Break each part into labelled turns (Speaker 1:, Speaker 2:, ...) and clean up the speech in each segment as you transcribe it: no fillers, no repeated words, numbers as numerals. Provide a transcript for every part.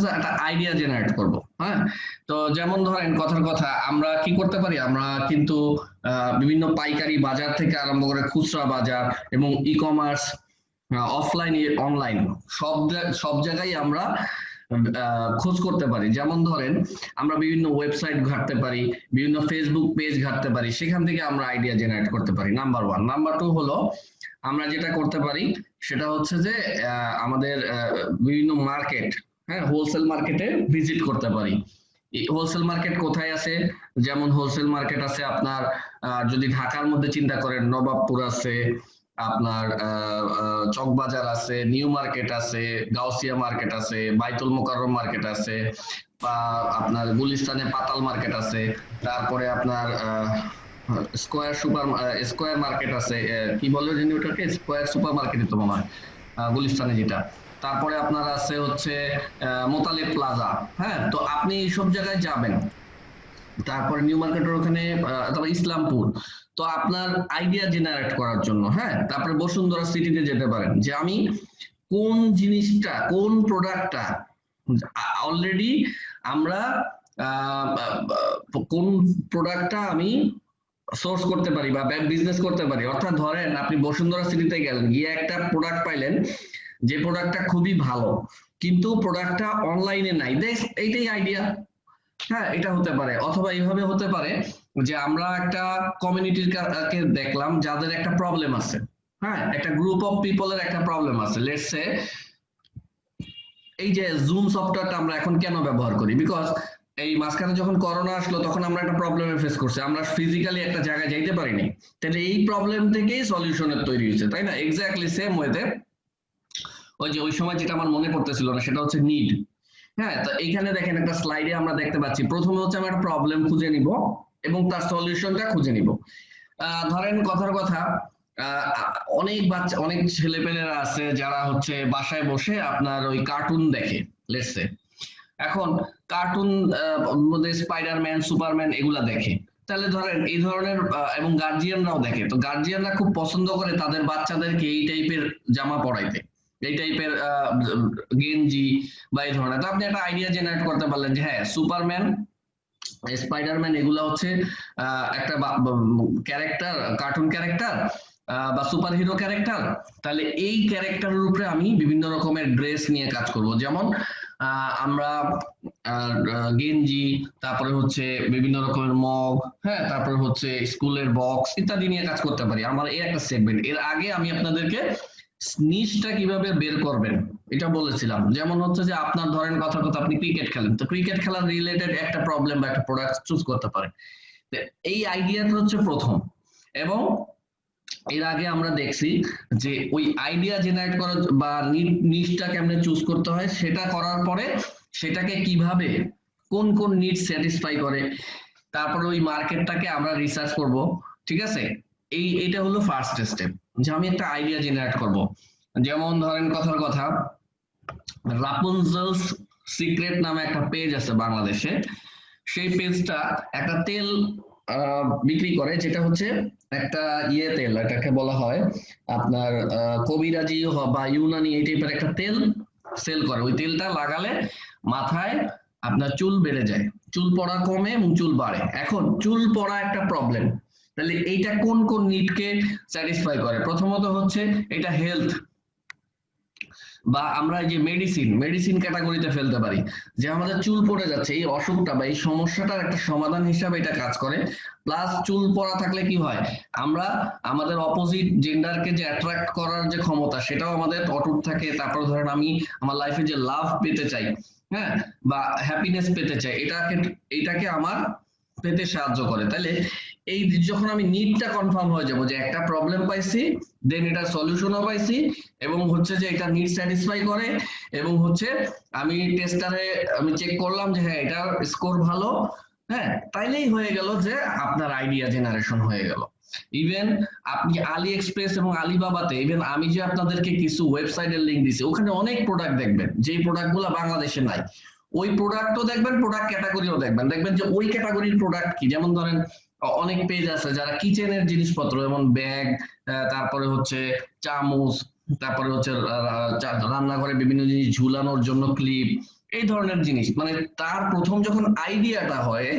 Speaker 1: যে একটা idea generate করব। হ্যাঁ, তো যেমন ধরেন কথার কথা আমরা কি করতে পারি, আমরা কিন্তু বিভিন্ন পাইকারি বাজার থেকে আরম্ভ করে খুচরা বাজার এবং ই কমার্স, অফলাইন অনলাইন সব জায়গায় আমরা খোঁজ করতে পারি। যেমন ধরেন আমরা বিভিন্ন ওয়েবসাইট ঘাঁটতে পারি, বিভিন্ন ফেসবুক পেজ ঘাঁটতে পারি, সেখান থেকে আমরা আইডিয়া জেনারেট করতে পারি। Number one. নাম্বার টু হলো আমরা যেটা করতে পারি সেটা হচ্ছে যে আমাদের বিভিন্ন মার্কেট, হ্যাঁ, হোলসেল মার্কেটে ভিজিট করতে পারি। হোলসেল মার্কেট কোথায় আছে? যেমন হোলসেল মার্কেট আছে আপনার যদি ঢাকার মধ্যে চিন্তা করেন, নবাবপুর আছে, আপনার চকবাজার আছে, নিউ মার্কেট আছে, গাউসিয়া মার্কেট আছে, বাইতুল মোকাররম মার্কেট আছে, বা আপনার গুলিস্তানে পাতাল মার্কেট আছে, তারপরে আপনার স্কোয়ার মার্কেট আছে, কি বলে জানি ওটাকে, স্কোয়ার সুপার মার্কেট তো মনে হয় গুলিস্তানে যেটা। তারপরে আপনার আছে হচ্ছে মোতালেব প্লাজা। হ্যাঁ, তো আপনি সব জায়গায় যাবেন। তারপরে নিউ মার্কেটের ওখানে, তারপর ইসলামপুর। তো আপনার আইডিয়া জেনারেট করার জন্য, হ্যাঁ, তারপরে বসুন্ধরা সিটিতে যেতে পারেন যে আমি কোন জিনিসটা, কোন প্রোডাক্টটা অলরেডি আমরা কোন প্রোডাক্টটা আমি সোর্স করতে পারি বা বিজনেস করতে পারি। অর্থাৎ ধরেন আপনি বসুন্ধরা সিটিতে গেলেন, গিয়ে একটা প্রোডাক্ট পাইলেন যে প্রোডাক্টটা খুবই ভালো, কিন্তু প্রোডাক্টটা অনলাইনে নাই, এইটাই আইডিয়া। হ্যাঁ, এটা হতে পারে। অথবা এইভাবে হতে পারে যে আমরা একটা কমিউনিটির কে দেখলাম যাদের একটা প্রবলেম আছে। হ্যাঁ, একটা গ্রুপ অফ পিপলের একটা প্রবলেম আছে। লেটস সে এই যে জুম সফটওয়্যারটা আমরা এখন কেন ব্যবহার করি, বিকজ এই মাঝখানে যখন করোনা আসলো তখন আমরা একটা প্রবলেমে ফেস করছি, আমরা ফিজিক্যালি একটা জায়গায় যাইতে পারিনি। তাহলে এই প্রবলেম থেকেই সলিউশনের তৈরি হয়েছে, তাই না? এক্স্যাক্টলি সেম ওয়েতে ওই যে ওই সময় যেটা আমার মনে পড়তেছিল না সেটা হচ্ছে নিড। হ্যাঁ, তো এইখানে দেখেন একটা স্লাইডে আমরা দেখতে পাচ্ছি প্রথমে হচ্ছে আমরা একটা প্রবলেম খুঁজে নিব এবং তার সলিউশনটা খুঁজে নিব। ধরেন কথার কথা অনেক বাচ্চা, অনেক ছেলেপেলেরা আছে যারা হচ্ছে বাসায় বসে আপনার ওই কার্টুন দেখে, লেটস সে। এখন কার্টুন মধ্যে স্পাইডারম্যান, সুপারম্যান এগুলা দেখে। তাহলে ধরেন এই ধরনের এবং গার্জিয়ানরাও দেখে, তো গার্জিয়ানরা খুব পছন্দ করে তাদের বাচ্চাদেরকে এই টাইপের জামা পরাইতে, এই টাইপের গেঞ্জি বা এই ধরনের। তো আপনি একটা আইডিয়া জেনারেট করতে পারলেন যে হ্যাঁ, সুপারম্যান, স্পাইডারম্যান এগুলা হচ্ছে একটা ক্যারেক্টার, কার্টুন ক্যারেক্টার বা সুপার হিরো ক্যারেক্টার। তাহলে এই ক্যারেক্টারের উপরে আমি বিভিন্ন রকমের ড্রেস নিয়ে কাজ করব। যেমন আমরা গেঞ্জি, তারপরে হচ্ছে বিভিন্ন রকমের মগ, হ্যাঁ, তারপরে হচ্ছে স্কুলের বক্স ইত্যাদি নিয়ে কাজ করতে পারি। আমার এই একটা সেগমেন্ট। এর আগে আমি আপনাদেরকে নিশটা কিভাবে বের করবেন এটা বলেছিলাম। যেমন হচ্ছে যে আপনার ধরেন কথা কথা আপনি ক্রিকেট খেলেন, তো ক্রিকেট খেলার রিলেটেড একটা প্রবলেম বা একটা প্রোডাক্ট চুজ করতে পারেন। এই আইডিয়াটা হচ্ছে প্রথম। এবং এর আগে আমরা দেখছি যে ওই আইডিয়া জেনারেট করা বা নিশটা কেমনে চুজ করতে হয়, সেটা করার পরে সেটাকে কিভাবে কোন কোন নিড স্যাটিসফাই করে, তারপরে ওই মার্কেটটাকে আমরা রিসার্চ করব। ঠিক আছে, এটা হলো ফার্স্ট স্টেপ, যে আমি একটা আইডিয়া জেনারেট করব। যেমন ধরেন কথার কথা রাপুনজেলস সিক্রেট নামে একটা পেজ আছে বাংলাদেশে। সেই পেজটা একটা তেল বিক্রি করে, যেটা হচ্ছে একটা তেল, এটাকে বলা হয় আপনার কবিরাজি বা ইউনানি এই টাইপের একটা তেল সেল করে। ওই তেলটা লাগালে মাথায় আপনার চুল বেড়ে যায়, চুল পড়া কমে এবং চুল বাড়ে। এখন চুল পড়া একটা প্রবলেম, তাহলে এইটা কোন কোন নিডকে স্যাটিসফাই করে? প্রথমত হচ্ছে এটা হেলথ, বা আমরা যে মেডিসিন ক্যাটাগরিতে ফেলতে পারি, যে আমাদের চুল পড়ে যাচ্ছে এই অসুখটা বা এই সমস্যাটার একটা সমাধান হিসাবে এটা কাজ করে। প্লাস চুল পড়া থাকলে কি হয়, আমরা আমাদের অপোজিট জেন্ডারকে যে অ্যাট্রাক্ট করার যে ক্ষমতা সেটাও আমাদের অটুট থাকে। তারপর ধরেন আমি আমার লাইফে যে লাভ পেতে চাই, হ্যাঁ, বা হ্যাপিনেস পেতে চাই, এটাকে আমার পেতে সাহায্য করে। তাহলে এই যখন আমি নিডটা কনফার্ম হয়ে যাব যে একটা প্রবলেম পাইছি, দেন এটা সলিউশনও পাইছি, এবং হচ্ছে যে এটা নিড স্যাটিসফাই করে, এবং হচ্ছে আমি টেস্টারে আমি চেক করলাম যে হ্যাঁ এটার স্কোর ভালো, হ্যাঁ, তাইলেই হয়ে গেল যে আপনার আইডিয়া জেনারেশন হয়ে গেল। ইভেন আপনি আলি এক্সপ্রেস এবং আলিবাবাতে, ইভেন আমি যে আপনাদেরকে কিছু ওয়েবসাইটের লিঙ্ক দিছি, ওখানে অনেক প্রোডাক্ট দেখবেন যেই প্রোডাক্টগুলো বাংলাদেশে নাই। ওই প্রোডাক্টও দেখবেন, প্রোডাক্ট ক্যাটাগরিও দেখবেন, দেখবেন যে ওই ক্যাটাগরির প্রোডাক্ট কি। যেমন ধরেন অনেক পেজ আছে যারা কিচেনের জিনিসপত্র, যেমন ব্যাগ, তারপরে হচ্ছে চামচ, তারপরে হচ্ছে রান্নাঘরে বিভিন্ন জিনিস ঝুলানোর জন্য ক্লিপ, এই ধরনের জিনিস, মানে তার প্রথম যখন আইডিয়াটা হয়,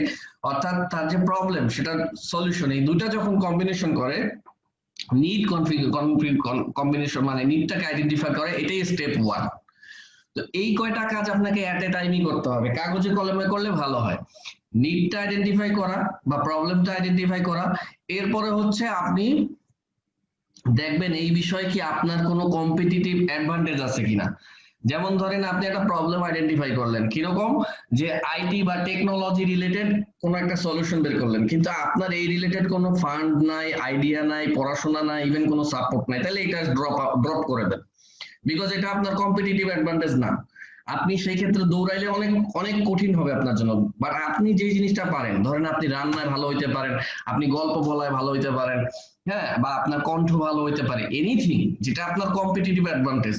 Speaker 1: অর্থাৎ তার যে প্রবলেম সেটার সলিউশন, এই দুটা যখন কম্বিনেশন করে, নিড কম্বিনেশন মানে নিডটাকে আইডেন্টিফাই করে, এটাই স্টেপ 1। তো এই কয়টা কাজ আপনাকে অ্যাট এ টাইমই করতে হবে, কাগজে কলমে করলে ভালো হয়। নিডটা আইডেন্টিফাই করা বা প্রবলেমটা আইডেন্টিফাই করা, এরপরে হচ্ছে আপনি দেখবেন এই বিষয়ে কি আপনার কোনো কম্পিটিটিভ অ্যাডভান্টেজ আছে কিনা। যেমন ধরেন আপনি একটা প্রবলেম আইডেন্টিফাই করলেন কিরকম, যে আইটি বা টেকনোলজি রিলেটেড কোনো একটা সলিউশন বের করলেন, কিন্তু আপনার এই রিলেটেড কোনো ফান্ড নাই, আইডিয়া নাই, পড়াশোনা নাই, ইভেন কোনো সাপোর্ট নাই, তাহলে এটা ড্রপ করে দেন, বিকজ এটা আপনার কম্পিটিটিভ অ্যাডভান্টেজ না। আপনি সেই ক্ষেত্রে দৌড়াইলে অনেক অনেক কঠিন হবে আপনার জন্য। বাট আপনি যে জিনিসটা পারেন, ধরেন আপনি রান্নায় ভালো হইতে পারেন, আপনি গল্প বলায় ভালো হইতে পারেন, হ্যাঁ, বা আপনার কণ্ঠ ভালো হইতে পারে, এনিথিং যেটা আপনার কম্পিটিটিভ অ্যাডভান্টেজ,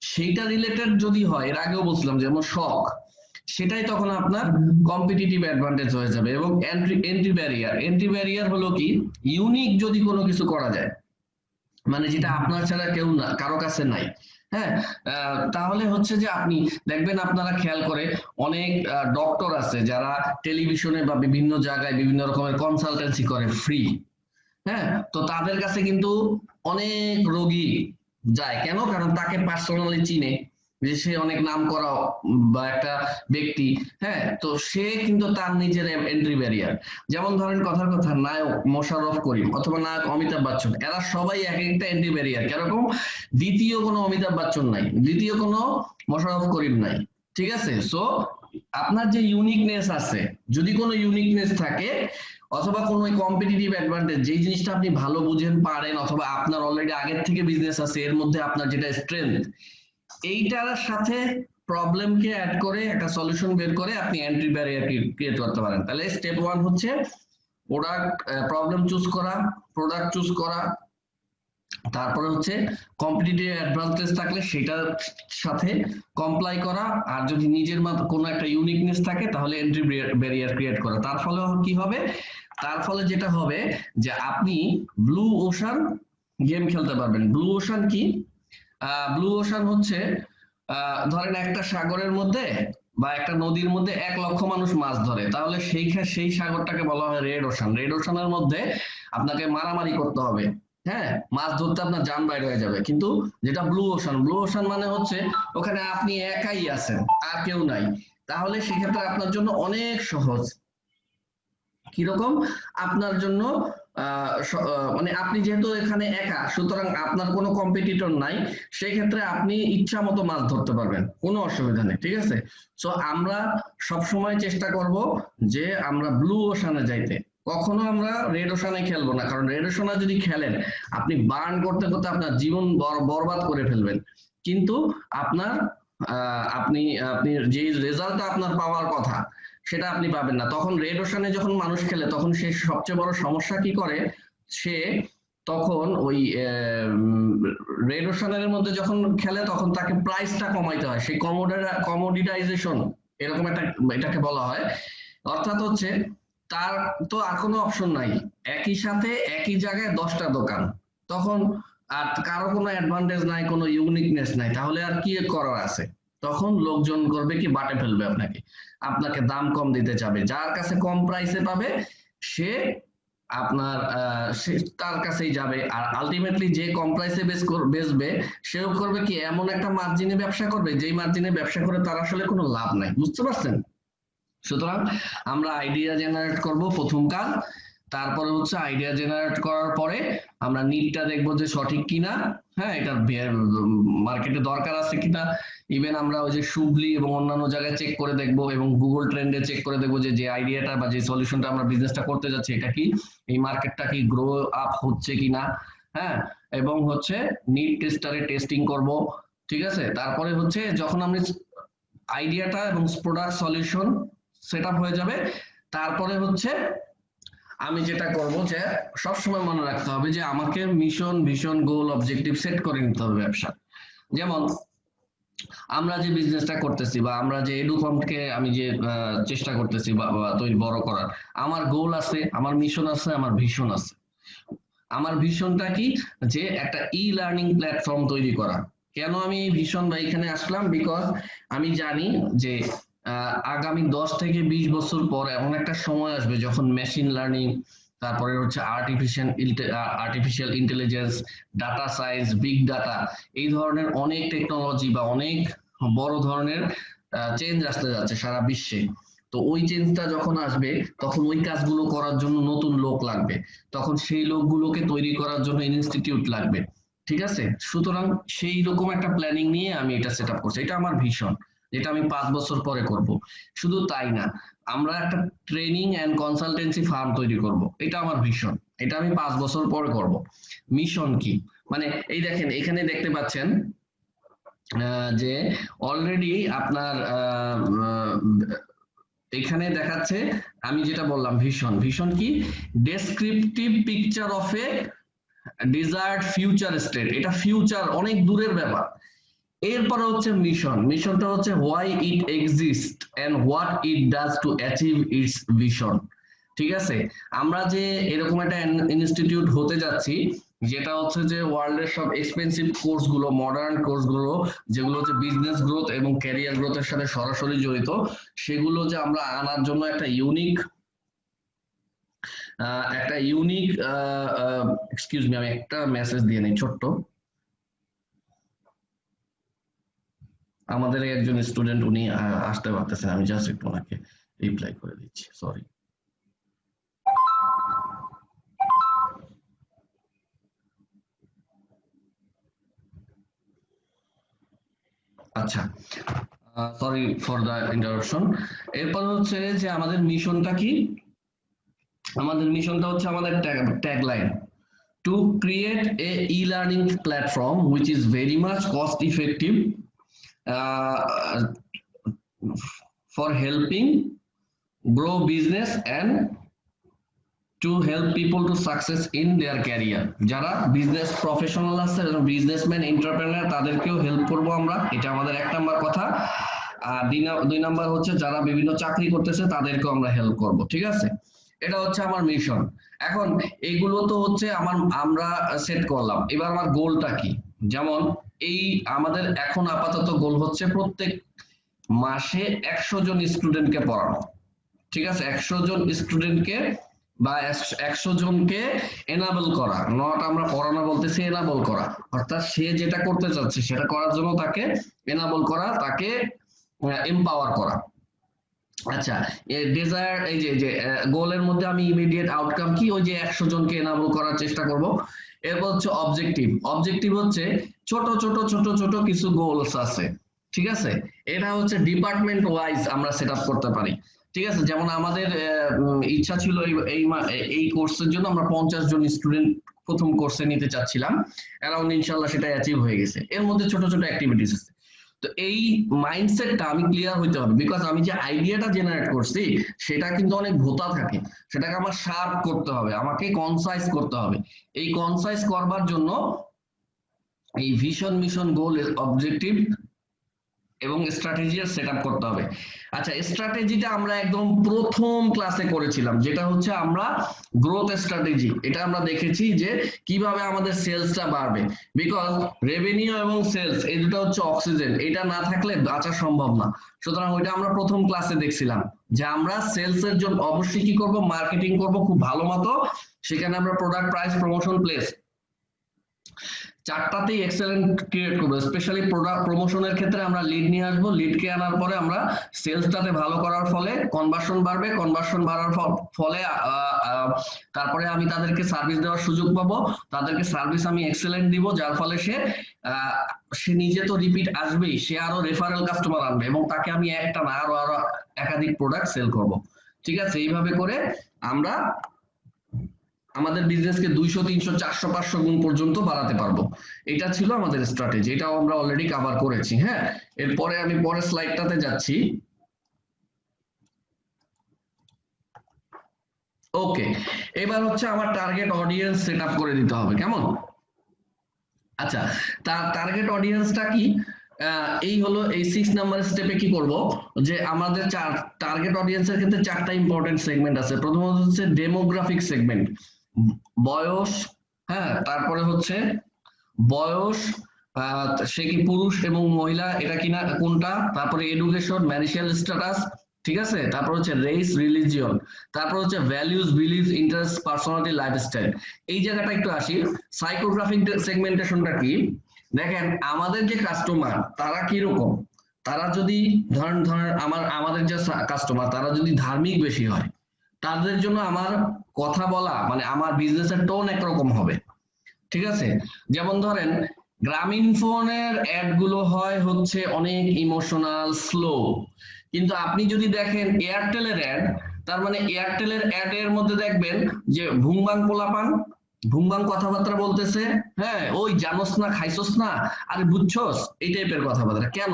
Speaker 1: সেইটা রিলেটেড যদি হয়, এর আগেও বলছিলাম যেমন শখ, সেটাই তখন আপনার কম্পিটিটিভ অ্যাডভান্টেজ হয়ে যাবে। এবং এন্ট্রি ব্যারিয়ার হলো কি, ইউনিক যদি কোনো কিছু করা যায়, মানে যেটা আপনার ছাড়া কেউ না, কারো কাছে নাই, হ্যাঁ, তাহলে হচ্ছে যে আপনি দেখবেন, আপনারা খেয়াল করে অনেক ডক্টর আছে যারা টেলিভিশনে বা বিভিন্ন জায়গায় বিভিন্ন রকমের কনসালটেন্সি করে ফ্রি, হ্যাঁ, তো তাদের কাছে কিন্তু অনেক রোগী যায় কেন, কারণ তাকে পার্সোনালি চিনে, যে সে অনেক নাম করা বা একটা ব্যক্তি, হ্যাঁ, তো সে কিন্তু তার নিজের এন্ট্রি ব্যারিয়ার। যেমন ধরেন কথার কথা, নায়ক মোশাররফ করিম অথবা নায়ক অমিতাভ বচ্চন, এরা সবাই এক একটা এন্ট্রি ব্যারিয়ার, কিরকম, দ্বিতীয় কোনো অমিতাভ বচ্চন নাই, দ্বিতীয় কোনো মোশাররফ করিম নাই, ঠিক আছে। সো আপনার যে ইউনিকনেস আছে, যদি কোনো ইউনিকনেস থাকে অথবা কোনো কম্পিটিটিভ অ্যাডভান্টেজ, যেই জিনিসটা আপনি ভালো বুঝেন পারেন, অথবা আপনার অলরেডি আগের থেকে বিজনেস আছে, এর মধ্যে আপনার যেটা স্ট্রেংথ, এইটার সাথে প্রবলেমকে অ্যাড করে একটা সলিউশন বের করে আপনি এন্ট্রি ব্যারিয়ার ক্রিয়েট করতে পারেন। তাহলে স্টেপ 1 হচ্ছে প্রোডাক্ট, প্রবলেম চুজ করা, প্রোডাক্ট চুজ করা, তারপরে হচ্ছে কম্পিটিটিভ অ্যাডভান্টেজ থাকলে সেটার সাথে কমপ্লাই করা, আর যদি নিজের কোনো একটা ইউনিকনেস থাকে তাহলে এন্ট্রি ব্যারিয়ার ক্রিয়েট করা। তার ফলে কি হবে, তার ফলে যেটা হবে যে আপনি ব্লু ওশান গেম খেলতে পারবেন। ব্লু ওশান কি, ব্লু ওশান হচ্ছে ধরেন একটা সাগরের মধ্যে বা একটা নদীর মধ্যে 1 লক্ষ মানুষ মাছ ধরে, তাহলে সেই সাগরটাকে বলা হয় রেড ওশান। রেড ওশানের মধ্যে আপনাকে মারামারি করতে হবে, হ্যাঁ, মাছ ধরতে আপনার জান বাইরে হয়ে যাবে। কিন্তু যেটা ব্লু ওশান, ব্লু ওশান মানে হচ্ছে ওখানে আপনি একাই আছেন, আর কেউ নাই, তাহলে সেক্ষেত্রে আপনার জন্য অনেক সহজ। কিরকম, আপনার জন্য মানে আপনি যেহেতু এখানে একা, সুতরাং আপনার কোনো কম্পিটিটর নাই, সেই ক্ষেত্রে আপনি ইচ্ছা মতো মাছ ধরতে পারবেন, কোনো অসুবিধা নেই, ঠিক আছে। সো আমরা সব সময় চেষ্টা করব যে আমরা ব্লু ওশানে যাইতে, কখনো আমরা রেড ওশানে খেলবো না, কারণ রেড ওশানে যদি খেলেন আপনি বার্ন করতে করতে আপনার জীবন বরবাদ করে ফেলবেন, কিন্তু আপনার আপনি আপনি যে রেজাল্টটা আপনার পাওয়ার কথা সেটা আপনি পাবেন না। তখন রেড ওশানে যখন মানুষ খেলে, তখন সে সবচেয়ে বড় সমস্যা কি করে, সে তখন ওই রেড ওশানের মধ্যে যখন খেলে তখন তাকে প্রাইসটা কমাইতে হয়, সেই কমোডিটাইজেশন এরকম একটা, এটাকে বলা হয়। অর্থাৎ হচ্ছে তার তো আর কোনো অপশন নাই, একই সাথে একই জায়গায় 10টা দোকান, তখন আর কারো কোনো অ্যাডভান্টেজ নাই, কোনো ইউনিকনেস নাই, তাহলে আর কি করার আছে, তখন লোকজন করবে কি, বাটে ফেলবে আপনাকে, আপনাকে দাম কম দিতে চাবে, যার কাছে কম প্রাইসে পাবে সে আপনার তার কাছেই যাবে, আর আলটিমেটলি যে কম প্রাইসে বেচবে সেও করবে কি, এমন একটা মার্জিনে ব্যবসা করবে যেই মার্জিনে ব্যবসা করে তার আসলে কোনো লাভ নাই, বুঝতে পারছেন। সুতরাং আমরা আইডিয়া জেনারেট করব প্রথম কাজ, তারপরে হচ্ছে আইডিয়া জেনারেট করার পরে আমরা নিডটা দেখবো যে সঠিক কিনা, হ্যাঁ, এটা মার্কেটে দরকার আছে কিনা, ইভেন আমরা ওই যে শুভলি এবং অন্যান্য জায়গায় চেক করে দেখবো, এবং গুগল ট্রেন্ডে চেক করে দেখবো যে যে আইডিয়াটা বা যে সলিউশনটা আমরা বিজনেসটা করতে যাচ্ছি এটা কি, এই মার্কেটটা কি গ্রো আপ হচ্ছে কিনা, হ্যাঁ, এবং হচ্ছে নিড টেস্টারে টেস্টিং করব, ঠিক আছে। তারপরে হচ্ছে যখন আমরা আইডিয়াটা এবং প্রোডাক্ট সলিউশন সেট আপ হয়ে যাবে, তারপরে হচ্ছে আমি যেটা করব যে সবসময় মনে রাখতে হবে যে আমাকে মিশন ভিশন গোল অবজেক্টিভ সেট করে নিতে হবে ব্যবসা। যেমন আমরা যে বিজনেসটা করতেছি বা আমরা যে এডুকমকে আমি যে চেষ্টা করতেছি বা তৈরি বড় করার, আমার গোল আছে, আমার মিশন আছে, আমার ভিশন আছে। আমার ভিশনটা কি, যে একটা ই লার্নিং প্ল্যাটফর্ম তৈরি করা, কেন আমি ভীষণ বা এখানে আসলাম, বিকজ আমি জানি যে আগামী 10 থেকে 20 বছর পর এমন একটা সময় আসবে যখন মেশিন লার্নিং, তারপরে হচ্ছে artificial intelligence, data science, big data, এই ধরনের অনেক টেকনোলজি বা অনেক বড় ধরনের চেঞ্জ আসতে যাচ্ছে সারা বিশ্বে। তো ওই চেঞ্জটা যখন আসবে তখন ওই কাজগুলো করার জন্য নতুন লোক লাগবে, তখন সেই লোকগুলোকে তৈরি করার জন্য ইনস্টিটিউট লাগবে। ঠিক আছে, সুতরাং সেই রকম একটা প্ল্যানিং নিয়ে আমি এটা সেট আপ করছি, এটা আমার ভীষণ, যেটা আমি 5 বছর পরে করব। শুধু তাই না, আমরা একটা ট্রেনিং অ্যান্ড কনসালটেন্সি ফার্ম তৈরি করব, এটা আমার ভীষণ, এটা আমি 5 বছর পরে করব। মিশন কি, মানে এই দেখেন এখানে দেখতে পাচ্ছেন যে অলরেডি আপনার এখানে দেখাচ্ছে, আমি যেটা বললাম ভীষণ, ভীষণ কি, descriptive picture of a desired future state, এটা ফিউচার অনেক দূরের ব্যাপার। এরপরে হচ্ছে মিশন, মিশনটা হচ্ছে why it exist and what it does to achieve its vision. ঠিক আছে, আমরা যে এরকম একটা ইনস্টিটিউট হতে যাচ্ছি, যেটা হচ্ছে যে ওয়ার্ল্ডের সব এক্সপেন্সিভ কোর্স গুলো, মডার্ন কোর্স গুলো, যেগুলো হচ্ছে বিজনেস গ্রোথ এবং ক্যারিয়ার গ্রোথের সাথে সরাসরি জড়িত, সেগুলো যে আমরা আনার জন্য একটা ইউনিক এক্সকিউজ মি, আমি একটা মেসেজ দিয়ে নেই ছোট্ট। আমাদের একজন স্টুডেন্ট, উনি আসতে পারতেছেন, আমি জাস্ট একটু ওনাকে রিপ্লাই করে দিচ্ছি, সরি। আচ্ছা, সরি ফর দ্য ইন্টারাপশন। এরপর হচ্ছে যে আমাদের মিশনটা কি, আমাদের মিশনটা হচ্ছে আমাদের tagline, to create a e learning platform which is very much cost effective for helping grow business and to help people to success in their career. যারা বিজনেস প্রফেশনাল আছে, বিজনেসম্যান, এন্টারপ্রেনার, তাদেরকেও হেল্প করব আমরা, এটা আমাদের 1 নম্বর কথা। আর 2 নম্বর হচ্ছে যারা বিভিন্ন চাকরি করতেছে তাদেরকেও আমরা হেল্প করব। ঠিক আছে, এটা হচ্ছে আমার মিশন। এখন এইগুলো তো হচ্ছে আমরা সেট করলাম, এবার আমার গোলটা কি, যেমন এই আমাদের এখন আপাতত গোল হচ্ছে প্রত্যেক মাসে 100 জন স্টুডেন্টকে পড়ানো। ঠিক আছে, 100 জন স্টুডেন্টকে বা 100 জনকে এনাবল করা, নট আমরা পড়ানো বলতেছি, এনাবল করা, অর্থাৎ সে যেটা করতে চাচ্ছে সেটা করার জন্য তাকে এনাবল করা, তাকে এম্পাওয়ার করা। আচ্ছা, ডিজায়ার এই যে গোলের মধ্যে আমি ইমিডিয়েট আউটকাম কি, ওই যে 100 জনকে এনাবল করার চেষ্টা করব। এরপর হচ্ছে অবজেক্টিভ, অবজেক্টিভ হচ্ছে ছোট ছোট ছোট ছোট কিছু গোলস আছে। ঠিক আছে, এটা হচ্ছে ডিপার্টমেন্ট ওয়াইজ আমরা সেট আপ করতে পারি। ঠিক আছে, যেমন আমাদের ইচ্ছা ছিল এই কোর্সের জন্য আমরা 50 জন স্টুডেন্ট প্রথম কোর্সে নিতে চাচ্ছিলাম, অ্যারাউন্ড ইনশাল্লাহ সেটা অ্যাচিভ হয়ে গেছে। এর মধ্যে ছোট ছোট অ্যাক্টিভিটিস আছে। তো এই মাইন্ডসেটটা আমি ক্লিয়ার হইতে হবে, বিকজ আমি যে আইডিয়াটা জেনারেট করছি সেটা কিন্তু অনেক ভোতা থাকে, সেটাকে আমার শার্প করতে হবে, আমাকে কনসাইজ করতে হবে। এই কনসাইজ করবার জন্য এই ভিশন, মিশন, গোল, অবজেক্টিভ এবং স্ট্র্যাটেজি সেট আপ করতে হবে। আচ্ছা, স্ট্র্যাটেজিটা আমরা একদম প্রথম ক্লাসে করেছিলাম, যেটা হচ্ছে আমরা গ্রোথ স্ট্র্যাটেজি, এটা আমরা দেখেছি যে কিভাবে আমাদের সেলসটা বাড়বে, বিকজ রেভিনিউ এবং সেলস এই দুটো হচ্ছে অক্সিজেন, এটা না থাকলে বাঁচা সম্ভব না। সুতরাং ওইটা আমরা প্রথম ক্লাসে দেখছিলাম যে আমরা সেলস এর জন্য অবশ্যই কি করব, মার্কেটিং করব খুব ভালো মতো, সেখানে আমরা প্রোডাক্ট, প্রাইস, প্রমোশন, প্লেস, চারটাতেই এক্সেলেন্ট ক্রিয়েট করবো। স্পেশালি প্রোডাক্ট প্রমোশনের ক্ষেত্রে আমরা লিড নিয়ে আসবো, লিডকে আনার পরে আমরা সেলসটাতে ভালো করার ফলে কনভার্সন বাড়বে, কনভার্সন বাড়ার ফলে তারপরে আমি তাদেরকে সার্ভিস দেওয়ার সুযোগ পাবো, তাদেরকে সার্ভিস আমি এক্সেলেন্ট দিব, যার ফলে সে নিজে তো রিপিট আসবেই, সে আরো রেফারেল কাস্টমার আনবে এবং তাকে আমি একটা না আরো আরো একাধিক প্রোডাক্ট সেল করব। ঠিক আছে, এইভাবে করে আমরা আমাদের বিজনেসকে 200, 300, 400, 500 গুণ পর্যন্ত বাড়াতে পারবো। এটা ছিল আমাদের স্ট্র্যাটেজি, এটাও আমরা অলরেডি কভার করেছি। হ্যাঁ, এরপরে আমি পরের স্লাইডটাতে যাচ্ছি। ওকে, এবার হচ্ছে আমার টার্গেট অডিয়েন্স সেট আপ করে দিতে হবে, কেমন? আচ্ছা, তার টার্গেট অডিয়েন্সটা কি, এই হলো এই 6 নাম্বার স্টেপে কি করব, যে আমাদের টার্গেট অডিয়েন্সের ক্ষেত্রে 4টা ইম্পর্টেন্ট সেগমেন্ট আছে। প্রথমত হচ্ছে ডেমোগ্রাফিক সেগমেন্ট, বয়স, হ্যাঁ, তারপরে হচ্ছে বয়স, সে কি পুরুষ এবং মহিলা এটা কিনা কোনটা, তারপরে এডুকেশন, ম্যারিটাল স্ট্যাটাস, ঠিক আছে, তারপর হচ্ছে রেস, রিলিজিয়ন, তারপর হচ্ছে values, belief, interest, personality, lifestyle. এই জায়গাটা একটু আসি, সাইকোগ্রাফিক সেগমেন্টেশনটা কি। দেখেন আমাদের যে কাস্টমার তারা কি রকম, তারা যদি ধরেন ধরেন আমাদের যে কাস্টমার তারা যদি ধার্মিক বেশি হয়, তাদের জন্য আমার কথা বলা মানে আমার বিজনেসের টোন একরকম হবে, ঠিক আছে। যেমন ধরেন গ্রামীণ ফোনের অ্যাড গুলো হয় হচ্ছে অনেক ইমোশনাল, স্লো, কিন্তু আপনি যদি দেখেন এয়ারটেলের অ্যাড, তার মানে এয়ারটেলের অ্যাড এর মধ্যে দেখবেন যে ভুংবাং পোলাপান, ভুংবাং কথাবার্তা বলতেছে, হ্যাঁ ওই জানোস না খাইছোস না আরে বুঝছস, এই টাইপের কথাবার্তা। কেন?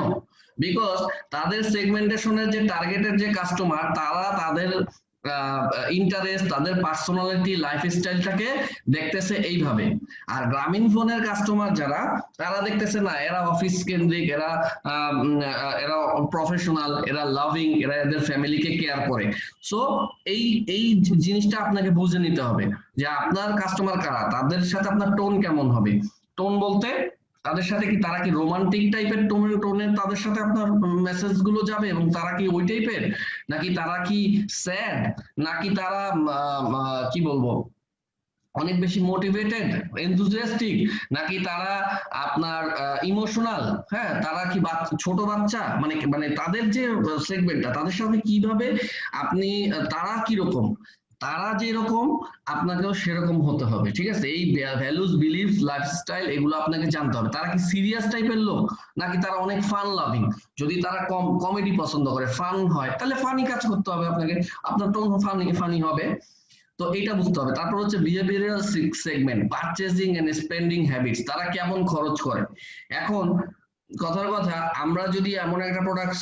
Speaker 1: বিকজ তাদের সেগমেন্টেশনের যে টার্গেটের যে কাস্টমার তারা তাদের ইন্টারেস্ট, তাদের পার্সোনালিটি, লাইফস্টাইলটাকে দেখতেছে এইভাবে। আর গ্রামীণ ফোনের কাস্টমার যারা, তারা দেখতেছে না এরা অফিস কেন্দ্রিক, এরা প্রফেশনাল, এরা লাভিং, এরা এদের ফ্যামিলিকে কেয়ার করে। সো এই এই জিনিসটা আপনাকে বুঝে নিতে হবে যে আপনার কাস্টমার কারা, তাদের সাথে আপনার টোন কেমন হবে। টোন বলতে তাদের সাথে কি তারা কি রোমান্টিক টাইপের টোনে তাদের সাথে আপনার মেসেজ গুলো যাবে এবং তারা কি ওই টাইপের, নাকি তারা কি স্যাড, নাকি তারা কি বলবো অনেক বেশি মোটিভেটেড, এনথুজিয়াস্টিক, নাকি তারা আপনার ইমোশনাল, হ্যাঁ তারা কি ছোট বাচ্চা, মানে মানে তাদের যে সেগমেন্টটা তাদের সাথে কিভাবে আপনি তারা কি রকম, তারা যেরকম আপনাকেও সেরকম হতে হবে, ঠিক আছে। এই ভ্যালুস, বিলিফ, লাইফস্টাইল এগুলো আপনাকে জানতে হবে। তারা কি সিরিয়াস টাইপের লোক, নাকি তারা অনেক ফান লাভিং। যদি তারা কমেডি পছন্দ করে, ফান হয়, তাহলে ফানি কাজ করতে হবে আপনাকে, আপনার টোন ফানি ফানি হবে। তো এটা বুঝতে হবে। তারপর হচ্ছে behavioural segment, purchasing and spending habits, তারা কেমন খরচ করে। এখন কথার কথা, আমরা যদি এমন একটা প্রোডাক্ট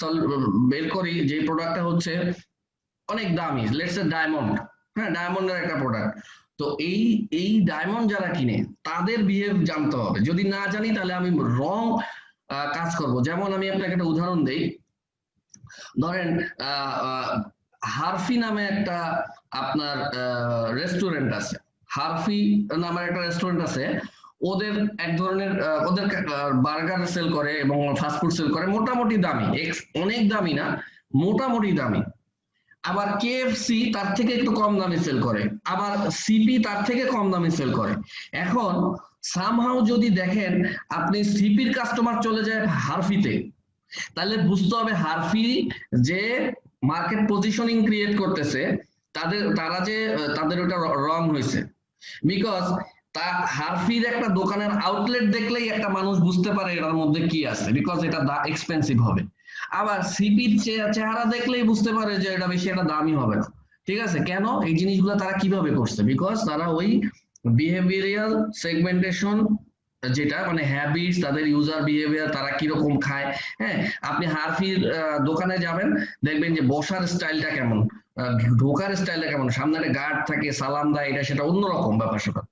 Speaker 1: বের করি যে প্রোডাক্টটা হচ্ছে অনেক দামি, লেটস সে ডায়মন্ড, হ্যাঁ ডায়মন্ডের একটা প্রোডাক্ট, তো এই এই ডায়মন্ড যারা কিনে তাদের বিহেভ জানতে হবে। যদি না জানি তাহলে আমি রং কাজ করব। যেমন আমি আপনাকে একটা উদাহরণ দেই, ধরেন হারফি নামে একটা আপনার রেস্টুরেন্ট আছে, হারফি নামের একটা রেস্টুরেন্ট আছে। ওদের এক ধরনের ওদের বার্গার সেল করে এবং ফাস্টফুড সেল করে, মোটামুটি দামি, অনেক দামি না, মোটামুটি দামি। আবার কেএফসি তার থেকে একটু কম দামে সেল করে, আবার সিপি তার থেকে কম দামে সেল করে। এখন সামহাউ যদি দেখেন আপনি সিপির কাস্টমার চলে যায় হারফিতে, তাহলে বুঝতে হবে হারফি যে মার্কেট পজিশনিং ক্রিয়েট করতেছে, তারা যে তাদের ওটা রং হয়েছে। বিকজ তা হারফির একটা দোকানের আউটলেট দেখলেই একটা মানুষ বুঝতে পারে এটার মধ্যে কি আছে, বিকজ এটা এক্সপেন্সিভ হবে। আবার সিপির চেহারা দেখলেই বুঝতে পারে যে এটা বেশি একটা দামি হবে না, ঠিক আছে। কেন? এই জিনিসগুলো তারা কিভাবে করছে, বিকজ তারা ওই বিহেভিয়ারাল সেগমেন্টেশন, যেটা মানে হ্যাবিটস, তাদের ইউজার বিহেভিয়ার, তারা কিরকম খায়। হ্যাঁ, আপনি হারফির দোকানে যাবেন, দেখবেন যে বসার স্টাইলটা কেমন, ঢোকার স্টাইলটা কেমন, সামনে একটা গার্ড থাকে, সালাম দেয়, এটা সেটা অন্যরকম ব্যাপার সেটা।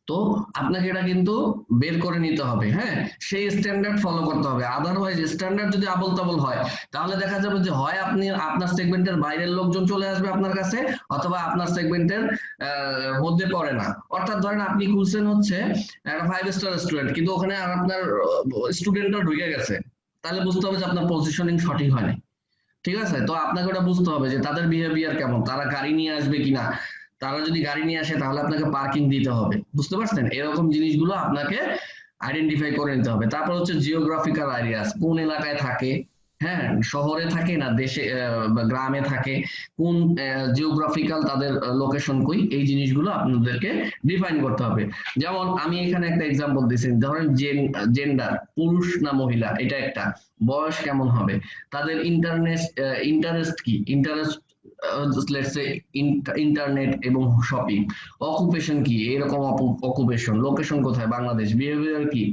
Speaker 1: তো আপনাকে এটা কিন্তু বের করে নিতে হবে, হ্যাঁ সেই স্ট্যান্ডার্ড ফলো করতে হবে। আদারওয়াইজ স্ট্যান্ডার্ড যদি আবল তাবল হয়, তাহলে দেখা যাবে যে হয় আপনি আপনার সেগমেন্টের বাইরের লোকজন চলে আসবে আপনার কাছে, অথবা আপনার সেগমেন্টের মধ্যে পড়ে না। অর্থাৎ ধরেন আপনি খুলছেন হচ্ছে একটা 5 স্টার রেস্টুরেন্ট, কিন্তু ওখানে আর আপনার স্টুডেন্টরা ঢুকে গেছে, তাহলে বুঝতে হবে যে আপনার পজিশনিং সঠিক হয় না, ঠিক আছে। তো আপনাকে ওটা বুঝতে হবে যে তাদের বিহেভিয়ার কেমন, তারা গাড়ি নিয়ে আসবে কিনা, তারা যদি গাড়ি নিয়ে আসে তাহলে আপনাকে পার্কিং দিতে হবে, বুঝতে পারছেন। এরকম জিনিসগুলো আপনাকে আইডেন্টিফাই করে নিতে হবে। তারপর হচ্ছে জিওগ্রাফিক্যাল এরিয়াস, কোন এলাকায় থাকে, হ্যাঁ শহরে থাকে না দেশে গ্রামে থাকে, কোন জিওগ্রাফিক্যাল তাদের লোকেশন কই, এই জিনিসগুলো আপনাদেরকে ডিফাইন করতে হবে। যেমন আমি এখানে একটা এক্সাম্পল দিচ্ছি, ধরেন জেন্ডার, পুরুষ না মহিলা, এটা একটা, বয়স কেমন হবে, তাদের ইন্টারেস্ট কি, ইন্টারেস্ট লেটস সে ইন্টারনেট এবং শপিং, অকুপেশন কি, এরকম অকুপেশন, লোকেশন কোথায় বাংলাদেশ, বিহেভিয়ার কি,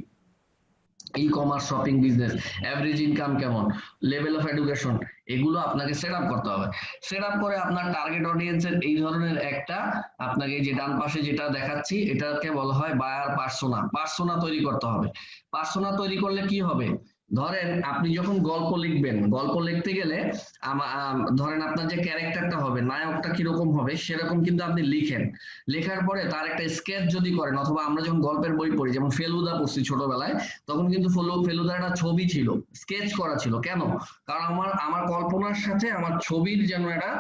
Speaker 1: e commerce, shopping, business, average income কেমন, লেভেল অফ এডুকেশন, এগুলো আপনাকে সেট আপ করতে হবে। সেট আপ করে আপনার টার্গেট অডিয়েন্সের এই ধরনের একটা, আপনাকে যে ডান পাশে যেটা দেখাচ্ছি এটাকে বলা হয় বায়ার পার্সোনা, পার্সোনা তৈরি করতে হবে। পার্সোনা তৈরি করলে কি হবে, ধরেন আপনি যখন গল্প লিখবেন, গল্প লিখতে গেলে ধরেন আপনার যে ক্যারেক্টারটা হবে, নায়কটা কিরকম হবে সেরকম কিন্তু আপনি লিখেন। লেখার পরে তার একটা স্কেচ যদি করেন, অথবা আমরা যখন গল্পের বই পড়ি, যেমন ফেলুদা পড়ছি ছোটবেলায়, তখন কিন্তু ফেলুদার একটা ছবি ছিল, স্কেচ করা ছিল। কেন? কারণ আমার আমার কল্পনার সাথে আমার ছবির যেন একটা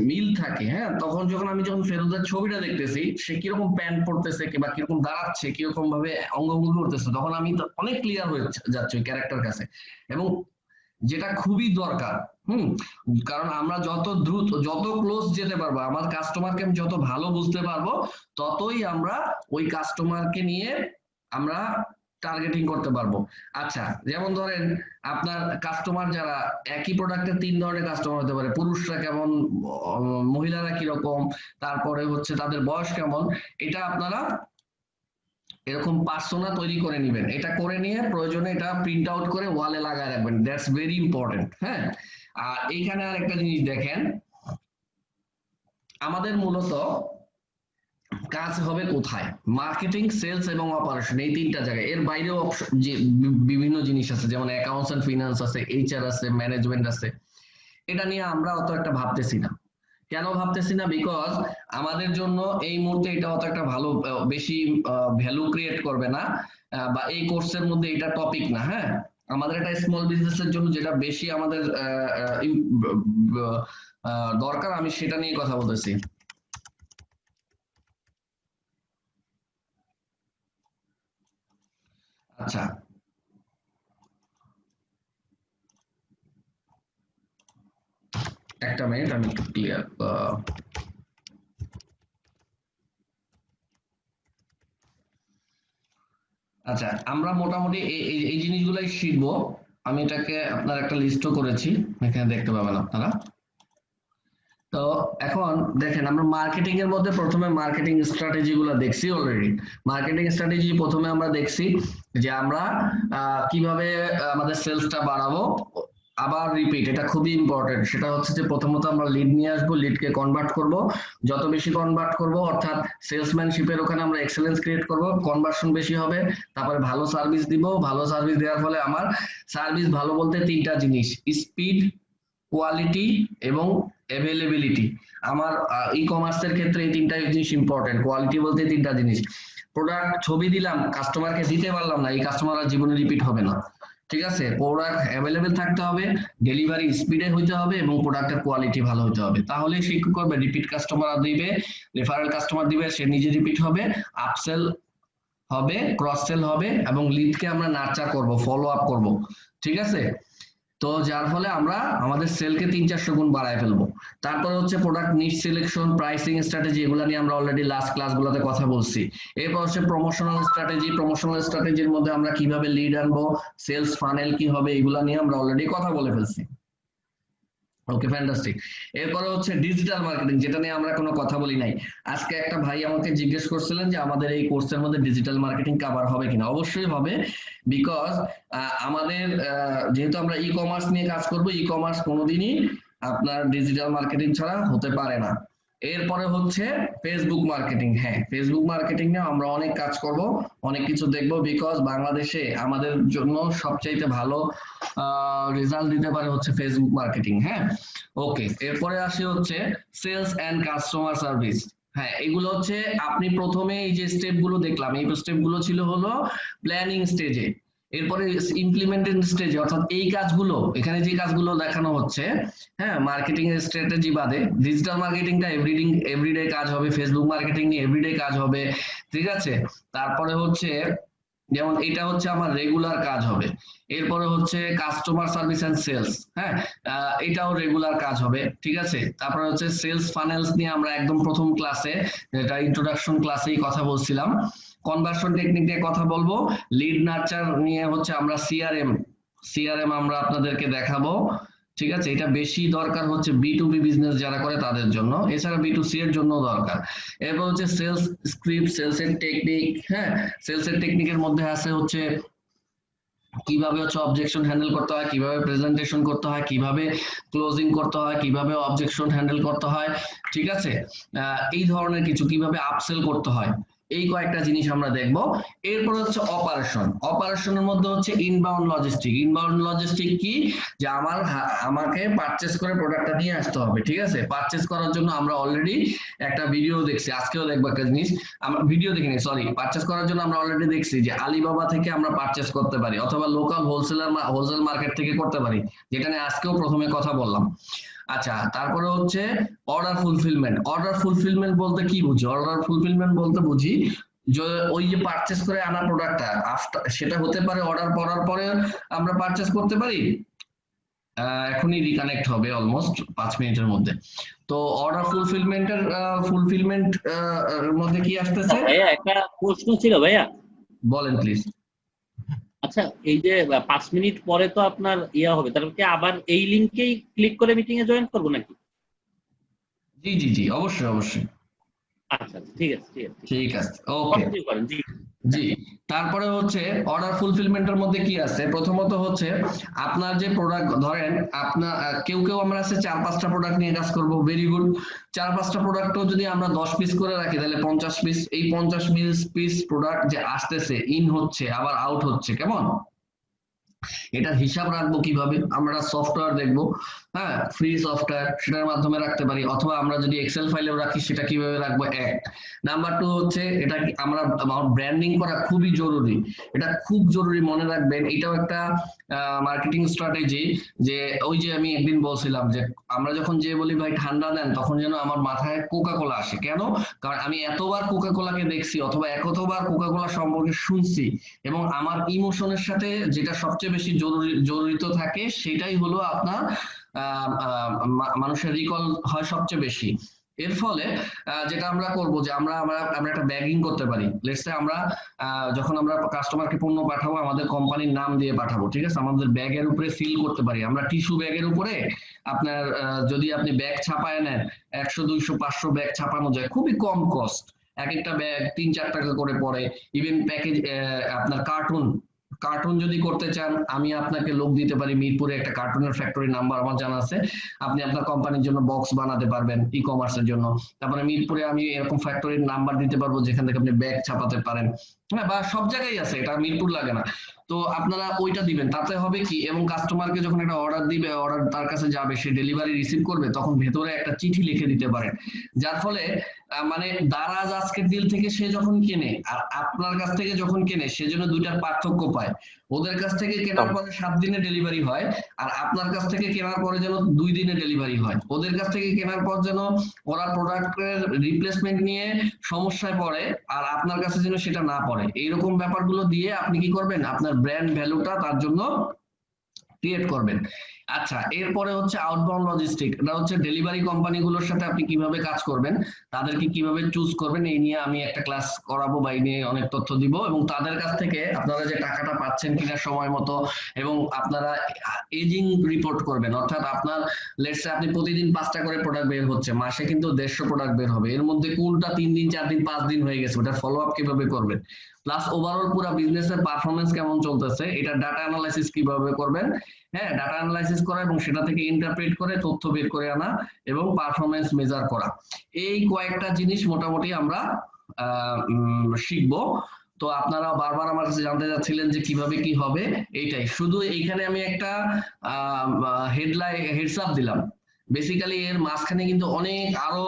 Speaker 1: মিল থাকে। হ্যাঁ, তখন যখন ফেলুদার ছবিটা দেখতেছি, সে কিরকম প্যান্ট পরতেছে কিংবা কিরকম দাঁড়াচ্ছে, কিরকম ভাবে অঙ্গভঙ্গি করতেছে, তখন আমি তো অনেক ক্লিয়ার হয়ে যাচ্ছে ওই ক্যারেক্টার কাছে। এবং যেটা খুবই দরকার। হুম। কারণ আমরা যত দ্রুত, যত ক্লোজ যেতে পারবো, আমার কাস্টমারকে আমি যত ভালো বুঝতে পারবো, ততই আমরা ওই কাস্টমারকে নিয়ে আমরা টার্গেটিং করতে পারবো। আচ্ছা, যেমন ধরেন আপনার কাস্টমার যারা, একই প্রোডাক্টের 3 ধরনের কাস্টমার হতে পারে। পুরুষরা কেমন, মহিলারা কিরকম, তারপরে হচ্ছে তাদের বয়স কেমন, এটা আপনারা এরকম পার্সোনা তৈরি করে নেবেন। এটা করে নিয়ে প্রয়োজনে এটা প্রিন্ট আউট করে ওয়ালে লাগায় রাখবেন। That's very important. হ্যাঁ, আর এইখানে আরেকটা জিনিস দেখেন, আমাদের মূলত কাজ হবে কোথায়? মার্কেটিং, সেলস এবং অপারেশন, এই 3টা জায়গায়। এর বাইরেও যে বিভিন্ন জিনিস আছে, যেমন অ্যাকাউন্টস এন্ড ফিনান্স আছে, এইচআর আছে, ম্যানেজমেন্ট আছে। এটা নিয়ে আমরা অত একটা ভাবতেছি না। কেন ভাবতেছি না? বিকজ আমাদের জন্য এই মুহূর্তে এটা অত একটা ভালো, বেশি ভ্যালু ক্রিয়েট করবে না, বা এই কোর্সের মধ্যে এটা টপিক না। হ্যাঁ, আমাদের একটা স্মল বিজনেসের জন্য যেটা বেশি আমাদের দরকার, আমি সেটা নিয়ে কথা বলতেছি। আচ্ছা, একটা মিনিট, আমি একটু ক্লিয়ার। আচ্ছা, আমরা মোটামুটি এই জিনিসগুলাই শিখবো। আমি এটাকে আপনার একটা লিস্টও করেছি, এখানে দেখতে পাবেন আপনারা। তো এখন দেখেন, আমরা মার্কেটিং এর মধ্যে প্রথমে মার্কেটিং স্ট্র্যাটেজি গুলো দেখছি অলরেডি। মার্কেটিং স্ট্র্যাটেজি প্রথমে আমরা দেখছি যে আমরা কিভাবে আমাদের সেলসটা বাড়াবো। আবার রিপিট, এটা খুবই ইম্পর্টেন্ট। সেটা হচ্ছে যে প্রথমত আমরা লিড নিয়ে আসবো, লিডকে কনভার্ট করব। যত বেশি কনভার্ট করব, অর্থাৎ সেলসম্যানশিপের ওখানে আমরা এক্সেলেন্স ক্রিয়েট করব, কনভার্সন বেশি হবে। তারপরে ভালো সার্ভিস দিব, ভালো সার্ভিস দেওয়ার ফলে আমার সার্ভিস ভালো বলতে 3টা জিনিস: স্পিড, কোয়ালিটি এবং অ্যাভেলেবিলিটি। আমার ই কমার্সের ক্ষেত্রে এই 3টা জিনিস ইম্পর্টেন্ট। কোয়ালিটি বলতে 3টা জিনিস: প্রোডাক্ট ছবি দিলাম, কাস্টমারকে দিতে পারলাম না, এই কাস্টমার আর জীবনে রিপিট হবে না। ঠিক আছে, প্রোডাক্ট অ্যাভেলেবেল থাকতে হবে, ডেলিভারি স্পিডে হইতে হবে এবং প্রোডাক্টের কোয়ালিটি ভালো হতে হবে। তাহলে সে কি করবে? রিপিট কাস্টমার দিবে, রেফারেল কাস্টমার দিবে, সে নিজে রিপিট হবে, আপসেল হবে, ক্রস সেল হবে, এবং লিডকে আমরা নার্চার করব, ফলো আপ করব। ঠিক আছে, তো যার ফলে আমরা আমাদের সেলকে 300-400 গুণ বাড়ায় ফেলবো। তারপরে হচ্ছে প্রোডাক্ট নিশ সিলেকশন, প্রাইসিং স্ট্র্যাটেজি, এগুলো নিয়ে আমরা অলরেডি লাস্ট ক্লাসগুলোতে কথা বলছি। এরপর হচ্ছে প্রমোশনাল স্ট্র্যাটেজি। প্রমোশনাল স্ট্র্যাটেজির মধ্যে আমরা কিভাবে লিড আনবো, সেলস ফানেল কি হবে, এগুলো নিয়ে আমরা অলরেডি কথা বলে ফেলছি। ওকে, ফ্যান্টাস্টিক। এরপরে হচ্ছে ডিজিটাল মার্কেটিং, যেটা নিয়ে আমরা কোনো কথা বলি নাই। আজকে একটা ভাই আমাকে জিজ্ঞেস করছিলেন যে আমাদের এই কোর্সের মধ্যে ডিজিটাল মার্কেটিং কভার হবে কিনা। অবশ্যই হবে, বিকজ আমাদের যেহেতু আমরা ই কমার্স নিয়ে কাজ করব, ই কমার্স কোনোদিনই আপনার ডিজিটাল মার্কেটিং ছাড়া হতে পারে না। এরপরে হচ্ছে ফেসবুক মার্কেটিং। হ্যাঁ, ফেসবুক মার্কেটিং নিয়ে আমরা অনেক কাজ করব, অনেক কিছু দেখব, বিকজ বাংলাদেশে আমাদের জন্য সবচাইতে ভালো রেজাল্ট দিতে পারে হচ্ছে ফেসবুক মার্কেটিং। হ্যাঁ, ওকে। এরপরে আসি হচ্ছে সেলস এন্ড কাস্টমার সার্ভিস। হ্যাঁ, এগুলো হচ্ছে আপনি প্রথমে এই যে স্টেপ গুলো দেখলাম, এই স্টেপ গুলো ছিল হলো প্ল্যানিং স্টেজে। এরপরে ইমপ্লিমেন্টেশন স্টেজে, অর্থাৎ এই কাজগুলো, এখানে যে কাজগুলো দেখানো হচ্ছে, হ্যাঁ, মার্কেটিং এর স্ট্র্যাটেজি বাদে ডিজিটাল মার্কেটিংটা এভরিডে কাজ হবে, ফেসবুক মার্কেটিং নিয়ে এভরিডে কাজ হবে। ঠিক আছে, তারপরে হচ্ছে যেমন এটা হচ্ছে আমার রেগুলার কাজ হবে। এরপরে হচ্ছে কাস্টমার সার্ভিস এন্ড সেলস। হ্যাঁ, এটাও রেগুলার কাজ হবে। ঠিক আছে, তারপরে হচ্ছে সেলস ফানেলস নিয়ে আমরা একদম প্রথম ক্লাসে, যেটা ইন্ট্রোডাকশন ক্লাসেই কথা বলছিলাম। কনভার্সন টেকনিক নিয়ে কথা বলবো। লিড নার্চার নিয়ে হচ্ছে আমরা সিআরএম, আমরা আপনাদেরকে দেখাবো। ঠিক আছে, এটা বেশি দরকার হচ্ছে বি2বি বিজনেস যারা করে তাদের জন্য, এছাড়া বি2সি এর জন্য দরকার। এরপর হচ্ছে সেলস স্ক্রিপ্ট, সেলস এর টেকনিক। হ্যাঁ, সেলস এর টেকনিকের মধ্যে আছে হচ্ছে কিভাবে হচ্ছে অবজেকশন হ্যান্ডেল করতে হয়, কিভাবে প্রেজেন্টেশন করতে হয়, কিভাবে ক্লোজিং করতে হয়, কিভাবে অবজেকশন হ্যান্ডেল করতে হয়। ঠিক আছে, এই ধরনের কিছু, কিভাবে আপসেল করতে হয়। এই কয়েকটা জিনিস আমরা দেখব। এরপর হচ্ছে অপারেশন। অপারেশনের মধ্যে হচ্ছে ইনবাউন্ড লজিস্টিক। ইনবাউন্ড লজিস্টিক কি, যে আমাকে পারচেজ করে প্রোডাক্টটা নিয়ে আসতে হবে, ঠিক আছে। পারচেজ করার জন্য আমরা অলরেডি একটা ভিডিও দেখছি, আজকেও দেখবো একটা জিনিস। আমরা ভিডিও দেখিনি, সরি, পারচেজ করার জন্য আমরা অলরেডি দেখছি যে আলিবাবা থেকে আমরা পারচেজ করতে পারি, অথবা লোকাল হোলসেল মার্কেট থেকে করতে পারি, যেটা নিয়ে আজকেও প্রথমে কথা বললাম। আচ্ছা, তারপরে হচ্ছে অর্ডার ফুলফিলমেন্ট। অর্ডার ফুলফিলমেন্ট বলতে কি বুঝি? অর্ডার ফুলফিলমেন্ট বলতে বুঝি যে ওই যে পারচেজ করে আনা প্রোডাক্টটা আফটার, সেটা হতে পারে অর্ডার করার পরে আমরা পারচেজ করতে পারি। এখনই রিকানেক্ট হবে অলমোস্ট 5 মিনিটের মধ্যে। তো অর্ডার ফুলফিলমেন্ট মধ্যে কি আসতেছে?
Speaker 2: ভাইয়া একটা প্রশ্ন ছিল ভাইয়া।
Speaker 1: বলেন প্লিজ।
Speaker 2: আচ্ছা, এই যে 5 মিনিট পরে তো আপনার ইয়া হবে, তাহলে কি আবার এই লিংকেই ক্লিক করে মিটিং এ জয়েন করবো নাকি?
Speaker 1: জি জি জি, অবশ্যই অবশ্যই।
Speaker 2: আচ্ছা, ঠিক আছে ঠিক আছে
Speaker 1: ঠিক আছে, ওকে।
Speaker 2: কন্টিনিউ করেন। জি
Speaker 1: জি, তারপরে হচ্ছে অর্ডার ফুলফিলমেন্টের মধ্যে কি আছে? প্রথমত হচ্ছে আপনার যে প্রোডাক্ট, ধরেন আপনার কেউ কেউ আমরা আছে 4-5টা প্রোডাক্ট নিয়ে কাজ করব, ভেরি গুড। 4-5টা প্রোডাক্টও যদি আমরা 10 পিস করে রাখি তাহলে 50 পিস। এই 50 পিস প্রোডাক্ট যে আসতেছে, ইন হচ্ছে আবার আউট হচ্ছে, কেমন? এটার হিসাব রাখবো কিভাবে? আমরা সফটওয়্যার দেখবো, হ্যাঁ, ফ্রি সফটওয়্যার, সেটার মাধ্যমে রাখতে পারি, অথবা আমরা যদি এক্সেল ফাইলেও রাখি, সেটা কিভাবে রাখবো? এক নাম্বার 2 হচ্ছে এটা আমরা ব্র্যান্ডিং করা খুবই জরুরি। এটা খুব জরুরি, মনে রাখবেন। এটাও একটা মার্কেটিং স্ট্র্যাটেজি। যে ওই যে আমি একদিন বলছিলাম যে আমরা যখন যে বলি ভাই ঠান্ডা দেন, তখন যেন আমার মাথায় কোকা কোলা আসে। কেন? কারণ আমি এতবার কোকা কোলাকে দেখছি, অথবা এতবার কোকা কোলা সম্পর্কে শুনছি, এবং আমার ইমোশনের সাথে যেটা সবচেয়ে বেশি জড়িত থাকে সেটাই হলো আপনার মানুষের রিকল হয় সবচেয়ে বেশি। এর ফলে যেটা আমরা করব যে আমরা আমরা আমরা একটা ব্যাগিং করতে পারি। লেটস সে আমরা যখন আমরা কাস্টমারকে পণ্য পাঠাবো, আমাদের কোম্পানির নাম দিয়ে পাঠাবো, ঠিক আছে। আমাদের ব্যাগের উপরে সিল করতে পারি আমরা, টিস্যু ব্যাগের উপরে আপনার যদি আপনি ব্যাগ ছাপায় নেন, 100 200 500 ব্যাগ ছাপানো যায়, খুবই কম কস্ট। এক একটা ব্যাগ 3-4 টাকা করে পড়ে। ইভেন প্যাকেজ আপনার কার্টুন যদি করতে চান, আমি আপনাকে লোক দিতে পারি, মিরপুরে একটা কার্টুনের ফ্যাক্টরি নাম্বার আমার জানা আছে। আপনি আপনার কোম্পানির জন্য বক্স বানাতে পারবেন ই কমার্সের জন্য। তারপরে মিরপুরে আমি এরকম ফ্যাক্টরির নাম্বার দিতে পারবো, যেখান থেকে আপনি ব্যাগ ছাপাতে পারেন। হ্যাঁ, বা সব জায়গায় আছে, এটা মিরপুর লাগে না। তো আপনারা ওইটা দিবেন, তাতে হবে কি, এবং কাস্টমারকে যখন একটা অর্ডার দিবে, অর্ডার তার কাছে যাবে, সে ডেলিভারি রিসিভ করবে, তখন ভেতরে একটা চিঠি লিখে দিতে পারেন। যার ফলে মানে দারাজ আজকের দিল থেকে সে যখন কেনে, আর আপনার কাছ থেকে যখন কেনে, সেজন্য দুইটার পার্থক্য পায়। ওদের কাছ থেকে কেনার পরে 7 দিনে ডেলিভারি হয়, আর আপনার কাছ থেকে কেনার পরে যেন 2 দিনে ডেলিভারি হয়। ওদের কাছ থেকে কেনার পর যেন ওরা প্রোডাক্টের রিপ্লেসমেন্ট নিয়ে সমস্যায় পড়ে, আর আপনার কাছে যেন সেটা না পড়ে। এইরকম ব্যাপারগুলো দিয়ে আপনি কি করবেন? আপনার ব্র্যান্ড ভ্যালুটা তার জন্য ক্রিয়েট করবেন। আচ্ছা, এরপরে হচ্ছে আউটবাউন্ড লজিস্টিক। এটা হচ্ছে ডেলিভারি কোম্পানিগুলোর সাথে আপনি কিভাবে কাজ করবেন, তাদেরকে কিভাবে চুজ করবেন, এই নিয়ে আমি একটা ক্লাস করাবো বা এই নিয়ে অনেক তথ্য দিব। এবং তাদের কাছ থেকে আপনারা যে টাকাটা পাচ্ছেন কিনা সময় মতো, এবং আপনারা এজিং রিপোর্ট করবেন। অর্থাৎ আপনার লেটস সে আপনি প্রতিদিন 5টা করে প্রোডাক্ট বের হচ্ছে, মাসে কিন্তু 150 প্রোডাক্ট বের হবে। এর মধ্যে কোনটা 3 দিন 4 দিন 5 দিন হয়ে গেছে, ওটা ফলো আপ কিভাবে করবেন, প্লাস ওভারঅল পুরো বিজনেসের পারফরমেন্স কেমন চলতেছে, এটা ডাটা অ্যানালাইসিস কিভাবে করবেন। হ্যাঁ, ডাটা অ্যানালাইসিস করা এবং সেটা থেকে ইন্টারপ্রেট করে তথ্য বের করে আনা এবং পারফরমেন্স মেজার করা, এই কয়েকটা জিনিস মোটামুটি আমরা শিখবো। তো আপনারা বারবার আমার কাছে জানতে চাচ্ছিলেন যে কিভাবে কি হবে, এইটাই। শুধু এইখানে আমি একটা হেডস আপ দিলাম। বেসিক্যালি এর মাঝখানে কিন্তু অনেক আরো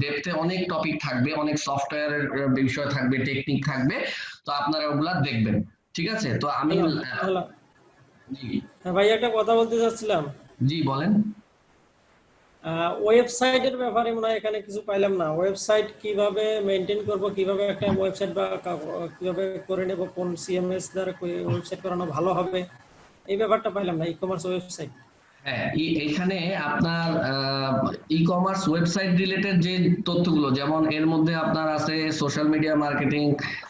Speaker 1: ডেপথে অনেক টপিক থাকবে, অনেক সফটওয়্যারের বিষয় থাকবে, টেকনিক থাকবে। তো আপনারা ওগুলা দেখবেন, ঠিক আছে। তো আমি
Speaker 3: হ্যালো হ্যালো
Speaker 1: জি
Speaker 3: হ্যাঁ ভাই, একটা কথা বলতে চাচ্ছিলাম।
Speaker 1: জি বলেন।
Speaker 3: ওয়েবসাইটের ব্যাপারে মনে হয় এখানে কিছু পাইলাম না। ওয়েবসাইট কিভাবে মেনটেন করব, কিভাবে একটা ওয়েবসাইট বা কিভাবে করে নেব, কোন সিএমএস দ্বারা ওয়েবসাইট করানো ভালো হবে, এই ব্যাপারটা পাইলাম না। E commerce website.
Speaker 1: হ্যাঁ, এখানে আপনার ই কমার্স ওয়েবসাইট রিলেটেড যে তথ্যগুলো, যেমন এর মধ্যে আপনার আছে সোশ্যাল মিডিয়া মার্কেটিং,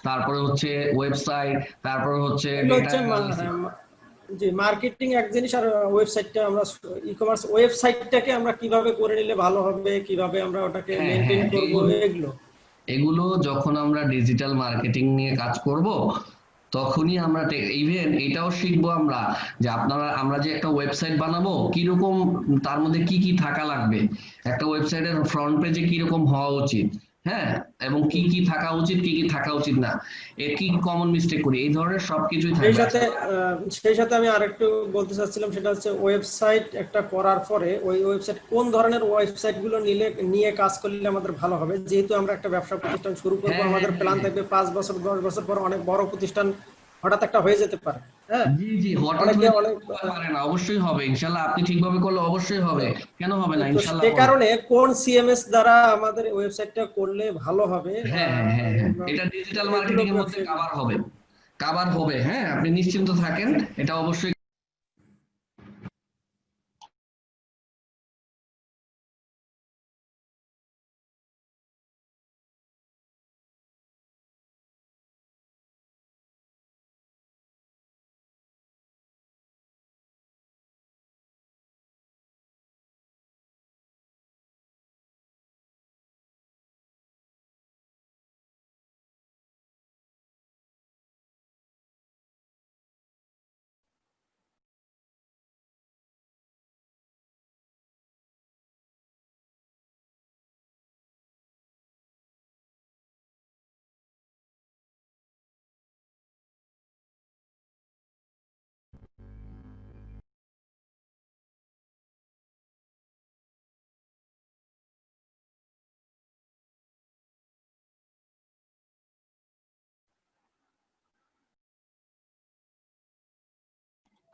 Speaker 1: তারপরে হচ্ছে ওয়েবসাইট, তারপরে হচ্ছে
Speaker 3: এগুলো
Speaker 1: ডেটা
Speaker 3: হচ্ছে
Speaker 1: অ্যানালিসিস।
Speaker 3: জি, মার্কেটিং এক জিনিস, আর ওয়েবসাইটটা আমরা ই কমার্স ওয়েবসাইটটাকে আমরা কিভাবে করে নিলে ভালো হবে, কিভাবে আমরা ওটাকে
Speaker 1: হ্যাঁ
Speaker 3: মেনটেন
Speaker 1: হ্যাঁ,
Speaker 3: করব, এগুলো।
Speaker 1: এগুলো যখন আমরা ডিজিটাল মার্কেটিং নিয়ে কাজ করব, তখনই আমরা ইভেন এটাও শিখবো আমরা, যে আমরা যে একটা ওয়েবসাইট বানাবো কিরকম, তার মধ্যে কি কি থাকা লাগবে, একটা ওয়েবসাইটের ফ্রন্ট পেজে কিরকম হওয়া উচিত। হ্যাঁ, এবং কি কি থাকা উচিত কি কি থাকা উচিত না, কি কমন মিস্টেক করি, এই ধরনের সবকিছুই
Speaker 3: সেই
Speaker 1: থাকবে।
Speaker 3: সাথে সেই সাথে আমি আরেকটু বলতে চাচ্ছিলাম, সেটা হচ্ছে ওয়েবসাইট একটা করার পরে ওই ওয়েবসাইট কোন ধরনের ওয়েবসাইট গুলো নিয়ে কাজ করলে আমাদের ভালো হবে, যেহেতু আমরা একটা ব্যবসা প্রতিষ্ঠান শুরু করব,
Speaker 1: হ্যাঁ হ্যাঁ
Speaker 3: আমাদের
Speaker 1: হ্যাঁ
Speaker 3: প্ল্যান
Speaker 1: হ্যাঁ।
Speaker 3: থাকবে 5 বছর 10 বছর পর অনেক বড় প্রতিষ্ঠান হঠাৎ একটা হয়ে যেতে পারে। হ্যাঁ,
Speaker 1: জি জি, হঠাৎ
Speaker 3: অনেকে
Speaker 1: হয়ে
Speaker 3: অনেক
Speaker 1: পারে না, অবশ্যই হবে ইনশাল্লাহ, আপনি ঠিকভাবে করলে অবশ্যই হবে, কেন হবে না,
Speaker 3: তো
Speaker 1: ইনশাল্লাহ
Speaker 3: সে
Speaker 1: হবে।
Speaker 3: কারণে কোন সিএমএস দ্বারা আমাদের ওয়েবসাইটটা করলে ভালো হবে,
Speaker 1: হ্যাঁ হ্যাঁ হ্যাঁ হ্যাঁ, এটা ডিজিটাল
Speaker 3: এগুলো
Speaker 1: মার্কেটিং এর মধ্যে কাভার হবে, হ্যাঁ, আপনি নিশ্চিন্ত থাকেন, এটা অবশ্যই।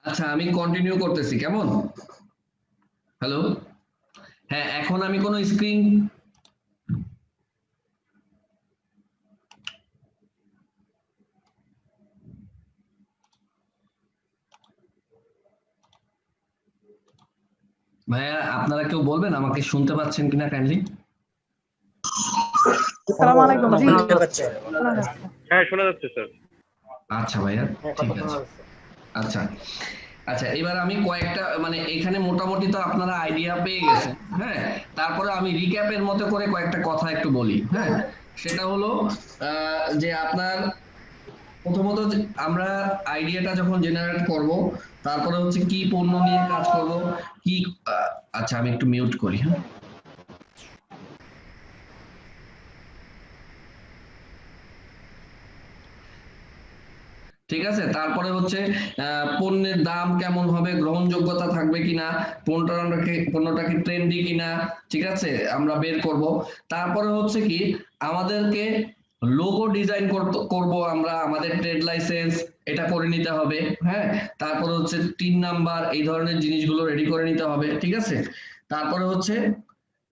Speaker 1: আচ্ছা, আমি কন্টিনিউ করতেছি, কেমন? হ্যালো, হ্যাঁ, এখন আমি কোনো স্ক্রিন, ভাইয়া আপনারা কেউ বলবেন আমাকে শুনতে পাচ্ছেন কিনা কাইন্ডলি?
Speaker 4: আসসালামু আলাইকুম। জি
Speaker 3: শুনতে পাচ্ছি।
Speaker 4: শোনা যাচ্ছে।
Speaker 5: হ্যাঁ শোনা যাচ্ছে স্যার।
Speaker 1: আচ্ছা ভাইয়া, ঠিক আছে। আচ্ছা আচ্ছা, এবার আমি কয়েকটা মানে এখানে মোটামুটি তো আপনারা আইডিয়া পেয়ে গেছেন, হ্যাঁ, তারপরে আমি রিক্যাপের মতো করে কয়েকটা কথা একটু বলি, হ্যাঁ। সেটা হলো যে আপনার প্রথমত আমরা আইডিয়াটা যখন জেনারেট করব, তারপরে হচ্ছে কি পণ্য নিয়ে কাজ করব, কি আচ্ছা আমি একটু মিউট করি, হ্যাঁ। ঠিক আছে, তারপরে হচ্ছে পণ্যের দাম কেমন হবে, গ্রহণযোগ্যতা থাকবে কিনা, পণ্যটা কি ট্রেন্ডি কিনা, ঠিক আছে, আমরা বের করব। তারপরে হচ্ছে কি আমাদেরকে লোগো ডিজাইন করব আমরা, আমাদের ট্রেড লাইসেন্স এটা করে নিতে হবে, হ্যাঁ। তারপরে হচ্ছে 3 নাম্বার এই ধরনের জিনিসগুলো রেডি করে নিতে হবে, ঠিক আছে। তারপরে হচ্ছে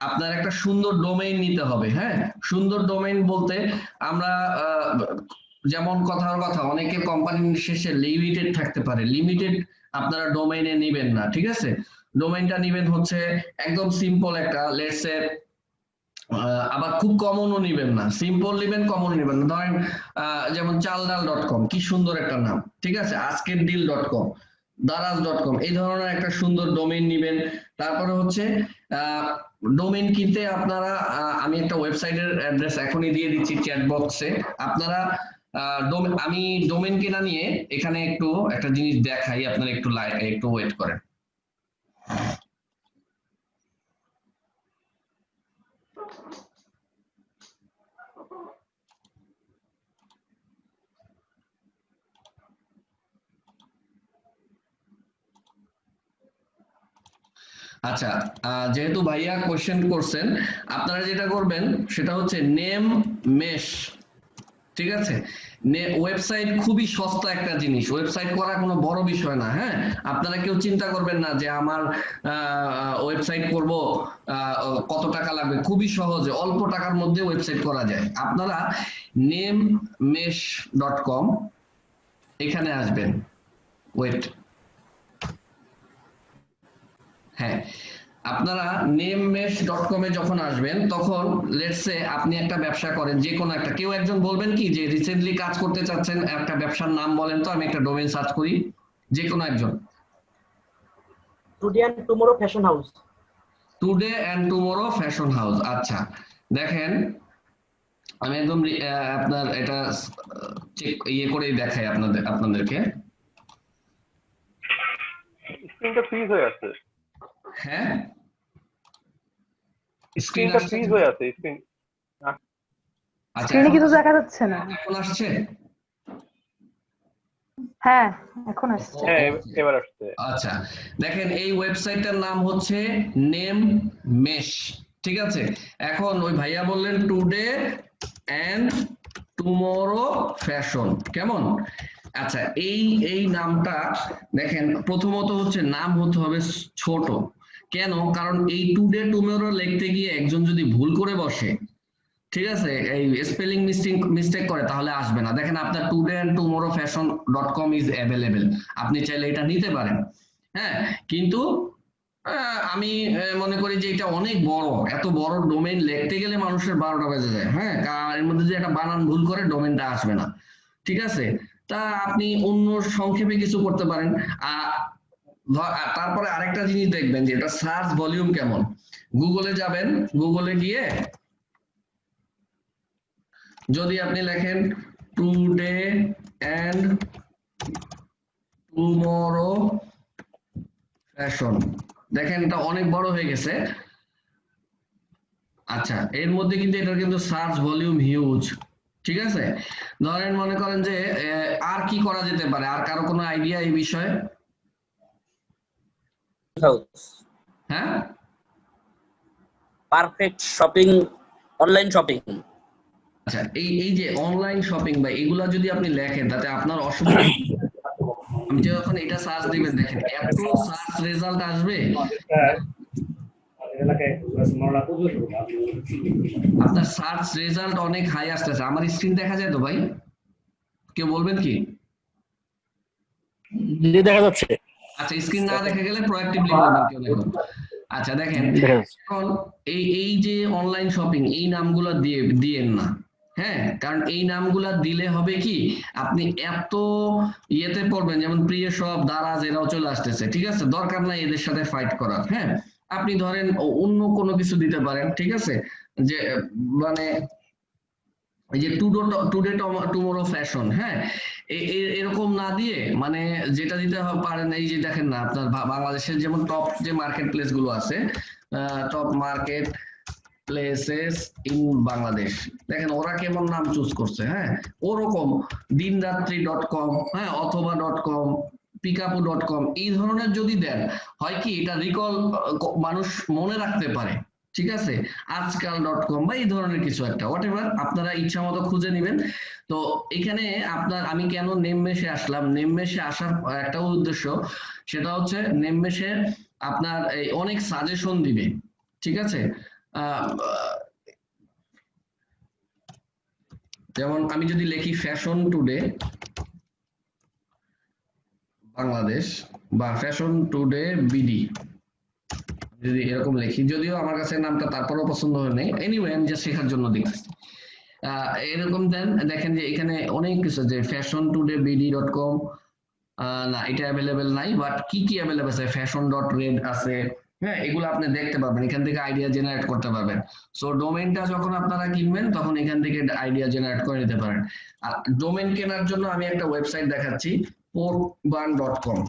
Speaker 1: আপনার একটা সুন্দর ডোমেইন নিতে হবে, হ্যাঁ। সুন্দর ডোমেইন বলতে আমরা যেমন কথার কথা, অনেকের কোম্পানির শেষে লিমিটেড থাকতে পারে, লিমিটেড আপনারা ডোমেইনে নেবেন না, ঠিক আছে। ডোমেইনটা নেবেন হচ্ছে একদম সিম্পল একটা, লেটস সে, আবার খুব কমনও নিবেন না, সিম্পল নিবেন, কমন নিবেন না। ধরেন যেমন চালডাল.কম, কি সুন্দর একটা নাম, ঠিক আছে, আজকের ডিল.কম, দারাজ.কম, এই ধরনের একটা সুন্দর ডোমেইন নিবেন। তারপরে হচ্ছে ডোমেইন কিনতে আপনারা, আমি একটা ওয়েবসাইটের অ্যাড্রেস এখনই দিয়ে দিচ্ছি চ্যাট বক্সে, আপনারা আমি ডোমেইন কেনা নিয়ে এখানে একটু একটা জিনিস দেখাই, আপনারা একটু ওয়েট করেন। আচ্ছা, যেহেতু ভাইয়া কোশ্চেন করছেন, আপনারা যেটা করবেন সেটা হচ্ছে নেম মেশ, ঠিক আছে। ওয়েবসাইট খুবই সস্তা একটা জিনিস, ওয়েবসাইট করা কোনো বড় বিষয় না, হ্যাঁ। আপনারা কেউ চিন্তা করবেন না যে আমার ওয়েবসাইট করব কত টাকা লাগবে, খুবই সহজে অল্প টাকার মধ্যে ওয়েবসাইট করা যায়। আপনারা namemesh.com এখানে আসবেন, ওয়েট, হ্যাঁ, আপনারা namemesh.com এ যখন আসবেন, তখন লেটস সে আপনি একটা ব্যবসা করেন, যে কোনো একটা, কেউ একজন বলবেন কি যে রিসেন্টলি কাজ করতে চাচ্ছেন, একটা ব্যবসার নাম বলেন তো, আমি একটা ডোমেইন সার্চ করি, যে কোনো একজন।
Speaker 6: Today and tomorrow fashion house.
Speaker 1: Today and tomorrow fashion house, আচ্ছা, দেখেন আমি একদম আপনার এটা চেক করেই দেখাই আপনাদেরকে।
Speaker 5: স্ক্রিনটা ফ্রিজ হয়ে আছে।
Speaker 1: হ্যাঁ, স্ক্রিন
Speaker 5: স্ক্রিনটা ফ্রিজ হয়ে আছে স্ক্রিন।
Speaker 1: আচ্ছা
Speaker 4: স্ক্রিনে কিন্তু দেখা যাচ্ছে না।
Speaker 1: এখন আসছে?
Speaker 4: হ্যাঁ, এখন আসছে।
Speaker 5: হ্যাঁ এবার আসছে।
Speaker 1: আচ্ছা, দেখেন এই ওয়েবসাইটটার নাম হচ্ছে নেম মেশ, ঠিক আছে। এখন ওই ভাইয়া বললেন টুডে অ্যান্ড টুমরো ফ্যাশন, কেমন? আচ্ছা, এই নামটা দেখেন, প্রথমত হচ্ছে নাম হতে হবে ছোট। কেন? কারণ এই টুডে টুমরো লিখতে গিয়ে একজন যদি ভুল করে বসে, ঠিক আছে, এই স্পেলিং মিস্টেক করে, তাহলে আসবে না। দেখেন আপনার today and tomorrow fashion .com is available, আপনি চাইলে এটা নিতে পারেন। হ্যাঁ, কিন্তু আমি মনে করি যে এটা অনেক বড়, এত বড় ডোমেইন লিখতে গেলে মানুষের 12টা বেজে যায়। হ্যাঁ, এর মধ্যে যে একটা বানান ভুল করে ডোমেইনটা আসবে না, ঠিক আছে। তা আপনি অন্য সংক্ষেপে কিছু করতে পারেন। তারপরে আরেকটা জিনিস দেখবেন যে এটা সার্চ ভলিউম কেমন। গুগলে যাবেন, গুগলে গিয়ে যদি আপনি লেখেন টুডে অ্যান্ড টুমরো ফ্যাশন, দেখেন এটা অনেক বড় হয়ে গেছে। আচ্ছা, এর মধ্যে কিন্তু এটার কিন্তু সার্চ ভলিউম হিউজ, ঠিক আছে। ধরেন মনে করেন যে আর কি করা যেতে পারে, আর কারো কোনো আইডিয়া এই বিষয়ে? হ্যাঁ,
Speaker 7: পারফেক্ট শপিং, অনলাইন শপিং।
Speaker 1: আচ্ছা, এই যে অনলাইন শপিং বা এগুলা যদি আপনি লেখেন তাতে আপনার অসুবিধা কি? আমি যখন এটা সার্চ দিবেন, দেখেন এত সার্চ রেজাল্ট আসবে, আপনার সার্চ রেজাল্ট অনেক হাই আসতেছে। আমার স্ক্রিন দেখা যায় তো ভাই? কেউ বলবেন কি?
Speaker 8: দেখা যাচ্ছে।
Speaker 1: আচ্ছা, স্ক্রিন না দেখা গেলে প্রোঅ্যাক্টিভলি বলবেন কেউ দেখুন। আচ্ছা দেখেন, এখন এই যে অনলাইন শপিং, এই নামগুলো দিয়েন না। হ্যাঁ, কারণ এই নামগুলা দিলে হবে কি, আপনি এত ইয়েতে পড়বেন, যেমন প্রিয় সব, দারাজ, এরাও চলে আসতেছে, ঠিক আছে। দরকার নাই এদের সাথে ফাইট করার। হ্যাঁ, আপনি ধরেন অন্য কোনো কিছু দিতে পারেন, ঠিক আছে, যে মানে এই যে টুডে টুমরো ফ্যাশন, হ্যাঁ, এরকম না দিয়ে মানে যেটা দিতে পারেন, এই যে দেখেন না আপনার বাংলাদেশের যেমন টপ যে মার্কেট প্লেস গুলো আছে, top market places in Bangladesh, দেখেন ওরা কেমন নাম চুজ করছে। হ্যাঁ, ওরকম দিনরাত্রি.com, হ্যাঁ, অথবা.com, পিকাপু.com, এই ধরনের যদি দেন, হয় কি এটা রিকল, মানুষ মনে রাখতে পারে, ঠিক আছে। আজকাল.com বা এই ধরনের কিছু একটা, হোয়াট এভার, আপনারা ইচ্ছা মতো খুঁজে নেবেন। তো এখানে আপনার, আমি কেন নেম মেশে আসলাম, নেম মেশে আসার একটা উদ্দেশ্য, সেটা হচ্ছে নেম মেশে আপনার এই অনেক সাজেশন দিবে, ঠিক আছে। যেমন আমি যদি লিখি ফ্যাশন টুডে বাংলাদেশ বা ফ্যাশন টুডে বিডি, যদি এরকম লিখি, যদিও আমার কাছে নামটা তারপরেও পছন্দ হয় নাই, এনিওয়ে আমি জাস্ট শেখার জন্য দেখতেছি। এরকম দেন, দেখেন যে এখানে অনেক কিছু, যে ফ্যাশন টুডে বিডি.com, না এটা অ্যাভেলেবেল নাই, বাট কি কি অ্যাভেলেবেল আছে, ফ্যাশন.রেড আছে। হ্যাঁ, এগুলো আপনি দেখতে পাবেন, এখান থেকে আইডিয়া জেনারেট করতে পারবেন। সো ডোমেইনটা যখন আপনারা কিনবেন তখন এখান থেকে আইডিয়া জেনারেট করে নিতে পারেন। আর ডোমেইন কেনার জন্য আমি একটা ওয়েবসাইট দেখাচ্ছি, porkbun.com।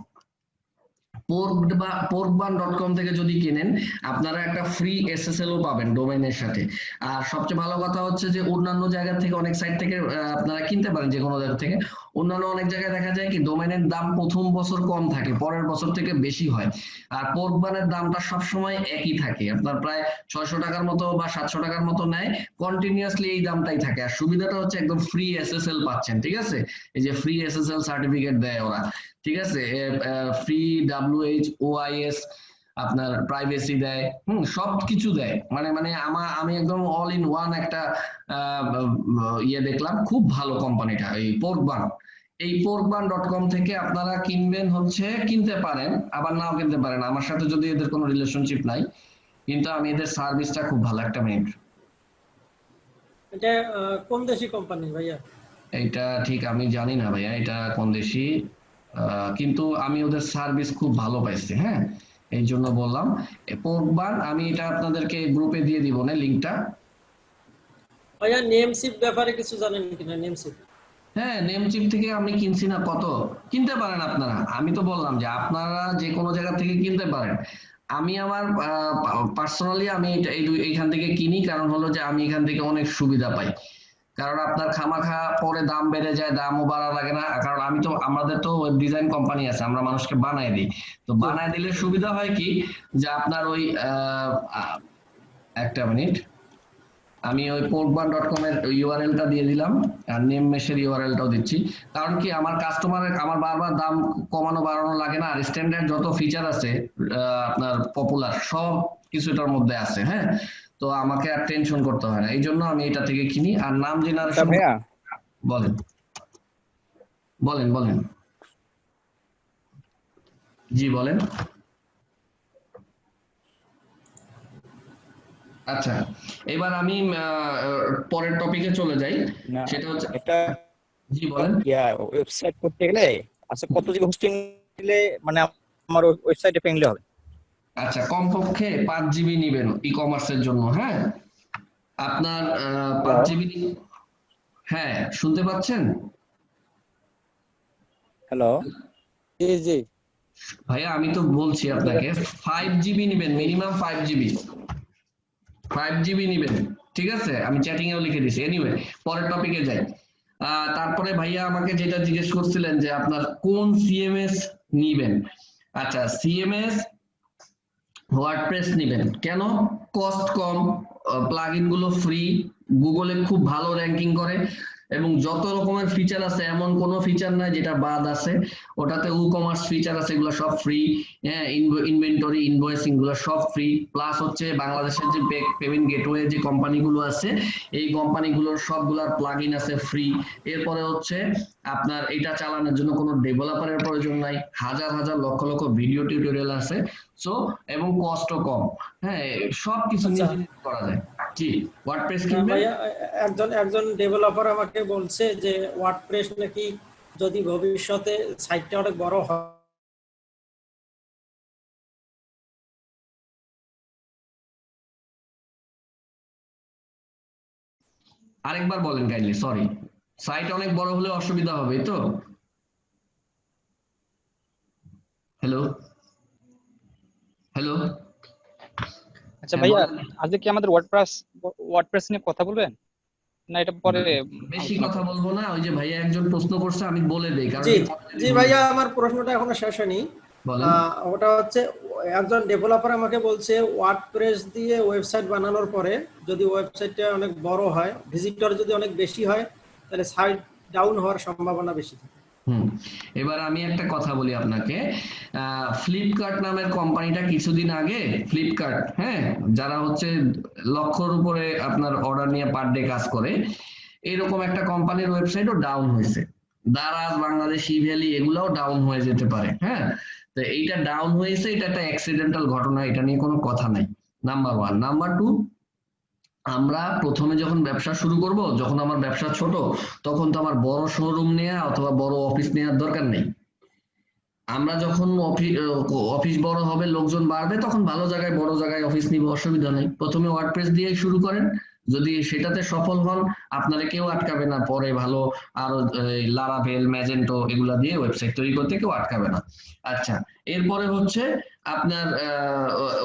Speaker 1: porkbun.com থেকে যদি কিনেন, আপনারা একটা ফ্রি এসএসএল ও পাবেন ডোমেইনের সাথে। আর সবচেয়ে ভালো কথা হচ্ছে যে অন্যান্য জায়গা থেকে, অনেক সাইট থেকে আপনারা কিনতে পারেন, যে কোনো জায়গা থেকে। অন্যান্য অনেক জায়গায় দেখা যায় কি ডোমেইনের দাম প্রথম বছর কম থাকে, পরের বছর থেকে বেশি হয়। আর পোর্কবানের দামটা সবসময় একই থাকে, আপনার প্রায় 600 টাকার মতো বা 700 টাকার মতো নেয়, কন্টিনিউয়াসলি এই দামটাই থাকে। আর সুবিধাটা হচ্ছে একদম ফ্রি এসএসএল পাচ্ছেন, ঠিক আছে। এই যে ফ্রি এসএসএল সার্টিফিকেট দেয় ওরা, ঠিক আছে, ফ্রি WHOIS, আপনার প্রাইভেসি দেয়, সবকিছু দেয়, মানে আমি একদম অল ইন ওয়ান একটা ইয়ে দেখলাম, খুব ভালো কোম্পানিটা এই পোর্কবান। এই porkbun.com থেকে আপনারা কিনবেন, হচ্ছে কিনতে পারেন, আবার নাও কিনতে পারেন, আমার সাথে যদি এদের কোনো রিলেশনশিপ নাই, কিন্তু আমি এদের সার্ভিসটা খুব ভালো। একটা মিনিট,
Speaker 3: এটা কোন দেশি কোম্পানি ভাইয়া?
Speaker 1: এটা ঠিক আমি জানি না ভাইয়া এটা কোন দেশি, কিন্তু আমি ওদের সার্ভিস খুব ভালো পাইছি। হ্যাঁ, এই জন্য বললাম। পোর্কবান, আমি এটা আপনাদেরকে গ্রুপে দিয়ে দিব না লিঙ্কটা।
Speaker 3: ভাইয়া নেমসিপ ব্যাপারে কিছু জানেন কিনা? নেমসিপ,
Speaker 1: হ্যাঁ, নেমচিপ থেকে আমি কিনছি না, কত কিনতে পারেন আপনারা। আমি তো বললাম যে আপনারা যে কোনো জায়গা থেকে কিনতে পারেন। আমি আমার পার্সোনালি আমি এইখান থেকে কিনি, কারণ হলো যে আমি এখান থেকে অনেক সুবিধা পাই। কারণ আপনার খামাখা পরে দাম বেড়ে যায়, দামও বাড়া লাগে না, কারণ আমাদের তো ওয়েব ডিজাইন কোম্পানি আছে, আমরা মানুষকে বানায় দিই। তো বানায় দিলে সুবিধা হয় কি যে আপনার ওই একটা মিনিট, আমি ওই porkban.com এর ইউআরএলটা দিয়ে দিলাম আর নেম মেশের ইউআরএলটাও দিচ্ছি। কারণ কি আমার কাস্টমারের আমার বারবার দাম কমানো বাড়ানো লাগে না, আর স্ট্যান্ডার্ড যত ফিচার আছে আপনার পপুলার সব কিছুটার মধ্যে আছে। হ্যাঁ, তো আমাকে আর টেনশন করতে হয় না, এই জন্য আমি এটা থেকে কিনি। আর নাম জেনারেশন
Speaker 8: ভাইয়া
Speaker 1: বলেন বলেন বলেন জি বলেন। আচ্ছা, এবার আমি পরের টপিকে চলে যাই,
Speaker 8: না
Speaker 1: সেটা হচ্ছে
Speaker 8: একটা
Speaker 1: জি বলেন।
Speaker 8: ওয়েবসাইট করতে গেলে আচ্ছা কত জিবি হোস্টিং দিলে মানে আমার ওয়েবসাইটে পেংলে হবে?
Speaker 1: আচ্ছা, কমপক্ষে 5 জিবি নিবেন ই কমার্সের জন্য। হ্যাঁ, আপনার 5 জিবি। হ্যাঁ, শুনতে পাচ্ছেন?
Speaker 8: হ্যালো, জি জি
Speaker 1: ভাইয়া আমি তো বলছি আপনাকে 5 জিবি নিবেন, মিনিমাম 5 জিবি, 5 জিবি নিবেন। ঠিক আছে, আমি চ্যাটিং এও লিখে দিছি। এনিওয়ে, পরের টপিকে যাই। তারপরে ভাইয়া আমাকে যেটা জিজ্ঞেস করছিলেন যে আপনার কোন সিএমএস নিবেন। আচ্ছা, সিএমএস ওয়ার্ডপ্রেস নিবেন কেন? কস্ট কম, প্লাগইন গুলো ফ্রি, গুগলে খুব ভালো র্যাঙ্কিং করে, এবং যত রকমের ফিচার আছে এমন কোনো ফিচার নাই যেটা বাদ আছে। ওটাতে ই কমার্স ফিচার আছে, এগুলো সব ফ্রি। হ্যাঁ, ইনভেন্টরি, ইনভয়েসিং গুলো সব ফ্রি। প্লাস হচ্ছে বাংলাদেশের যে পেমেন্ট গেটওয়ে যে কোম্পানিগুলো আছে, এই কোম্পানিগুলোর সবগুলার প্লাগইন আছে ফ্রি। এরপরে হচ্ছে আপনার এটা চালানোর জন্য কোনো ডেভেলপারের প্রয়োজন নাই, হাজার হাজার লক্ষ লক্ষ ভিডিও টিউটোরিয়াল আছে। সো এবং কস্টও কম। হ্যাঁ, সবকিছু
Speaker 3: আচ্ছা।
Speaker 1: নিজে নিজে করা যায়। জি, ওয়ার্ডপ্রেস
Speaker 3: হ্যাঁ
Speaker 1: কিনবেন।
Speaker 3: ভাইয়া, একজন ডেভেলপার আমাকে বলছে যে ওয়ার্ডপ্রেস নাকি যদি ভবিষ্যতে সাইটটা অনেক বড় হয়
Speaker 1: আরেকবার বলেন কাইন্ডলি, সরি। সাইট অনেক বড় হলে অসুবিধা হবে তো? হ্যালো হ্যালো
Speaker 8: আচ্ছা ভাইয়া আজকে কি আমাদের ওয়ার্ডপ্রেস নিয়ে কথা বলবেন না এটা পরে
Speaker 1: বেশি কথা বলবো না, ওই যে ভাইয়া একজন প্রশ্ন করছে আমি বলে দেই, কারণ
Speaker 3: জি জি ভাইয়া, আমার প্রশ্নটা এখনো শেষ হয়নি।
Speaker 1: বলেন।
Speaker 3: ওটা হচ্ছে একজন ডেভেলপার আমাকে বলছে ওয়ার্ডপ্রেস দিয়ে ওয়েবসাইট বানানোর পরে যদি ওয়েবসাইটটা অনেক বড় হয়, ভিজিটর যদি অনেক বেশি হয়, তাহলে সাইট ডাউন হওয়ার সম্ভাবনা বেশি থাকে।
Speaker 1: এবার আমি একটা কথা বলি আপনাকে। ফ্লিপকার্ট নামের কোম্পানিটা কিছুদিন আগে, ফ্লিপকার্ট, হ্যাঁ, যারা হচ্ছে লক্ষর উপরে আপনার অর্ডার নিয়ে পার ডে কাজ করে, এরকম একটা কোম্পানির ওয়েবসাইটও ডাউন হয়েছে। দারাজ, বাংলাদেশ, ই-ভ্যালি এগুলাও ডাউন হয়ে যেতে পারে। হ্যাঁ, তো এইটা ডাউন হয়েছে, এটা একটা অ্যাক্সিডেন্টাল ঘটনা, এটা নিয়ে কোনো কথা নাই। নাম্বার 1। নাম্বার 2, আমরা প্রথমে যখন ব্যবসা শুরু করব, যখন আমার ব্যবসা ছোট, তখন তো আমার বড় শোরুম নেওয়া অথবা বড় অফিস নেওয়ার দরকার নেই। আমরা যখন অফিস বড় হবে, লোকজন বাড়বে, তখন ভালো জায়গায় বড় জায়গায় অফিস নিব, অসুবিধা নেই। প্রথমে ওয়ার্ডপ্রেস দিয়ে শুরু করেন, যদি সেটাতে সফল হন আপনারা কেউ আটকাবে না, পরে ভালো আরো লারাভেল, ম্যাজেন্টো এগুলা দিয়ে ওয়েবসাইট তৈরি করতে কেউ আটকাবে না। আচ্ছা, এরপরে হচ্ছে আপনার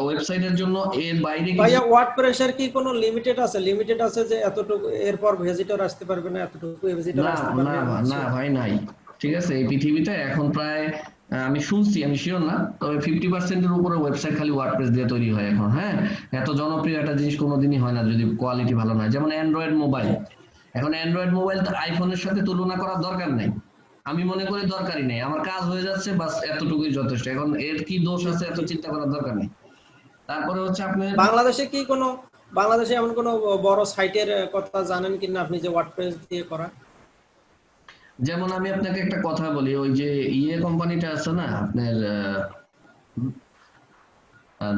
Speaker 1: ওয়েবসাইটের জন্য এর বাইরে
Speaker 3: ভাইয়া ওয়ার্ডপ্রেসের কি কোনো লিমিটেড আছে যে এতটুকু এরপর ভিজিটর আসতে পারবে না, এতটুকু ভিজিটর
Speaker 1: না
Speaker 3: আসতে
Speaker 1: না
Speaker 3: পারবে
Speaker 1: না ভাই, নাই। ঠিক আছে, এই পৃথিবীতে এখন প্রায় আমি শুনছি, আমি শিওর না, তবে 50% এর উপরে ওয়েবসাইট খালি ওয়ার্ডপ্রেস দিয়ে তৈরি হয় এখন। হ্যাঁ, এত জনপ্রিয় একটা জিনিস কোনোদিনই হয় না যদি কোয়ালিটি ভালো না হয়। যেমন অ্যান্ড্রয়েড মোবাইল, এখন অ্যান্ড্রয়েড মোবাইল তো আইফোনের সাথে তুলনা করার দরকার নেই, আমি মনে করি দরকারই নেই, আমার কাজ হয়ে যাচ্ছে, বাস এতটুকুই যথেষ্ট। এখন এর কি দোষ আছে এত চিন্তা করার দরকার নেই। তারপরে হচ্ছে আপনার
Speaker 3: বাংলাদেশে এমন কোনো বড় সাইটের কথা জানেন কিনা আপনি যে ওয়ার্ডপ্রেস দিয়ে করা?
Speaker 1: যেমন আমি আপনাকে একটা কথা বলি, ওই যে কোম্পানিটা আছে না আপনার,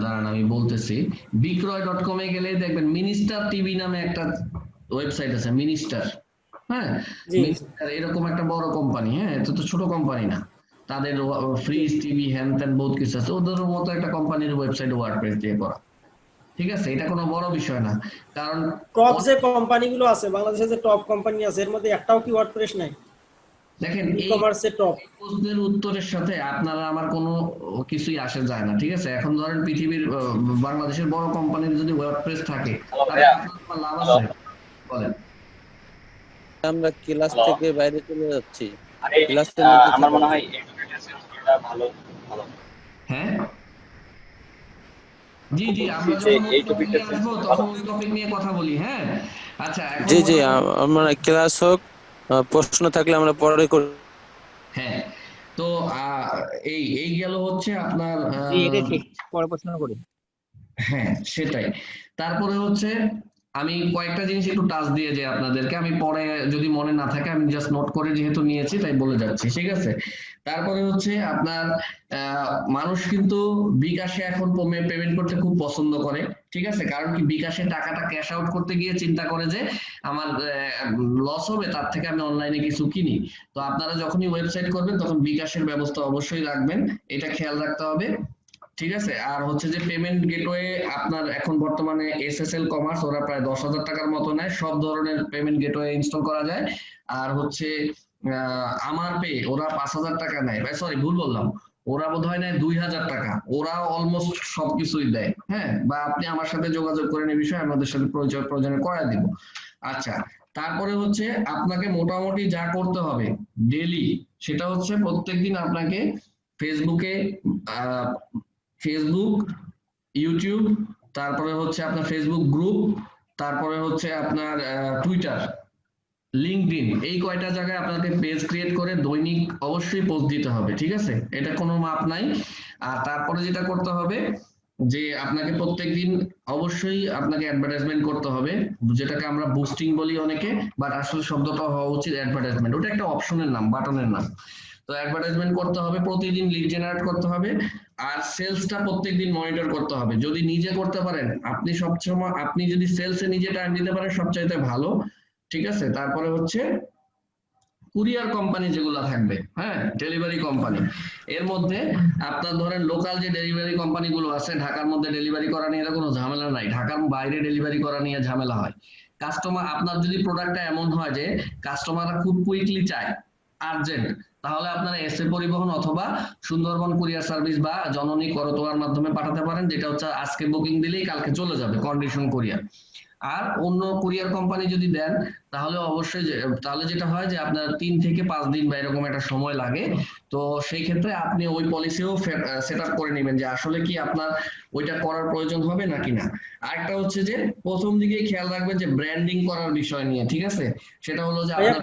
Speaker 1: দাঁড়ান আমি বলতেছি, বিক্রয়.com এ গেলে দেখবেন মিনিস্টার টিভি নামে একটা ওয়েবসাইট আছে, মিনিস্টার। হ্যাঁ, মিনিস্টার এরকম একটা বড় কোম্পানি। হ্যাঁ, এটা তো ছোট কোম্পানি না, তাদের ফ্রিজ টিভি হ্যান ত্যান বহুত কিছু আছে, ওদের মতো একটা কোম্পানির ওয়েবসাইট ওয়ার্ডপ্রেস দিয়ে করা। ঠিক আছে, এটা কোনো বড় বিষয় না, কারণ
Speaker 3: টপ যে কোম্পানিগুলো আছে, বাংলাদেশে যে টপ কোম্পানি আছে, এর মধ্যে একটাও কি ওয়ার্ডপ্রেস নাই?
Speaker 1: দেখেন
Speaker 3: ই কমার্সের টপ
Speaker 1: প্রশ্নের উত্তরের সাথে আপনারা আমার কোনো কিছুই আসে যায় না। ঠিক আছে, এখন ধরেন পৃথিবীর বাংলাদেশের বড় কোম্পানির যদি ওয়ার্ডপ্রেস থাকে তাহলে আপনার লাভ আছে। বলেন।
Speaker 9: আমরা ক্লাস
Speaker 7: Hello?
Speaker 9: থেকে বাইরে চলে যাচ্ছি
Speaker 7: আরে
Speaker 9: ক্লাসের মধ্যে
Speaker 7: আমার মনে
Speaker 9: থাকা
Speaker 7: হয় এটা ভালো ভালো
Speaker 1: হ্যাঁ, জি জি,
Speaker 7: বলছি
Speaker 1: আমরা
Speaker 7: যে
Speaker 1: যখন ওই
Speaker 7: এই
Speaker 1: টপিক
Speaker 7: টপিকটা
Speaker 1: নিয়ে
Speaker 7: চেঞ্জ
Speaker 1: আসবো
Speaker 7: করলে ভালো
Speaker 1: তখন ওই টপিক নিয়ে কথা বলি। হ্যাঁ, আচ্ছা এখন
Speaker 9: জি জি
Speaker 1: মোটামুটি
Speaker 9: আমরা ক্লাস হোক প্রশ্ন থাকলে আমরা পরে করি
Speaker 1: হ্যাঁ, তো এই এই গেল হচ্ছে আপনার
Speaker 8: জি এটাই ঠিক, পরে প্রশ্ন করি।
Speaker 1: হ্যাঁ সেটাই। তারপরে হচ্ছে আমি কয়েকটা জিনিস একটু টাচ দিয়ে যাই আপনাদেরকে, আমি পরে যদি মনে না থাকে আমি জাস্ট নোট করে যেহেতু নিয়েছি তাই বলে যাচ্ছি, ঠিক আছে। তারপরে হচ্ছে আপনার মানুষ কিন্তু বিকাশে এখন পেমেন্ট করতে খুব পছন্দ করে, ঠিক আছে। কারণ কি, বিকাশে টাকাটা ক্যাশ আউট করতে গিয়ে চিন্তা করে যে আমার লস হবে, তার থেকে আমি অনলাইনে কিছু কিনি। তো আপনারা যখনই ওয়েবসাইট করবেন তখন বিকাশের ব্যবস্থা অবশ্যই রাখবেন, এটা খেয়াল রাখতে হবে, ঠিক আছে। আর হচ্ছে যে পেমেন্ট গেটওয়ে আপনার এখন বর্তমানে এসএসএল কমার্স ওরা প্রায় 10,000 টাকার মতো নেয়, সব ধরনের পেমেন্ট গেটওয়ে ইনস্টল করা যায়। আর হচ্ছে আমার পে ওরা 5,000 টাকা নেয়, সরি ভুল বললাম, ওরা বোধহয় নেয় 2,000 টাকা, ওরা অলমোস্ট সবকিছুই দেয়। হ্যাঁ, বা আপনি আমার সাথে যোগাযোগ করেন এই বিষয়ে, আমাদের সাথে প্রয়োজনে করায় দিব। আচ্ছা, তারপরে হচ্ছে আপনাকে মোটামুটি যা করতে হবে ডেলি, সেটা হচ্ছে প্রত্যেকদিন আপনাকে ফেসবুকে ফেসবুক, ইউটিউব, তারপরে হচ্ছে আপনার ফেসবুক গ্রুপ, তারপরে হচ্ছে আপনার টুইটার, লিঙ্কডইন, এই কয়টা জায়গায় আপনাকে পেজ ক্রিয়েট করে দৈনিক অবশ্যই পোস্ট দিতে হবে, ঠিক আছে। এটা কোনো মাপ নাই। আর তারপরে যেটা করতে হবে যে আপনাকে প্রত্যেকদিন অবশ্যই আপনাকে অ্যাডভার্টাইজমেন্ট করতে হবে, যেটাকে আমরা বুস্টিং বলি অনেকে, বাট আসলে শব্দটা হওয়া উচিত অ্যাডভার্টাইজমেন্ট, ওটা একটা অপশনের নাম, বাটনের নাম। তো অ্যাডভার্টাইজমেন্ট করতে হবে, প্রতিদিন লিড জেনারেট করতে হবে, আর সেলসটা প্রত্যেকদিন মনিটর করতে হবে। যদি নিজে করতে পারেন আপনি সবসময়, আপনি যদি সেলসে নিজে টাইম দিতে পারেন সবচাইতে ভালো, ঠিক আছে। তারপরে হচ্ছে কুরিয়ার কোম্পানি যেগুলো থাকবে, হ্যাঁ, ডেলিভারি কোম্পানি, এর মধ্যে আপনার ধরেন লোকাল যে ডেলিভারি কোম্পানিগুলো আছে, ঢাকার মধ্যে ডেলিভারি করা নিয়ে কোনো ঝামেলা নাই, ঢাকার বাইরে ডেলিভারি করা নিয়ে ঝামেলা হয়। কাস্টমার, আপনার যদি প্রোডাক্টটা এমন হয় যে কাস্টমাররা খুব কুইকলি চায়, আর্জেন্ট, তাহলে আপনারা এসএ পরিবহন অথবা সুন্দরবন কুরিয়ার সার্ভিস বা জননী করতোয়ার মাধ্যমে পাঠাতে পারেন, যেটা হচ্ছে আজকে বুকিং দিলেই কালকে চলে যাবে, কন্ডিশন কুরিয়ার। আর অন্য কুরিয়ার কোম্পানি যদি দেন তাহলে অবশ্যই তাহলে যেটা হয় যে আপনার 3 থেকে 5 দিন বা এরকম একটা সময় লাগে। তো সেই ক্ষেত্রে আপনি ওই পলিসিও সেট আপ করে নেবেন যে আসলে কি আপনার ওইটা করার প্রয়োজন হবে নাকি না। আরেকটা হচ্ছে যে প্রথম দিকেই খেয়াল রাখবেন যে ব্র্যান্ডিং করার বিষয় নিয়ে, ঠিক আছে। সেটা হলো যে আপনার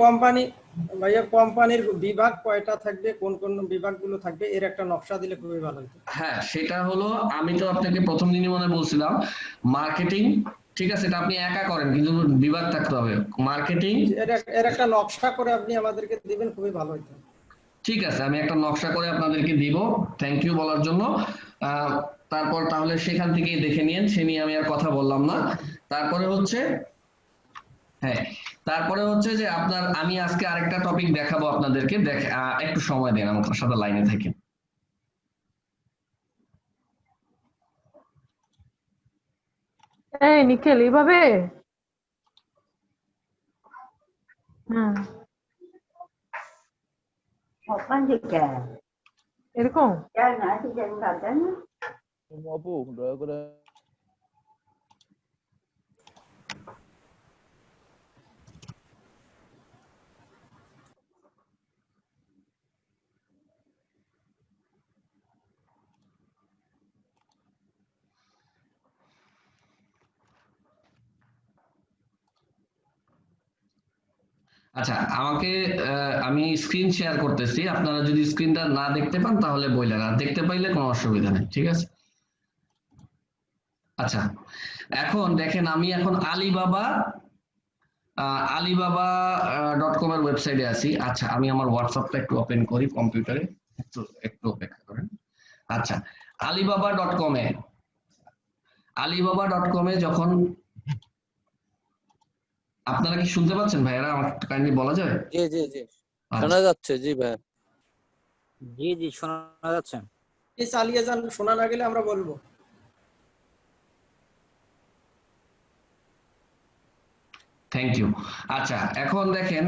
Speaker 3: ভাইয়া কোম্পানির বিভাগ কয়টা থাকবে, কোন কোন বিভাগগুলো থাকবে, এর একটা নকশা দিলে খুবই ভালো হতো।
Speaker 1: হ্যাঁ, সেটা হলো, আমি তো আপনাকে প্রথম দিনই মনে বলছিলাম মার্কেটিং, ঠিক আছে, এটা আপনি একা করেন কিন্তু বিভাগ থাকতে হবে, মার্কেটিং।
Speaker 3: এর একটা নকশা করে আপনি আমাদেরকে দিবেন, খুবই ভালো হতো।
Speaker 1: ঠিক আছে, আমি একটা নকশা করে আপনাদেরকে দিব, থ্যাংক ইউ বলার জন্য। তারপর তাহলে সেখান থেকেই দেখে নিন, সে নিয়ে আমি আর কথা বললাম না। তারপরে হচ্ছে হ্যাঁ, তারপরে হচ্ছে যে আপনার, আমি আজকে আরেকটা টপিক দেখাবো আপনাদেরকে, একটু সময় দেন আমার সাথে লাইনে থাকেন।
Speaker 4: এই নিখিল, এইভাবে হুম এরকম
Speaker 9: আপু দয়া করে
Speaker 1: আচ্ছা, আমাকে আমি স্ক্রিন শেয়ার করতেছি, আপনারা যদি স্ক্রিনটা না দেখতে পান তাহলে বললেন, আর দেখতে পাইলে কোনো অসুবিধা নেই, ঠিক আছে। আচ্ছা, এখন দেখেন আমি এখন আলিবাবা .com এর ওয়েবসাইটে আছি। আচ্ছা, আমি আমার হোয়াটসঅ্যাপটা একটু ওপেন করি কম্পিউটারে, একটু একটু অপেক্ষা করেন। আচ্ছা, আলিবাবা.com এ যখন, আপনারা কি শুনতে পাচ্ছেন ভাইয়ারা, আমাকে একটু কাইন্ডলি বলা যায়?
Speaker 9: জি জি জি
Speaker 1: আচ্ছা,
Speaker 9: শোনা যাচ্ছে জি ভাই
Speaker 8: জি জি শোনা যাচ্ছে।
Speaker 3: এই চালিয়ে যান, শোনা না গেলে আমরা বলবো।
Speaker 1: Thank you. আচ্ছা, এখন দেখেন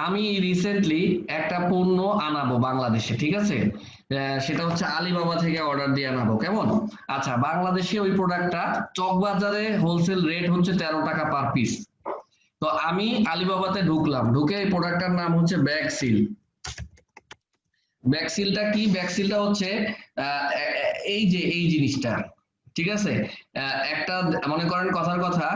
Speaker 1: আমি রিসেন্টলি একটা পণ্য আনাবো বাংলাদেশে, ঠিক আছে। সেটা হচ্ছে আলিবাবা থেকে অর্ডার দিয়ে আনাবো, কেমন? আচ্ছা, বাংলাদেশে ওই প্রোডাক্টটা চকবাজারে হোলসেল রেট হচ্ছে 13 টাকা পার পিস, তো আমি আলিবাবাতে ঢুকলাম, ঢুকে এই প্রোডাক্টটার নাম হচ্ছে ব্যাগ সিল। ব্যাগ সিলটা কি? ব্যাগ সিলটা হচ্ছে এই যে এই জিনিসটা, ঠিক আছে? একটা মনে করেন কথার কথা,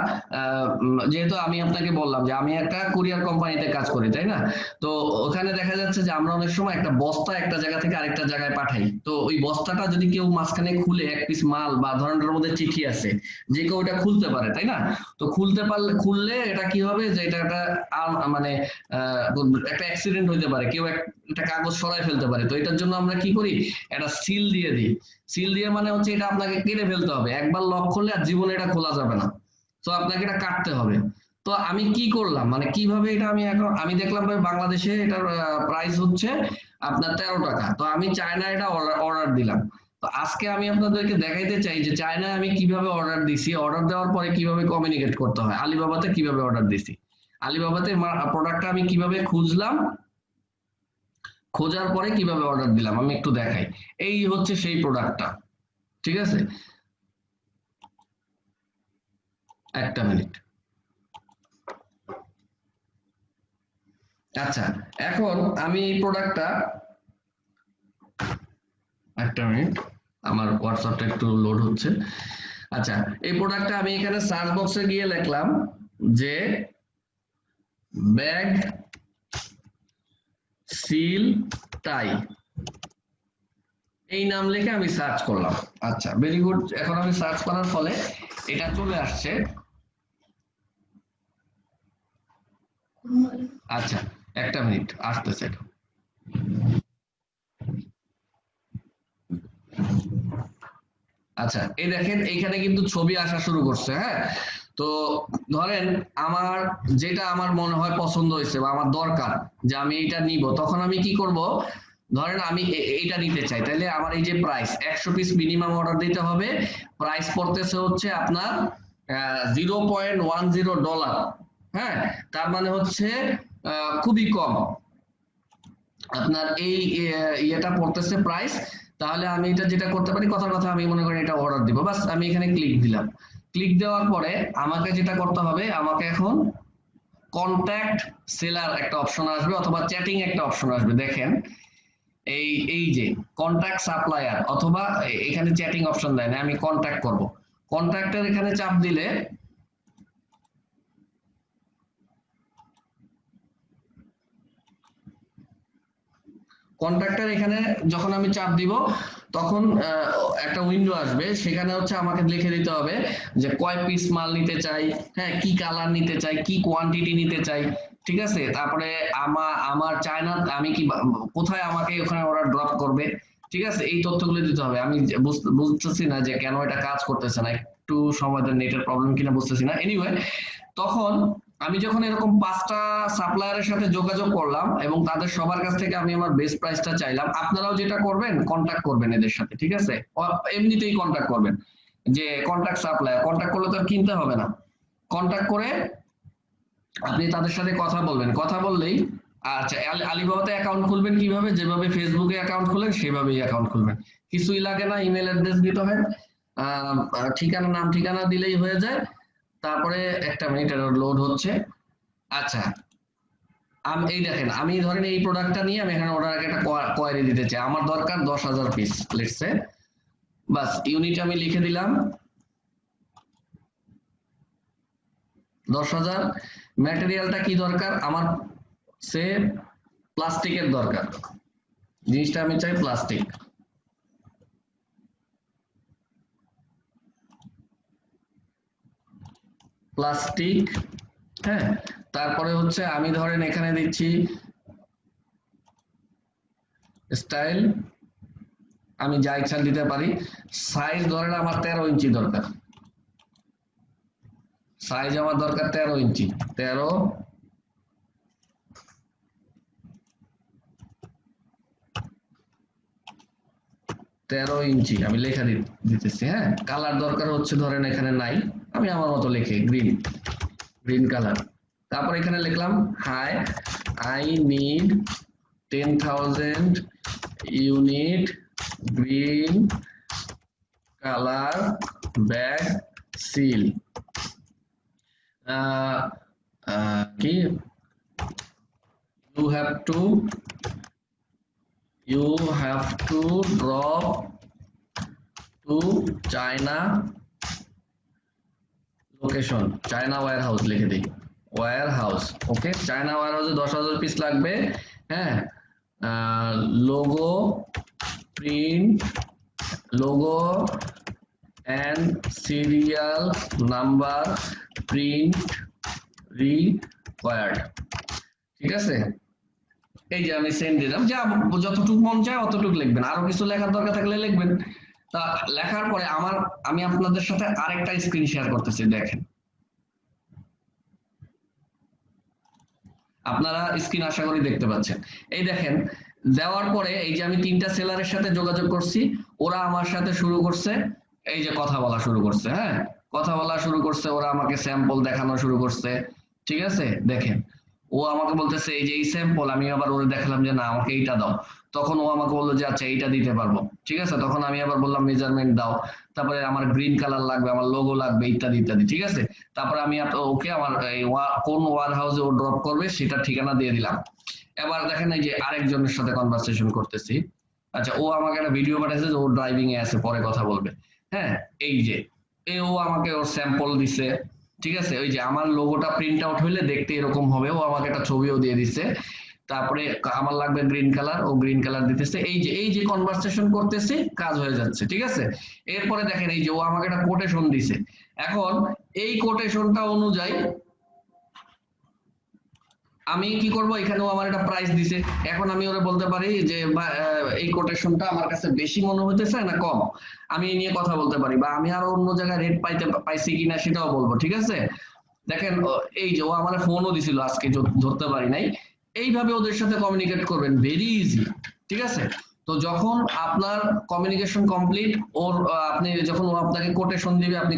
Speaker 1: যেহেতু আমি আপনাকে বললাম যে আমি একটা কুরিয়ার কোম্পানিতে কাজ করি, তাই না? তো ওখানে দেখা যাচ্ছে যে আমরা অনেক সময় একটা বস্তা একটা জায়গা থেকে আরেকটা জায়গায় পাঠাই। তো ওই বস্তাটা যদি কেউ মাঝখানে খুলে এক পিস মাল বা ধরেন ওটার মধ্যে চিঠি আছে, যে কেউ ওটা খুলতে পারে, তাই না? তো খুললে এটা কি হবে যে এটা একটা মানে একটা অ্যাক্সিডেন্ট হইতে পারে, কেউ একটা কাগজ সরাই ফেলতে পারে। তো এটার জন্য আমরা কি করি, একটা সিল দিয়ে দিই। সিল দিয়ে মানে হচ্ছে এটা আপনাকে কেটে ফেলতে হবে, একবার লক করলে আর জীবনে এটা খোলা যাবে না, তো আপনাকে এটা কাটতে হবে। তো আমি কি করলাম, মানে কিভাবে এটা আমি দেখলাম ভাই বাংলাদেশে এটার প্রাইস হচ্ছে আপনার 13 টাকা। তো আমি চায়না এটা অর্ডার দিলাম। তো আজকে আমি আপনাদেরকে দেখাইতে চাই যে চায়নায় আমি কিভাবে অর্ডার দিছি, অর্ডার দেওয়ার পরে কিভাবে কমিউনিকেট করতে হয়, আলিবাবাতে কিভাবে অর্ডার দিছি, আলিবাবাতে প্রোডাক্টটা আমি কিভাবে খুঁজলাম, খোঁজার পরে কিভাবে অর্ডার দিলাম, আমি একটু দেখাই। এই হচ্ছে সেই প্রোডাক্টটা, ঠিক আছে? একটা মিনিট। আচ্ছা, এখন আমি এই প্রোডাক্টটা, একটা মিনিট, আমার হোয়াটসঅ্যাপটা একটু লোড হচ্ছে। আচ্ছা, এই প্রোডাক্টটা আমি এখানে সার্চ বক্সে গিয়ে লিখলাম যে ব্যাগ সিল টাই, এই নাম লিখে আমি সার্চ করলাম। আচ্ছা, ভেরি গুড। এখন আমি সার্চ করার ফলে এটা চলে আসছে। আচ্ছা, একটা মিনিট, আসতেছে। আচ্ছা, এই দেখেন এইখানে কিন্তু ছবি আসা শুরু করছে। হ্যাঁ, তো ধরেন আমার যেটা আমার মনে হয় পছন্দ হয়েছে বা আমার দরকার যে আমি এইটা নিব, তখন আমি কি করব, ধরেন আমি এইটা নিতে চাই, তাহলে আমার এই যে প্রাইস 100 পিস মিনিমাম অর্ডার দিতে হবে, প্রাইস পড়তেছে হচ্ছে আপনার $0.10। হ্যাঁ, তার মানে হচ্ছে খুবই কম আপনার এই ইয়েটা পড়তেছে প্রাইস। তাহলে আমি এটা যেটা করতে পারি, কথার কথা আমি মনে করি এটা অর্ডার দিব, বাস আমি এখানে ক্লিক দিলাম। ক্লিক দেওয়ার পরে আমাকে যেটা করতে হবে, আমাকে এখন কন্ট্যাক্ট সেলার একটা অপশন আসবে অথবা চ্যাটিং একটা অপশন আসবে। দেখেন এই যে কন্ট্যাক্ট সাপ্লায়ার অথবা এখানে চ্যাটিং অপশন দেয় না, আমি কন্ট্যাক্ট করব। কন্ট্যাক্টের এখানে চাপ দিলে কন্ট্রাক্টর এখানে যখন আমি চাপ দিব তখন একটা উইন্ডো আসবে, সেখানে হচ্ছে আমাকে লিখে দিতে হবে যে কয় পিস মাল নিতে চাই, হ্যাঁ, কি কালার নিতে চাই, কি কোয়ান্টিটি নিতে চাই, ঠিক আছে? তারপরে আমার চায়না আমি কি কোথায় আমাকে ওখানে ওরা ড্রপ করবে, ঠিক আছে? এই তথ্যগুলো দিতে হবে। আমি বুঝতেছি না যে কেন এটা কাজ করতেছে না, একটু সময় নেটের প্রবলেম কিনা বুঝতেছি না। এনিওয়ে, তখন আমি যখন এরকম 5টা সাপ্লায়ারের সাথে যোগাযোগ করলাম এবং তাদের সবার কাছ থেকে আমি আমার বেস্ট প্রাইসটা চাইলাম, আপনারাও যেটা করবেন কন্ট্যাক্ট করবেন এদের সাথে, ঠিক আছে? এমনিতেই কন্ট্যাক্ট করবেন, যে কন্ট্যাক্ট সাপ্লায়ার, কন্ট্যাক্ট করলে তো আর কিনতে হবে না। কন্ট্যাক্ট করে আপনি তাদের সাথে কথা বলবেন, কথা বললেই আচ্ছা, আলিবাবাতে অ্যাকাউন্ট খুলবেন কিভাবে, যেভাবে ফেসবুকে অ্যাকাউন্ট খুলেন সেভাবেই অ্যাকাউন্ট খুলবেন, কিছুই লাগে না, ইমেল অ্যাড্রেস দিতে হয়, ঠিকানা, নাম ঠিকানা দিলেই হয়ে যায়। তারপরে একটা মিনিট লোড হচ্ছে। আচ্ছা, এই দেখেন আমি ধরেন এই প্রোডাক্টটা নিয়ে আমি এখানে অর্ডার একটা কোয়ারি দিতে চাই, আমার দরকার 10,000 piece, let's say, bus unit আমি লিখে দিলাম 10,000। ম্যাটেরিয়ালটা কি দরকার আমার, সে প্লাস্টিকের দরকার, জিনিসটা আমি চাই প্লাস্টিক, প্লাস্টিক। হ্যাঁ, তারপরে হচ্ছে আমি ধরেন এখানে দিচ্ছি স্টাইল, আমি যা ইচ্ছা দিতে পারি। সাইজ ধরেন আমার 13 ইঞ্চি দরকার, সাইজ আমার দরকার 13 ইঞ্চি, 13 ইঞ্চি আমি লেখা দিতেছি। হ্যাঁ, কালার দরকার হচ্ছে ধরেন এখানে নাই, আমি আমার মতো লিখে গ্রিন কালার। তারপর এখানে লিখলাম hi, I need 10,000 unit green colour bag seal কি you have to drop to China location, China warehouse লিখে দিই, ওয়্যার হাউস। ওকে, চায়না ওয়্যার হাউসে 10,000 পিস লাগবে। হ্যাঁ, logo print, logo and serial number print required. ঠিক আছে, এই যে আমি সেন্ড দিলাম, যা যতটুকু মন চায় অতটুকু লিখবেন, আরো কিছু লেখার দরকার থাকলে লিখবেন। তা লেখার পরে আমি আপনাদের সাথে আরেকটা স্ক্রিন শেয়ার করতেছি, দেখেন আপনারা স্ক্রিন আশা করি দেখতে পাচ্ছেন। এই দেখেন, দেওয়ার পরে এই যে আমি 3টা সেলারের সাথে যোগাযোগ করছি, ওরা আমার সাথে শুরু করছে এই যে কথা বলা শুরু করছে। হ্যাঁ, কথা বলা শুরু করছে, ওরা আমাকে স্যাম্পল দেখানো শুরু করছে। ঠিক আছে, দেখেন ও আমাকে বলতেছে এই যে এই স্যাম্পল, আমি আবার ওরে দেখালাম যে না আমাকে এইটা দাও, তখন ও আমাকে বললো যে আচ্ছা এইটা দিতে পারবো। ঠিক আছে, তখন আমি আবার বললাম মেজারমেন্ট দাও, তারপরে আমার গ্রিন কালার লাগবে, আমার লোগো লাগবে, ইত্যাদি ইত্যাদি। ঠিক আছে, তারপরে আমি ওকে আমার কোন ওয়্যার হাউসে ও ড্রপ করবে সেটা ঠিকানা দিয়ে দিলাম। এবার দেখেন এই যে আরেকজনের সাথে কনভারসেশন করতেছি। আচ্ছা, ও আমাকে একটা ভিডিও পাঠাইছে যে ও ড্রাইভিং এ আছে, পরে কথা বলবে। হ্যাঁ, এই যে ও আমাকে ওর স্যাম্পল দিছে। ঠিক আছে, ওই যে আমার লোগোটা প্রিন্ট আউট হইলে দেখতে এরকম হবে, ও আমাকে একটা ছবিও দিয়ে দিচ্ছে। তারপরে আমার লাগবে গ্রিন কালার, ও গ্রিন কালার দিতেছে। এই যে কনভারসেশন করতেছি, কাজ হয়ে যাচ্ছে। ঠিক আছে, এরপরে দেখেন এই যে ও আমাকে একটা কোটেশন দিছে। এখন এই কোটেশনটা অনুযায়ী আমি কি করব, এখানেও আমার একটা প্রাইস দিছে। এখন আমি ওরে বলতে পারি যে এই কোটেশনটা আমার কাছে বেশি মনে হইতেছে না কম, আমি এই নিয়ে কথা বলতে পারি, বা আমি আরো অন্য জায়গায় রেট পাইছি কিনা সেটাও বলবো। ঠিক আছে, দেখেন এই যে ও আমার ফোনও দিছিল আজকে, ধরতে পারি নাই। এইভাবে ওদের সাথে কমিউনিকেট করবেন, ভেরি ইজি। ঠিক আছে, তো যখন আপনার কমিউনিকেশন কমপ্লিট, ওর আপনি যখন ও আপনাকে কোটেশন দিবে, আপনি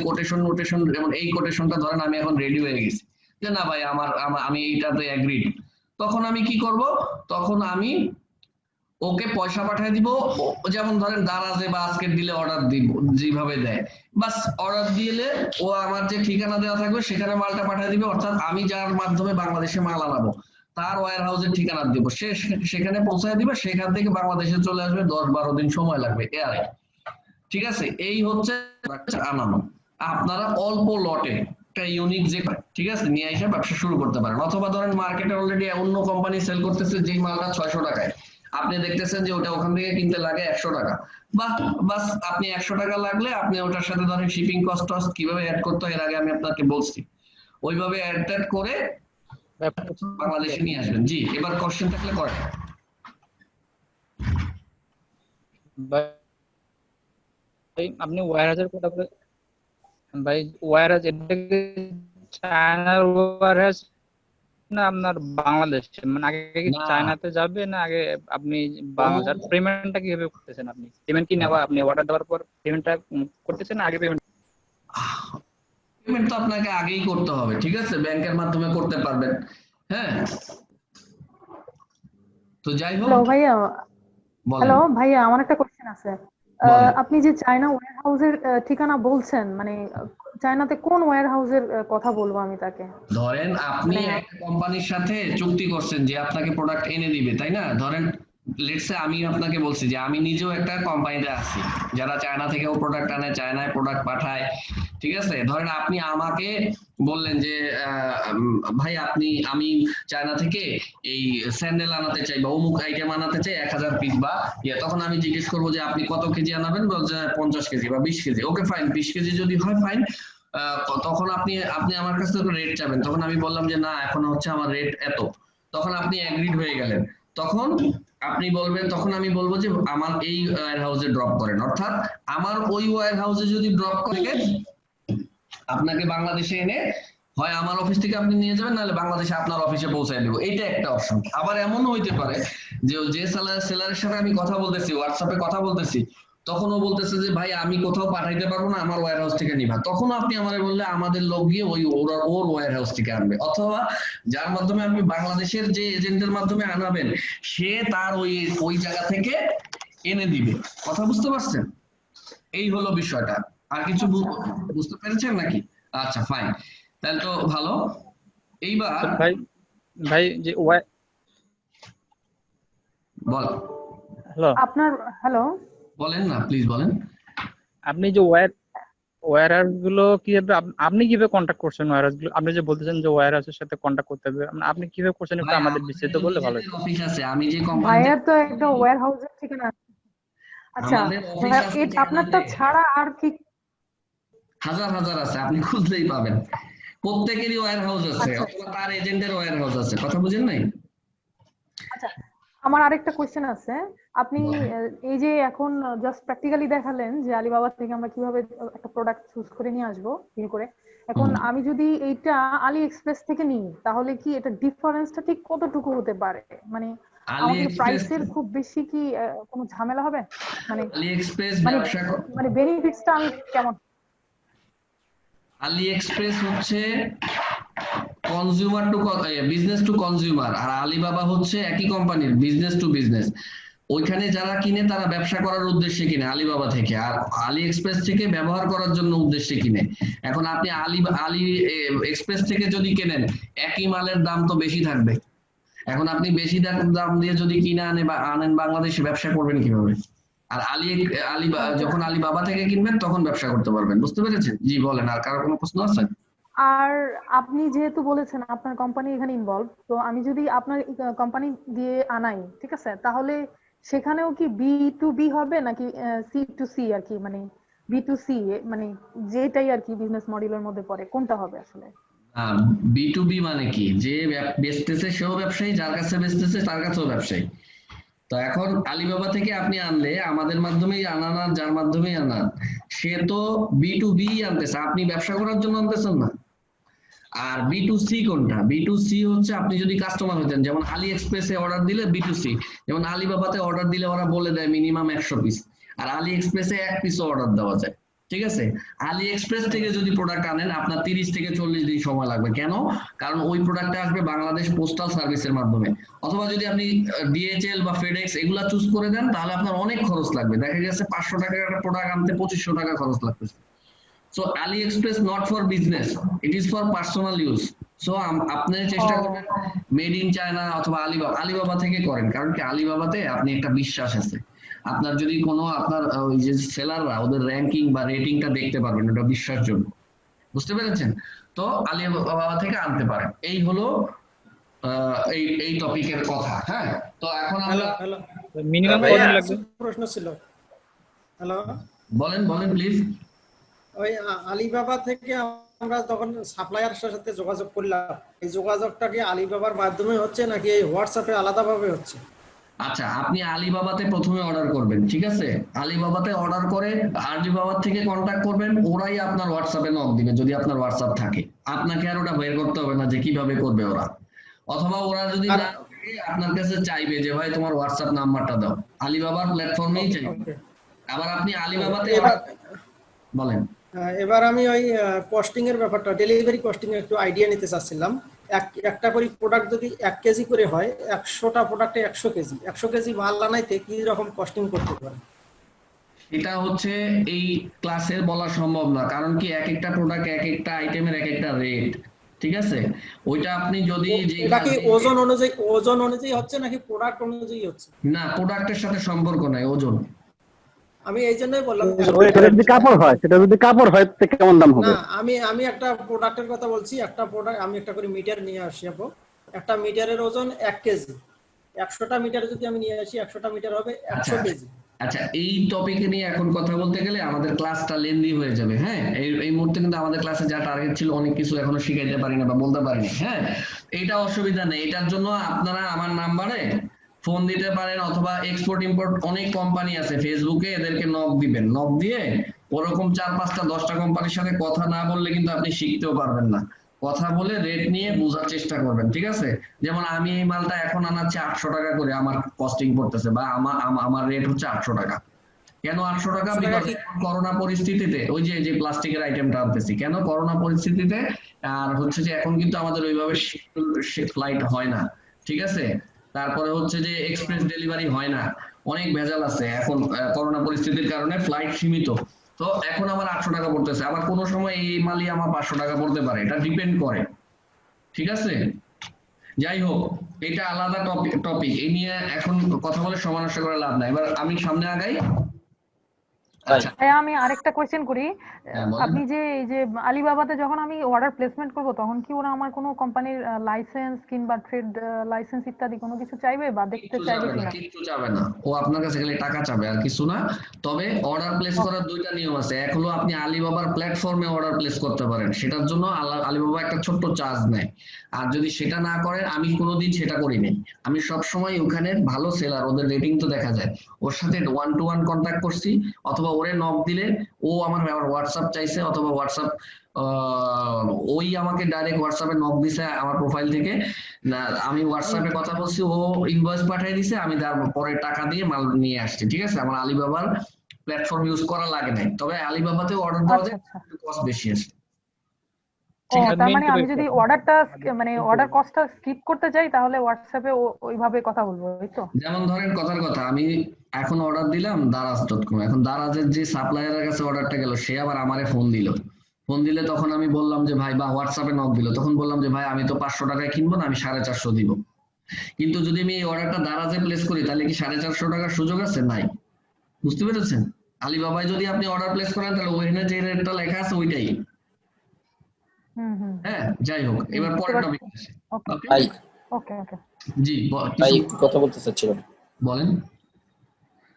Speaker 1: নোটেশন, যেমন এই কোটেশনটা ধরেন আমি এখন রেডি হয়ে গেছি যে না ভাই আমি এইটাতে এগ্রিড, তখন আমি কি করব, তখন আমি ওকে পয়সা পাঠিয়ে দিব। যেমন ধরেন দারাজে বা আজকের দিলে অর্ডার দিব, যেভাবে দেয় বাস অর্ডার দিলে ও আমার যে ঠিকানা দেওয়া থাকবে সেখানে মালটা পাঠিয়ে দিবে। অর্থাৎ আমি যার মাধ্যমে বাংলাদেশে মাল আনাবো তার ওয়্যার হাউসের ঠিকানা দিব, সে সেখানে পৌঁছায় দিবে, সেখান থেকে বাংলাদেশে চলে আসবে, 10-12 দিন সময় লাগবে এর। ঠিক আছে, এই হচ্ছে আনানো। আপনারা অল্প লটে একটা ইউনিক যে, ঠিক আছে, নিয়ে এসে ব্যবসা শুরু করতে পারেন। অথবা ধরেন মার্কেটে অলরেডি অন্য কোম্পানি সেল করতেছে যেই মালটা 600 টাকায়, আপনি দেখতেছেন যে ওটা ওখান থেকে কিনতে লাগে 100 টাকা, বা বাস আপনি 100 টাকা লাগলে আপনি ওটার সাথে ধরেন শিপিং কস্ট কিভাবে অ্যাড করতে হয় এর আগে আমি আপনাকে বলছি, ওইভাবে অ্যাড করে বাংলাদেশে নিয়ে আসবেন। জি, এবার কোশ্চেন থাকলে করেন।
Speaker 8: ভাই আপনি ওয়্যারহাউসের কথা বলে, ভাই ওয়্যারহাউস এটা কি চায়নার ওয়্যারহাউস না আপনার বাংলাদেশে, মানে আগে কি
Speaker 1: না।
Speaker 8: চায়নাতে যাবে না আগে আপনি বাংলাদেশ? আর পেমেন্টটা কিভাবে করতেছেন আপনি? পেমেন্ট কি নেওয়া, আপনি অর্ডার দেওয়ার পর পেমেন্টটা করতেছেন না আগে পেমেন্ট?
Speaker 1: পেমেন্ট তো আপনাকে আগেই করতে হবে। ঠিক আছে, ব্যাংকের মাধ্যমে করতে পারবেন। হ্যাঁ, তো যাই হোক,
Speaker 4: হ্যালো ভাইয়া,
Speaker 1: বলেন
Speaker 4: হ্যালো ভাইয়া, আমার একটা কোশ্চেন আছে।
Speaker 1: বলেন।
Speaker 4: আপনি যে চায়না ওয়্যার হাউসের ঠিকানা বলছেন, মানে চায়নাতে কোন ওয়্যার হাউসের কথা বলবো আমি তাকে?
Speaker 1: ধরেন আপনি
Speaker 4: মানে
Speaker 1: একটা কোম্পানির সাথে চুক্তি করছেন যে আপনাকে প্রোডাক্ট এনে দিবে, তাই না? ধরেন লেটস সে আমি আপনাকে বলছি যে আমি নিজেও একটা কোম্পানিতে আছি যারা চায়না থেকেও প্রোডাক্ট আনে, চায়নায় প্রোডাক্ট পাঠায়। ঠিক আছে, ধরেন আপনি আমাকে বললেন যে ভাই আমি চায়না থেকে এই স্যান্ডেল আনাতে চাই বা অমুক আইটেম আনাতে চাই 1000 পিস বা তখন আমি জিজ্ঞেস করবো যে আপনি কত কেজি আনাবেন, বলছে 50 কেজি বা 20 কেজি। ওকে ফাইন, 20 কেজি যদি হয় ফাইন। তখন আপনি আমার কাছ থেকে রেট চাবেন, তখন আমি বললাম যে না এখন হচ্ছে আমার রেট এত, তখন আপনি এগ্রিড হয়ে গেলেন। তখন আপনি বলবেন, তখন আমি বলবো যে আমার এই ওয়্যার হাউসে ড্রপ করেন। অর্থাৎ আমার ওই ওয়্যার হাউসে যদি ড্রপ করে আপনাকে বাংলাদেশে এনে হয় আমার অফিস থেকে আপনি নিয়ে যাবেন, নাহলে বাংলাদেশে আপনার অফিসে পৌঁছায় দেবো, এইটা একটা অপশন। আবার এমনও হইতে পারে যে সেলারের সাথে আমি কথা বলতেছি, হোয়াটসঅ্যাপে কথা বলতেছি, তখন ও বলতেছে যে ভাই আমি কোথাও পাঠাইতে পারবো না, আমার ওয়্যার হাউস থেকে নিবা। তখন আপনি আমারে বললে আমাদের লোক গিয়ে ওর ওয়্যার হাউস থেকে আনবে, অথবা যার মাধ্যমে আপনি বাংলাদেশের যে এজেন্টের মাধ্যমে আনাবেন সে তার ওই জায়গা থেকে এনে দিবে। কথা বুঝতে পারছেন? এই হলো বিষয়টা। আর কিছু বুঝতে পেরেছেন নাকি? আচ্ছা ফাইন, তাহলে তো ভালো। এইবার
Speaker 8: তো ভাই ভাই যে
Speaker 1: বল,
Speaker 8: হ্যালো,
Speaker 4: আপনার হ্যালো,
Speaker 1: বলেন না প্লিজ বলেন।
Speaker 8: আপনি যে ওয়্যারহাউস গুলো কিভাবে আপনি কিভাবে কন্ট্যাক্ট করছেন ওয়্যারহাউস গুলো? আপনি যে বলতেছেন যে ওয়্যারহাউসের সাথে কন্ট্যাক্ট করতে হবে, আপনি কিভাবে করছেন একটু
Speaker 1: ভাই
Speaker 8: আমাদের
Speaker 1: আমাদের
Speaker 8: বিস্তারিত
Speaker 1: তো
Speaker 8: বললে ভালো
Speaker 1: নিজেদের
Speaker 8: হতো।
Speaker 1: অফিস আছে, আমি যে কোম্পানিতে
Speaker 4: ভাইয়ার তো একটা ওয়্যার হাউসের ঠিকানা আছে। আচ্ছা
Speaker 1: আমাদের অফিস
Speaker 4: ভাইয়া,
Speaker 1: আছে
Speaker 4: আপনারটা
Speaker 1: টেকনাফে,
Speaker 4: ছাড়া আর কি?
Speaker 1: হাজার হাজার আছে, আপনি খুঁজলেই পাবেন। প্রত্যেকেরই ওয়্যার হাউস আছে
Speaker 4: আচ্ছা
Speaker 1: অথবা তার এজেন্টের ওয়্যার হাউস আছে, কথা বুঝেন নাই?
Speaker 4: আচ্ছা, আমার আরেকটা কোশ্চেন আছে। আপনি
Speaker 1: বলেন।
Speaker 4: এই যে এখন জাস্ট প্র্যাকটিক্যালি দেখালেন যে আলিবাবা থেকে আমরা কিভাবে একটা প্রোডাক্ট চুজ করে নিয়ে আসবো ডিল করে। এখন
Speaker 1: হুম।
Speaker 4: আমি যদি এইটা আলি এক্সপ্রেস থেকে নিই তাহলে কি এটা ডিফারেন্সটা ঠিক কতটুকু হতে পারে? মানে
Speaker 1: আলি
Speaker 4: আমাকে
Speaker 1: এক্সপ্রেস,
Speaker 4: প্রাইসের খুব বেশি কি কোনো ঝামেলা হবে? মানে
Speaker 1: আলি এক্সপ্রেস
Speaker 4: মানে
Speaker 1: ব্যবসা
Speaker 4: মানে বেনিফিটসটা আমি কেমন?
Speaker 1: আলি এক্সপ্রেস হচ্ছে consumer to business to consumer, আর আলিবাবা হচ্ছে একই কোম্পানির বিজনেস টু বিজনেস। ওইখানে যারা কিনে তারা ব্যবসা করার উদ্দেশ্যে কিনে আলিবাবা থেকে, আর আলি এক্সপ্রেস থেকে ব্যবহার করার জন্য উদ্দেশ্যে কিনে। এখন আপনি আলি আলি এক্সপ্রেস থেকে যদি কেনেন একই মালের দাম তো বেশি থাকবে। এখন আপনি বেশি দাম দিয়ে যদি কিনে আনেন বাংলাদেশে, ব্যবসা করবেন কিভাবে? আর যখন আলিবাবা থেকে কিনবেন তখন ব্যবসা করতে পারবেন, বুঝতে পেরেছেন? জি বলেন, আর কারো কোনো প্রশ্ন আছে?
Speaker 4: আর আপনি যেহেতু বলেছেন আপনার কোম্পানি এখানে ইনভলভ, তো আমি যদি আপনার কোম্পানি দিয়ে আনাই, ঠিক আছে, তাহলে সেখানেও কি বি টু বি হবে নাকি সি টু সি আর কি, মানে বি টু সি, মানে যেটাই আর কি বিজনেস মডেলের মধ্যে পড়ে কোনটা হবে আসলে?
Speaker 1: বি টু বি মানে কি? যে বেচতেছে সেও ব্যবসায়ী, যার কাছে বেচতেছে তার কাছেও ব্যবসায়ী। তো এখন আলিবাবা থেকে আপনি আনলে আমাদের মাধ্যমেই আনান আর যার মাধ্যমেই আনান, সে তো বি টু বি আনতেছে, আপনি ব্যবসা করার জন্য আনতেছেন না। আর বি টু সি কোনটা? বি টু সি হচ্ছে আপনি যদি কাস্টমার হতেন, যেমন আলি এক্সপ্রেসে অর্ডার দিলে বি টু সি, যেমন আলিবাবাতে অর্ডার দিলে ওরা বলে দেয় মিনিমাম 100 পিস, আর আলি এক্সপ্রেসে 1 পিসও অর্ডার দেওয়া যায়। ঠিক আছে? আলি এক্সপ্রেস থেকে যদি প্রোডাক্ট আনেন আপনার 30 থেকে 40 দিন সময় লাগবে। কেন? কারণ ওই প্রোডাক্টটা আসবে বাংলাদেশ পোস্টাল সার্ভিসের মাধ্যমে। অথবা যদি আপনি ডিএচএল বা ফেডেক্স এগুলা চুজ করে দেন তাহলে আপনার অনেক খরচ লাগবে, দেখা গেছে 500 টাকার একটা প্রোডাক্ট আনতে 2500 টাকা খরচ লাগতেছে। So AliExpress not for business, it is for personal use. So আপনি চেষ্টা করবেন মেড ইন চায়না অথবা আলিবাবা থেকে করেন, কারণ কি আলিবাবাতে আপনি একটা বিশ্বাস আছে। আপনার যদি কোনো আপনার ওই যে সেলাররা ওদের র্যাঙ্কিং বা রেটিংটা দেখতে পারবেন, ওটা বিশ্বাসযোগ্য, বুঝতে পেরেছেন? তো আলিবাবা থেকে আনতে পারেন। এই হলো এই টপিকের কথা। হ্যাঁ, তো এখন
Speaker 3: হ্যালো
Speaker 1: আমরা
Speaker 3: হ্যালো
Speaker 8: মিনিমাম
Speaker 3: ভাইয়া,
Speaker 8: কতদিন লাগবে?
Speaker 3: প্রশ্ন ছিল। হ্যালো,
Speaker 1: বলেন প্লিজ।
Speaker 3: ওই আলিবাবা থেকে আমরা তখন সাপ্লায়ারের সাথে যোগাযোগ করলাম, এই যোগাযোগটা কি আলিবাবার মাধ্যমে হচ্ছে নাকি এই হোয়াটসঅ্যাপে আলাদাভাবে হচ্ছে?
Speaker 1: আচ্ছা, আপনি আলিবাবাতে প্রথমে অর্ডার করবেন, ঠিক আছে? আলিবাবাতে অর্ডার করে আলিবাবার থেকে কন্ট্যাক্ট করবেন, ওরাই আপনার হোয়াটসঅ্যাপে নক দিবে যদি আপনার হোয়াটসঅ্যাপ থাকে। আপনাকে আর ওটা বের করতে হবে না যে কিভাবে করবে ওরা। অথবা ওরা যদি
Speaker 3: আর
Speaker 1: না থাকে আপনার কাছে চাইবে যে ভাই তোমার হোয়াটসঅ্যাপ নাম্বারটা দাও, আলিবাবার প্ল্যাটফর্মেই চাইবে।
Speaker 3: ওকে,
Speaker 1: আবার আপনি আলিবাবাতে
Speaker 3: এবার
Speaker 1: বলেন।
Speaker 3: এবার আমি ওই কস্টিং এর ব্যাপারটা, ডেলিভারি কস্টিং এর একটু আইডিয়া নিতে চাচ্ছিলাম। একটা করে প্রোডাক্ট যদি 1 কেজি করে হয়, 100টা প্রোডাক্টে 100 কেজি মাল আনাইতে কি রকম কস্টিং করতে পারে?
Speaker 1: এটা হচ্ছে এই ক্লাসের বলা সম্ভব না, কারণ কি এক একটা প্রোডাক্ট এক একটা আইটেমের এক একটা রেট, ঠিক আছে? ওইটা আপনি যদি যে
Speaker 3: এটা কি ওজন অনুযায়ী হচ্ছে নাকি প্রোডাক্ট অনুযায়ী হচ্ছে?
Speaker 1: না, প্রোডাক্টের সাথে সম্পর্ক নাই, ওজন।
Speaker 3: আমি এই জন্যই বললাম।
Speaker 10: সেটা যদি কাপড় হয় তো কেমন দাম হবে?
Speaker 3: না, আমি একটা প্রোডাক্টের কথা বলছি। একটা প্রোডাক্ট আমি একটা করে মিটার নিয়ে আসি, একটা মিটারের ওজন 1 কেজি। 100টা মিটার যদি আমি নিয়ে আসি, 100টা মিটার হবে 100 কেজি।
Speaker 1: আচ্ছা, এই টপিকে নিয়ে এখন কথা বলতে গেলে আমাদের ক্লাসটা লেন্দি হয়ে যাবে। হ্যাঁ, এই মুহূর্তে কিন্তু আমাদের ক্লাসে যা টার্গেট ছিল অনেক কিছু এখনো শিখাইতে পারি না বা বলতে পারিনি। হ্যাঁ, এইটা অসুবিধা নেই, এটার জন্য আপনারা আমার নাম্বারে ফোন দিতে পারেন, অথবা এক্সপোর্ট ইম্পোর্ট অনেক কোম্পানি আছে ফেসবুকে, এদেরকে নক দিবেন। নক দিয়ে ওরকম 4-5টা 10টা কোম্পানির সাথে কথা না বললে কিন্তু আপনি শিখতেও পারবেন না। কথা বলে রেট নিয়ে বোঝার চেষ্টা করবেন, ঠিক আছে? যেমন আমি এই মালটা এখন আনাচ্ছি 800 টাকা করে, আমার কস্টিং পড়তেছে, বা আমার রেট হচ্ছে 800 টাকা। কেন 800 টাকা? বিকজ করোনা পরিস্থিতিতে ওই যে প্লাস্টিকের আইটেমটা আনতেছি, কেন করোনা পরিস্থিতিতে, আর হচ্ছে যে এখন কিন্তু আমাদের ওইভাবে ফ্লাইট হয় না, ঠিক আছে? তারপরে হচ্ছে যে এক্সপ্রেস ডেলিভারি হয় না, অনেক ভেজাল আছে এখন করোনা পরিস্থিতির কারণে, ফ্লাইট সীমিত। তো এখন আমার 800 টাকা পড়তেছে, আবার কোনো সময় এই মালই আমার 500 টাকা পড়তে পারে, এটা ডিপেন্ড করে। ঠিক আছে, যাই হোক এটা আলাদা টপিক, এই নিয়ে এখন কথা বলে সময় নষ্ট করে লাভ নাই। এবার আমি সামনে আগাই। আচ্ছা
Speaker 4: ভাইয়া আমি আরেকটা কোয়েশ্চেন করি।
Speaker 1: হ্যাঁ বলেন।
Speaker 4: আপনি যে এই যে আলিবাবাতে যখন আমি অর্ডার প্লেসমেন্ট করব তখন কি ওরা আমার কোনো কোম্পানির লাইসেন্স কিংবা ট্রেড লাইসেন্স ইত্যাদি কোনো কিছু চাইবে বা দেখতে
Speaker 1: কিচ্ছু
Speaker 4: চাইবে
Speaker 1: চাবে না,
Speaker 4: কিনা?
Speaker 1: কিচ্ছু চাবে না, ও আপনার কাছে গেলে টাকা চাবে আর কিছু না। তবে অর্ডার প্লেস করার দুইটা নিয়ম আছে। এক হলো আপনি আলিবাবার প্ল্যাটফর্মে অর্ডার প্লেস করতে পারেন, সেটার জন্য আলিবাবা একটা ছোট্ট চার্জ নেয়। আর যদি সেটা না করেন, আমি কোনোদিন সেটা করিনি, আমি সবসময় ওখানে ভালো সেলার, ওদের রেটিং তো দেখা যায়, ওর সাথে 1-to-1 কন্ট্যাক্ট করছি, অথবা ওরে নক দিলে ও আমার হোয়াটসঅ্যাপ চাইছে, অথবা হোয়াটসঅ্যাপ ওই আমাকে ডাইরেক্ট হোয়াটসঅ্যাপে নক দিছে আমার প্রোফাইল থেকে, না আমি হোয়াটসঅ্যাপে কথা বলছি, ও ইনভয়েস পাঠিয়ে দিছে, আমি তারপরে টাকা দিয়ে মাল নিয়ে আসছি। ঠিক আছে, আমার আলিবাবার প্ল্যাটফর্ম ইউজ করা লাগে নাই, তবে আলিবাবাতে অর্ডার দেওয়া যায়, একটু কস্ট বেশি আছে।
Speaker 4: ও তার মানে আমি যদি অর্ডারটা মানে অর্ডার কস্টটা স্কিপ করতে চাই তাহলে হোয়াটসঅ্যাপে ওইভাবে কথা বলবো, এই তো?
Speaker 1: যেমন ধরেন কথার কথা, আমি এখন অর্ডার দিলাম দারাজ.com, এখন দারাজের যে সাপ্লায়ারের কাছে অর্ডারটা গেল, সে আবার আমারে ফোন দিলে তখন আমি বললাম যে ভাই, বা হোয়াটসঅ্যাপে নক দিল, তখন বললাম যে ভাই আমি তো 500 টাকায় কিনবো না, আমি 450 দিব। কিন্তু যদি আমি এই অর্ডারটা দারাজে প্লেস করি, তাহলে কি 450 টাকার সুযোগ আছে? নাই। বুঝতে পেরেছেন? আলিবাবায় যদি আপনি অর্ডার প্লেস করেন, তাহলে ওইখানে যে রেটটা লেখা আছে ওইটাই। হ্যাঁ, যাই হোক, এবার পরের টপিক আসে।
Speaker 6: ভাই
Speaker 4: ওকে ওকে
Speaker 1: জি
Speaker 6: ভাই একটু কথা বলতে চাচ্ছিলাম।
Speaker 1: বলেন।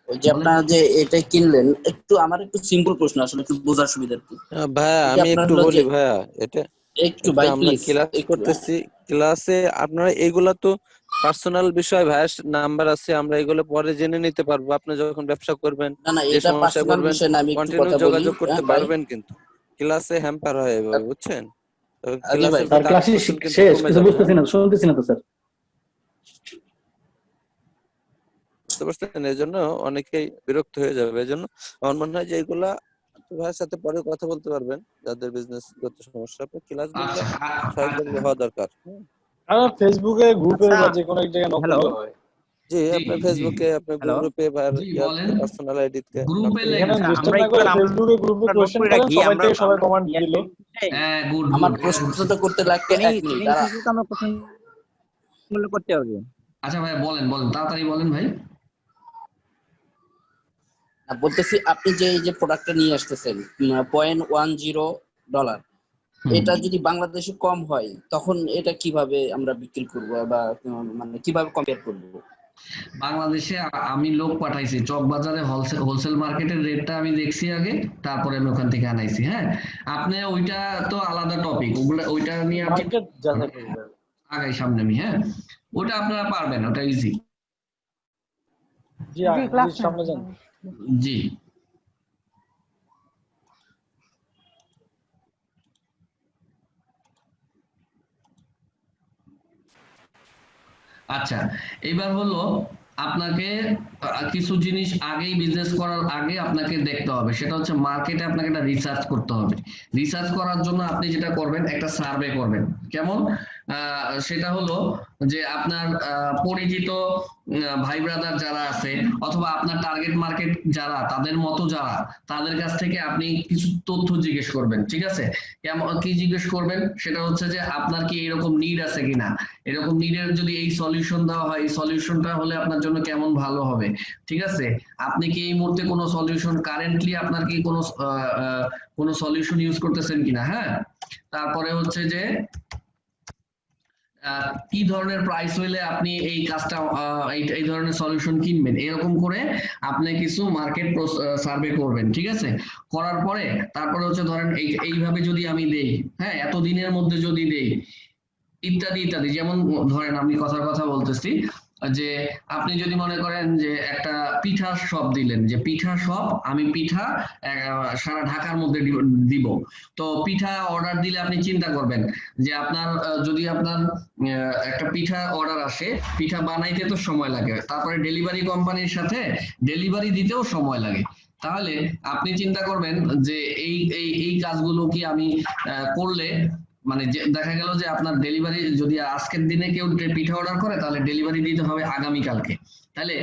Speaker 6: ওই যে আপনারা যে এটা কিনলেন, আমার একটু সিম্পল প্রশ্ন, আসলে একটু বোঝার সুবিধার্থে।
Speaker 9: ভাইয়া আমি একটু বলি ভাইয়া, এটা
Speaker 6: একটু ভাই
Speaker 9: আমরা
Speaker 6: প্লিজ
Speaker 9: ক্লাস করতেছি, ক্লাসে আপনারা এগুলা তো পার্সোনাল বিষয়, ভাইয়ার নাম্বার আছে, আমরা এগুলো পরে জেনে নিতে পারবো। আপনি যখন ব্যবসা করবেন,
Speaker 6: না না,
Speaker 9: যে
Speaker 6: এটা
Speaker 9: সমস্যা
Speaker 6: পার্সোনাল
Speaker 9: করবেন,
Speaker 6: বিষয় না, আমি একটু
Speaker 9: কন্টিনিউ
Speaker 6: কথা বলি।
Speaker 9: যোগাযোগ করতে
Speaker 6: ভাই
Speaker 9: পারবেন, কিন্তু ক্লাসে হ্যাম্পার হয় এভাবে, বুঝছেন?
Speaker 6: আদি ভাই,
Speaker 10: স্যার ক্লাস শেষ, কিছু বুঝতেছি না, শুনতেছি না তো স্যার।
Speaker 9: বুঝতে পারছেন? এই জন্য অনেকেই বিরক্ত হয়ে যাবে। এই জন্য আমার মনে হয় যে এগুলা ভাইয়ের সাথে পরে কথা বলতে পারবেন, যাদের বিজনেস করতে সমস্যা, আপনি ক্লাসগুলো সহজভাবে হওয়া দরকার।
Speaker 5: ফেসবুকে গ্রুপে বা যে কোনো এক জায়গায় নক করলে হয়।
Speaker 9: জি, আপনি ফেসবুকে, আপনি গ্রুপে বা পার্সোনাল আইডিতে
Speaker 1: গ্রুপে
Speaker 5: এখানে ডিস্টার্ব না করে ফেসবুকে গ্রুপে কোশ্চেন করেন, সবাই থেকে সবাই কমেন্ট দিল।
Speaker 1: হ্যাঁ, গুড।
Speaker 6: আমার প্রশ্নটা করতে লাগবে 1 মিনিট।
Speaker 8: করতে হবে।
Speaker 1: আচ্ছা ভাই বলেন তাড়াতাড়ি বলেন ভাই।
Speaker 6: বলতেছি, আপনি যে এই যে প্রোডাক্টটা নিয়ে আসতেছেন $0.10, এটা যদি বাংলাদেশে কম হয়, তখন এটা কিভাবে আমরা বিক্রি করব বা মানে কিভাবে কম্পেয়ার করব?
Speaker 1: বাংলাদেশে আমি লোক পাঠাইছি, চক বাজারে হোলসেল মার্কেটের রেটটা আমি দেখছি আগে, তারপরে আমি ওখান থেকে আনাইছি। হ্যাঁ, আপনি ওইটা তো আলাদা টপিক, ওইটা নিয়ে আপনি
Speaker 5: মার্কেট যাচাই করবেন
Speaker 1: আগাই সামনে আমি। হ্যাঁ, ওটা আপনারা পারবেন, ওটা ইজি।
Speaker 5: জি সামনে যান।
Speaker 1: জি আচ্ছা, এবার হলো আপনাকে কিছু জিনিস আগেই বিজনেস করার আগে আপনাকে দেখতে হবে, সেটা হচ্ছে মার্কেটে আপনাকে একটা রিসার্চ করতে হবে। রিসার্চ করার জন্য আপনি যেটা করবেন, একটা সার্ভে করবেন। কেমন? সেটা হলো যে আপনার পরিচিত ভাই ব্রাদার যারা আছে, অথবা আপনার টার্গেট মার্কেট যারা, তাদের মতো যারা, তাদের কাছ থেকে আপনি কিছু তথ্য জিজ্ঞেস করবেন। ঠিক আছে, কেমন কি জিজ্ঞেস করবেন? সেটা হচ্ছে যে আপনার কি এরকম নিড আছে কিনা, এরকম নিডের যদি এই সলিউশন দেওয়া হয়, এই সলিউশনটা হলে আপনার জন্য কেমন ভালো হবে। ঠিক আছে, আপনি কি এই মুহূর্তে কোনো সলিউশন, কারেন্টলি আপনার কি কোনো সলিউশন ইউজ করতেছেন কিনা। হ্যাঁ, তারপরে হচ্ছে যে কি ধরনের প্রাইস হইলে আপনি এই কাজটা এই ধরনের সলিউশন কিনবেন, এরকম করে আপনি কিছু মার্কেট সার্ভে করবেন। ঠিক আছে, করার পরে তারপরে হচ্ছে ধরেন এইভাবে যদি আমি দেই, হ্যাঁ, এত দিনের মধ্যে যদি দেই, ইত্যাদি ইত্যাদি। যেমন ধরেন আমি কথা বলতেছি যে আপনি যদি মনে করেন যে একটা পিঠা শপ দিলেন, যে পিঠা শপ, আমি পিঠা সারা ঢাকার মধ্যে দিব। তো পিঠা অর্ডার দিলে আপনি চিন্তা করবেন যে আপনার যদি আপনার একটা পিঠা অর্ডার আসে, পিঠা বানাইতে তো সময় লাগে, তারপরে ডেলিভারি কোম্পানির সাথে ডেলিভারি দিতেও সময় লাগে। তাহলে আপনি চিন্তা করবেন যে এই কাজগুলো কি আমি করলে, মানে দেখা গেল যে আপনার ডেলিভারি যদি আজকের দিনে কেউ পিঠা অর্ডার করে, তাহলে ডেলিভারি দিতে হবে আগামী কালকে। তাহলে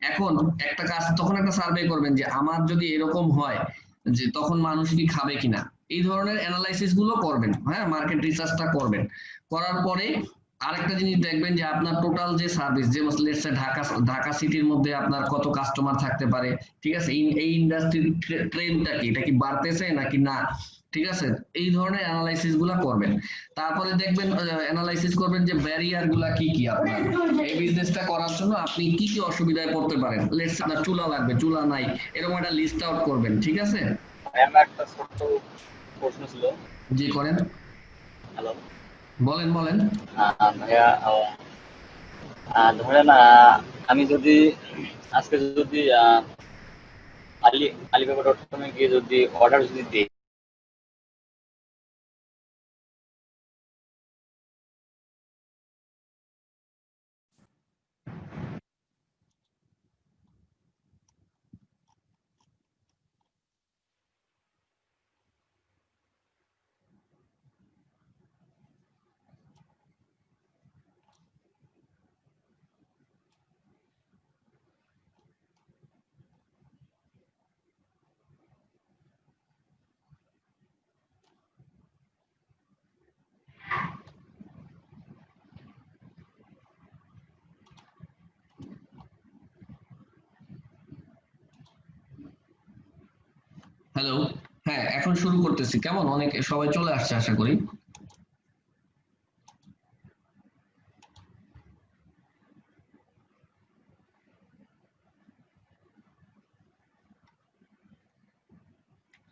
Speaker 1: এখন একটা কাজ, তখন একটা সার্ভে করবেন যে আমার যদি এরকম হয়, যে তখন মানুষ কি খাবে কিনা, এই ধরনের অ্যানালাইসিস গুলো করবেন, হ্যাঁ, মার্কেট রিসার্চটা করবেন। করার পরে আরেকটা জিনিস দেখবেন যে আপনার টোটাল যে সার্ভিস, যে লেটস সে ঢাকা সিটির মধ্যে আপনার কত কাস্টমার থাকতে পারে, ঠিক আছে, এই ইন্ডাস্ট্রির ট্রেন্ডটা কি, এটা কি বাড়তেছে নাকি না, ঠিক আছে, এই ধরনের অ্যানালাইসিস গুলা করবেন। তারপরে দেখবেন অ্যানালাইসিস করবেন যে ব্যারিয়ার গুলা কি কি আপনার এই বিজনেসটা করার জন্য আপনি কি কি অসুবিধায় পড়তে পারেন। লেটস আপনার চুলা লাগবে, চুলা নাই, এরকম একটা লিস্ট আউট করবেন, ঠিক আছে।
Speaker 7: আমার একটা ছোট্ট প্রশ্ন ছিল।
Speaker 1: জি করেন।
Speaker 7: হ্যালো,
Speaker 1: বলেন বলেন।
Speaker 7: ভাইয়া, ধরেন আমি যদি আজকে যদি alibaba.com গিয়ে যদি অর্ডার যদি দিই,
Speaker 1: হ্যালো, হ্যাঁ এখন শুরু করতেছি, কেমন, অনেক সবাই চলে আসছে আশা করি।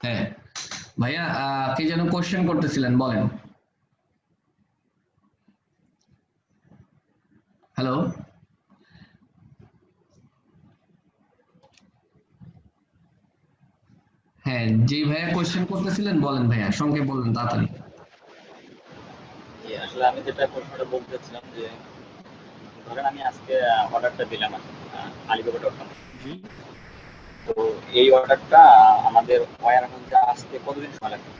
Speaker 1: হ্যাঁ ভাইয়া, কে যেন কোশ্চেন করতেছিলেন, বলেন। হ্যালো, হ্যাঁ জি ভাইয়া কোশ্চেন করতেছিলেন, বলেন ভাইয়া, সংক্ষেপে বলেন তাড়াতাড়ি।
Speaker 7: আসলে আমি যেটা প্রশ্নটা বলতে চাচ্ছিলাম যে ধরেন আমি আজকে অর্ডারটা দিলাম alibaba.com, তো এই অর্ডারটা আমাদের ওয়্যার হাউসে আসতে কতদিন সময় লাগবে?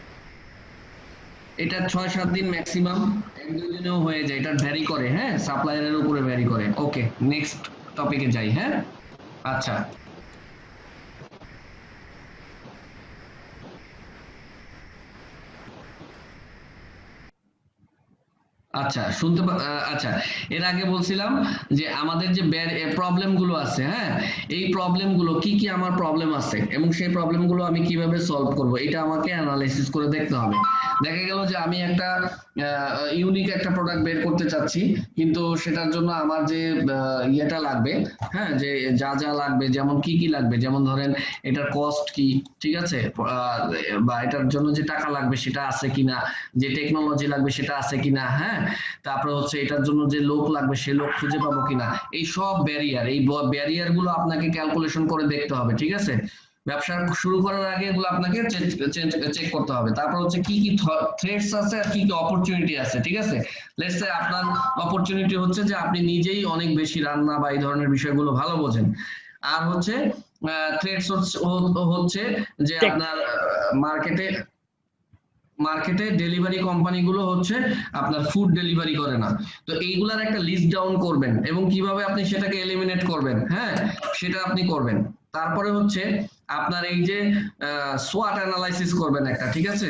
Speaker 1: এটা 6-7 দিন ম্যাক্সিমাম, 1-2 দিনেও হয়ে যায়, এটা ভ্যারি করে, হ্যাঁ, সাপ্লায়ারের উপরে ভ্যারি করে। ওকে, নেক্সট টপিকে যাই। হ্যাঁ আচ্ছা, আচ্ছা আচ্ছা, এর আগে বলছিলাম যে আমাদের যে প্রবলেম গুলো আছে, হ্যাঁ, এই প্রবলেম গুলো কি কি আমার প্রবলেম আছে এবং সেই প্রবলেম গুলো আমি কিভাবে সলভ করব, এটা আমাকে অ্যানালাইসিস করে দেখতে হবে। দেখা গেল যে আমি একটা ইউনিক একটা প্রোডাক্ট বের করতে চাচ্ছি, কিন্তু সেটার জন্য আমার যে ইয়েটা লাগবে, হ্যাঁ, যে যা যা লাগবে, যেমন কি কি লাগবে, যেমন ধরেন এটার কস্ট কি, ঠিক আছে, বা এটার জন্য যে টাকা লাগবে সেটা আছে কিনা, যে টেকনোলজি লাগবে সেটা আছে কিনা, হ্যাঁ, তারপরে হচ্ছে এটার জন্য যে লোক লাগবে সে লোক খুঁজে পাবো কিনা, এই সব ব্যারিয়ার, এই ব্যারিয়ার গুলো আপনাকে ক্যালকুলেশন করে দেখতে হবে, ঠিক আছে। ব্যবসা শুরু করার আগে এগুলো আপনাকে চেক করতে হবে। তারপর হচ্ছে কি কি থ্রেটস আছে আর কি কি অপরচুনিটি আছে, ঠিক আছে। লেটস সে আপনার অপরচুনিটি হচ্ছে যে আপনি নিজেই অনেক বেশি রান্না বা এই ধরনের বিষয়গুলো ভালো বোঝেন, আর হচ্ছে থ্রেটস হচ্ছে যে আপনার মার্কেটে ডেলিভারি কোম্পানিগুলো হচ্ছে আপনার ফুড ডেলিভারি করে না। তো এইগুলার একটা লিস্ট ডাউন করবেন এবং কিভাবে আপনি সেটাকে এলিমিনেট করবেন, হ্যাঁ, সেটা আপনি করবেন। তারপরে হচ্ছে আপনার এই যে সোয়াট অ্যানালাইসিস করবেন একটা, ঠিক আছে,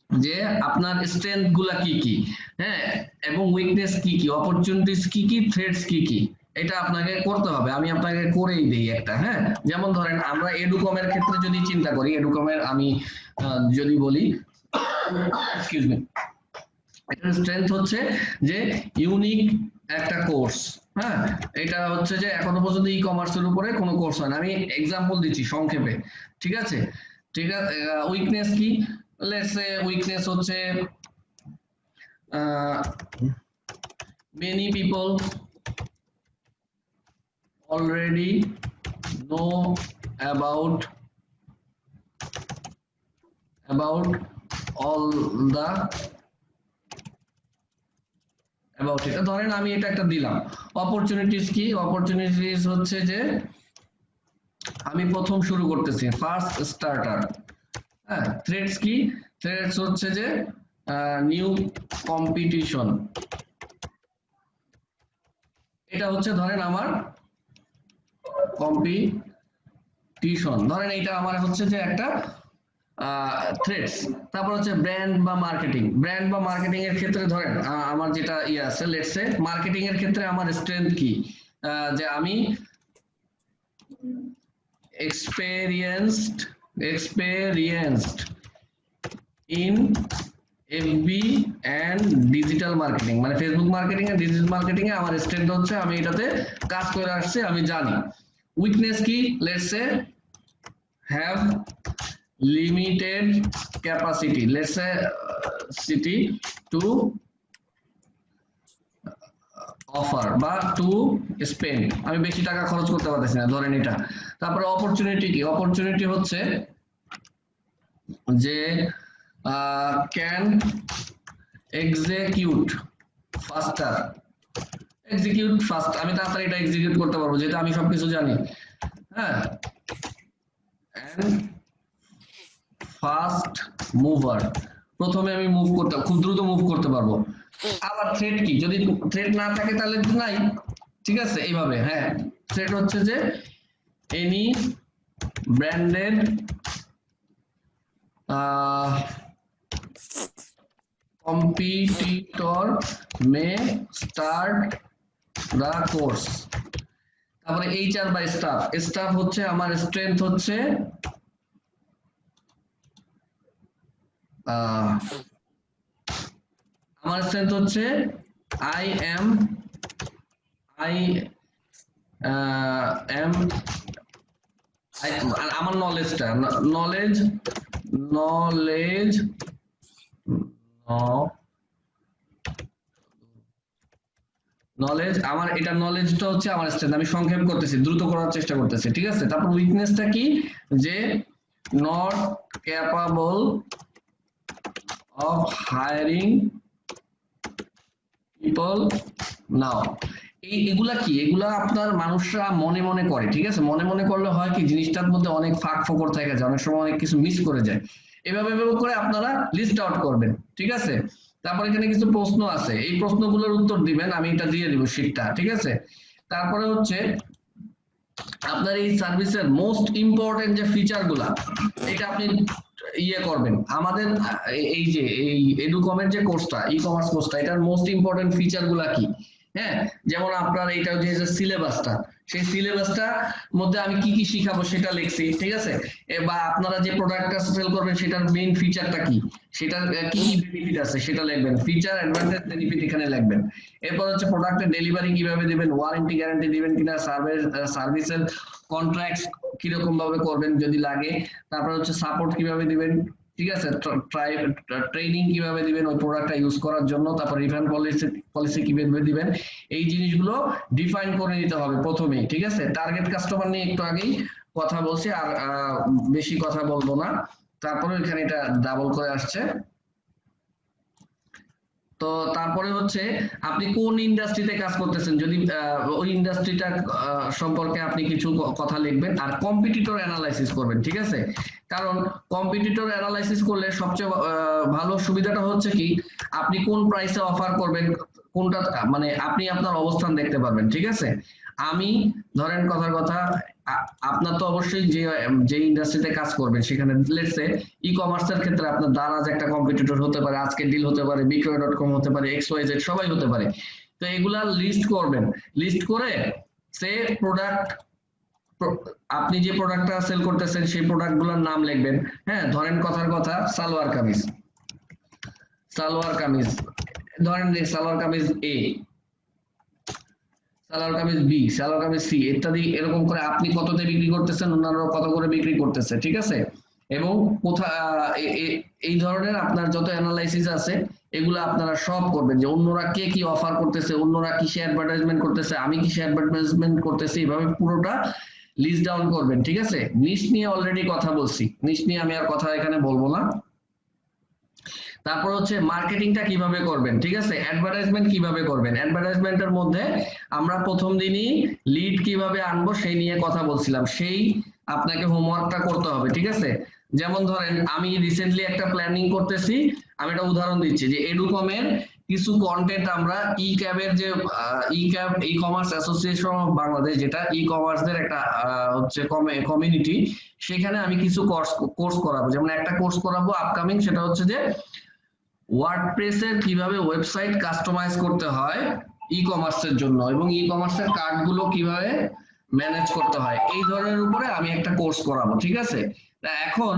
Speaker 1: যে আপনার স্ট্রেংথ গুলা কি কি, হ্যাঁ, এবং উইকনেস কি কি, অপরচুনিটিস কি কি, থ্রেটস কি কি, এটা আপনাকে করতে হবে। আমি আপনাকে করেই দিই একটা, হ্যাঁ, যেমন ধরেন আমরা এডুকমের ক্ষেত্রে যদি চিন্তা করি, এডুকমের আমি যদি বলি, এক্সকিউজ মি, এটার স্ট্রেংথ হচ্ছে যে ইউনিক একটা কোর্স, হ্যাঁ, এটা হচ্ছে যে এখনো পর্যন্ত ই কমার্সের উপরে কোনো কোর্স হয় না। আমি এক্সাম্পল দিচ্ছি সংক্ষেপে, ঠিক আছে, ঠিক আছে। উইকনেস কি, লেটস সে উইকনেস হচ্ছে many people already know about all the about it। ধরেন আমি এটা একটা দিলাম। অপরচুনিটিস কি, অপরচুনিটিস হচ্ছে যে আমি প্রথম শুরু করতেছি, ফার্স্ট স্টার্টার, হ্যাঁ। থ্রেটস কি, থ্রেটস হচ্ছে যে নিউ কম্পিটিশন, এটা হচ্ছে ধরেন আমার কম্পিটিশন, ধরেন এটা আমার হচ্ছে যে একটা থ্রেডস। তারপর হচ্ছে ব্র্যান্ড বা মার্কেটিং। ব্র্যান্ড বা মার্কেটিং এর ক্ষেত্রে ধরেন আমার যেটা ইয়ে আছে, লেটস সে মার্কেটিং এর ক্ষেত্রে আমার স্ট্রেংথ কি, যে আমি experienced in FB and digital marketing, মানে ফেসবুক মার্কেটিং আর ডিজিটাল মার্কেটিং এ আমার স্ট্রেংথ হচ্ছে আমি এটাতে কাজ করে আসছি, আমি জানি। উইকনেস কি, let's say have limited capacity, let's say city to offer বা টু স্পেন্ড, আমি বেশি টাকা খরচ করতে পারতেছি না, ধরেন এটা। তারপরে অপরচুনিটি কি, অপরচুনিটি হচ্ছে যে ক্যান এক্সিকিউট ফাস্টার, এক্সিকিউট ফাস্ট, আমি তাড়াতাড়ি এটা এক্সিকিউট করতে পারবো যেহেতু আমি সবকিছু জানি। হ্যাঁ, এন্ড ফাস্ট মুভার, প্রথমে আমি মুভ করতে, খুব দ্রুত মুভ করতে পারবো। আবার থ্রেট কি, যদি থ্রেট না থাকে তাহলে তো নাই, ঠিক আছে এইভাবে। হ্যাঁ, থ্রেট হচ্ছে যে any branded competitor may start the course। তারপরে HR বা স্টাফ, স্টাফ হচ্ছে আমার স্ট্রেংথ হচ্ছে আমার স্ট্রেংথ হচ্ছে I am আমার নলেজটা, নলেজ আমার, এটা নলেজটা হচ্ছে আমার স্ট্রেংথ, আমি সংক্ষেপ করতেছি, দ্রুত করার চেষ্টা করতেছি, ঠিক আছে। তারপর উইকনেসটা কি, যে not capable of hiring people now. এগুলা কি, এগুলা আপনার মানুষরা মনে মনে করে, ঠিক আছে। মনে মনে করলে হয় কি, জিনিসটার মধ্যে অনেক ফাঁক ফোকর থাকে যায়, অনেক সময় অনেক কিছু মিস করে যায়। এভাবে করে আপনারা লিস্ট আউট করবেন, ঠিক আছে। তারপর এখানে কিছু প্রশ্ন আছে, এই প্রশ্নগুলোর উত্তর দিবেন, আমি এটা দিয়ে দিব শীটটা, ঠিক আছে। তারপরে হচ্ছে আপনার এই সার্ভিসের মোস্ট ইম্পর্টেন্ট যে ফিচার গুলা, এটা আপনি ইয়ে করবেন। আমাদের এই যে এই এডুকমের যে কোর্সটা, ই কমার্স কোর্সটা, এটার মোস্ট ইম্পর্টেন্ট ফিচার গুলা কি, হ্যাঁ, যেমন আপনার এইটা যে সিলেবাসটা, সেই সিলেবাসটা মধ্যে আমি কি কি শিখাবো সেটা লিখছি, ঠিক আছে। বা আপনারা যে প্রোডাক্টটা সেল করবেন সেটার মেইন ফিচারটা কি, সেটার কি কি বেনিফিট আছে সেটা লিখবেন, ফিচার অ্যাডভান্টেজ বেনিফিট এখানে লিখবেন। এরপর হচ্ছে প্রোডাক্টের ডেলিভারি কিভাবে দিবেন, ওয়ারেন্টি গ্যারান্টি দিবেন কিনা, সার্ভিসের কন্ট্রাক্টস কিরকম ভাবে করবেন যদি লাগে, তারপর হচ্ছে সাপোর্ট কিভাবে দিবেন, ঠিক আছে, ট্রেনিং কিভাবে দিবেন ওই প্রোডাক্টটা ইউজ করার জন্য, তারপর রিফান্ড পলিসি কিভাবে দিবেন, এই জিনিসগুলো ডিফাইন করে নিতে হবে প্রথমেই, ঠিক আছে। টার্গেট কাস্টমার নিয়ে একটু আগেই কথা বলছি, আর বেশি কথা বলবো না। তারপরে এখানে এটা ডাবল করে আসছে। তো তারপরে হচ্ছে আপনি কোন ইন্ডাস্ট্রিতে কাজ করতেছেন, যদি ওই ইন্ডাস্ট্রিটা সম্পর্কে আপনি কিছু কথা লিখবেন, আর কম্পিটিটর অ্যানালাইসিস করবেন, ঠিক আছে। কারণ কম্পিটিটর অ্যানালাইসিস করলে সবচেয়ে ভালো সুবিধাটা হচ্ছে কি, আপনি কোন প্রাইসে অফার করবেন, কোনটা, মানে আপনি আপনার অবস্থান দেখতে পারবেন, ঠিক আছে। আমি ধরেন কথার কথা, আপনার তো অবশ্যই যে ইন্ডাস্ট্রিতে কাজ করবেন সেখানে লেটস সে ই কমার্সের ক্ষেত্রে আপনার দারাজ একটা কম্পিটিটর হতে পারে, আজকের ডিল হতে পারে, বিক্রয়.com হতে পারে, XYZ সবাই হতে পারে। তো এগুলা লিস্ট করবেন, লিস্ট করে সে প্রোডাক্ট, আপনি যে প্রোডাক্টটা সেল করতেছেন সেই প্রোডাক্টগুলোর নাম লিখবেন। হ্যাঁ, ধরেন কথার কথা সালোয়ার কামিজ, ধরেন যে salwar kameez A, salwar kameez B, salwar kameez C ইত্যাদি, এরকম করে আপনি কততে বিক্রি করতেছেন, অন্যরা কত করে বিক্রি করতেছে, ঠিক আছে। এবং এই ধরনের আপনার যত অ্যানালাইসিস আছে এগুলো আপনারা সব করবেন, যে অন্যরা কে কি অফার করতেছে, অন্যরা কিসে অ্যাডভার্টাইজমেন্ট করতেছে, আমি কিসে অ্যাডভার্টাইজমেন্ট করতেছি, এইভাবে পুরোটা লিস্ট ডাউন করবেন, ঠিক আছে। নিশ নিয়ে অলরেডি কথা বলছি, নিশ নিয়ে আমি আর কথা এখানে বলবো না। তারপর হচ্ছে মার্কেটিংটা কিভাবে করবেন, ঠিক আছে। অ্যাডভার্টাইজমেন্ট কিভাবে করবেন, অ্যাডভার্টাইজমেন্টের মধ্যে আমরা প্রথম দিনই লিড কিভাবে আনবো সেই নিয়ে কথা বলছিলাম, সেই আপনাকে হোমওয়ার্কটা করতে হবে, ঠিক আছে। যেমন ধরেন আমি রিসেন্টলি একটা প্ল্যানিং করতেছি, আমি একটা উদাহরণ দিচ্ছি, যে এডুকমের কিছু কন্টেন্ট আমরা ই ক্যাবের যে e commerce association of Bangladesh, যেটা ই কমার্সদের একটা হচ্ছে কমিউনিটি, সেখানে আমি কিছু কোর্স করাবো। যেমন একটা কোর্স করাবো আপকামিং, সেটা হচ্ছে যে ওয়ার্ডপ্রেসের কিভাবে ওয়েবসাইট কাস্টমাইজ করতে হয় ই কমার্সের জন্য, এবং ই কমার্সের কার্ডগুলো কিভাবে ম্যানেজ করতে হয়, এই ধরনের উপরে আমি একটা কোর্স করাবো। ঠিক আছে, এখন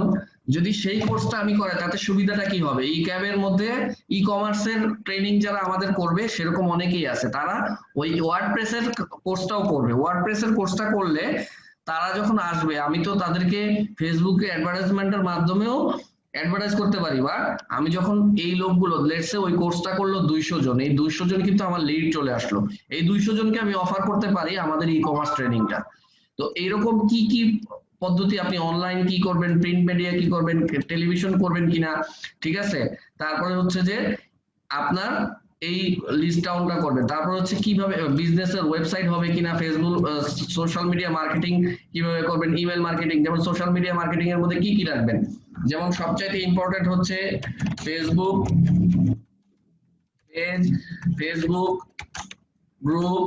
Speaker 1: যদি সেই কোর্সটা আমি করাই তাতে সুবিধাটা কি হবে? ই ক্যাবের মধ্যে ই কমার্সের ট্রেনিং যারা আমাদের করবে সেরকম অনেকেই আছে, তারা ওই ওয়ার্ডপ্রেসের কোর্সটাও করবে। ওয়ার্ডপ্রেসের কোর্সটা করলে তারা যখন আসবে, আমি তো তাদেরকে ফেসবুকে অ্যাডভার্টাইজমেন্টের মাধ্যমেও অ্যাডভার্টাইজ করতে পারি, বা আমি যখন এই লোকগুলো লেটসে ওই কোর্সটা করলো 200 জন, এই 200 জন কিন্তু আমার লিড চলে আসলো, এই 200 জনকে আমি অফার করতে পারি আমাদের ই কমার্স ট্রেনিংটা। তো এইরকম কি কি পদ্ধতি, আপনি অনলাইন কি করবেন, প্রিন্ট মিডিয়া কি করবেন, টেলিভিশন করবেন কিনা, ঠিক আছে, তারপরে হচ্ছে যে আপনার এই লিস্ট ডাউনটা করবেন, তারপর হচ্ছে কিভাবে বিজনেসের ওয়েবসাইট হবে কিনা, ফেসবুক সোশ্যাল মিডিয়া মার্কেটিং কিভাবে করবেন, ইমেল মার্কেটিং, যেমন সোশ্যাল মিডিয়া মার্কেটিং এর মধ্যে কি কি রাখবেন, যেমন সবচাইতে ইম্পর্টেন্ট হচ্ছে ফেসবুক পেজ, ফেসবুক গ্রুপ,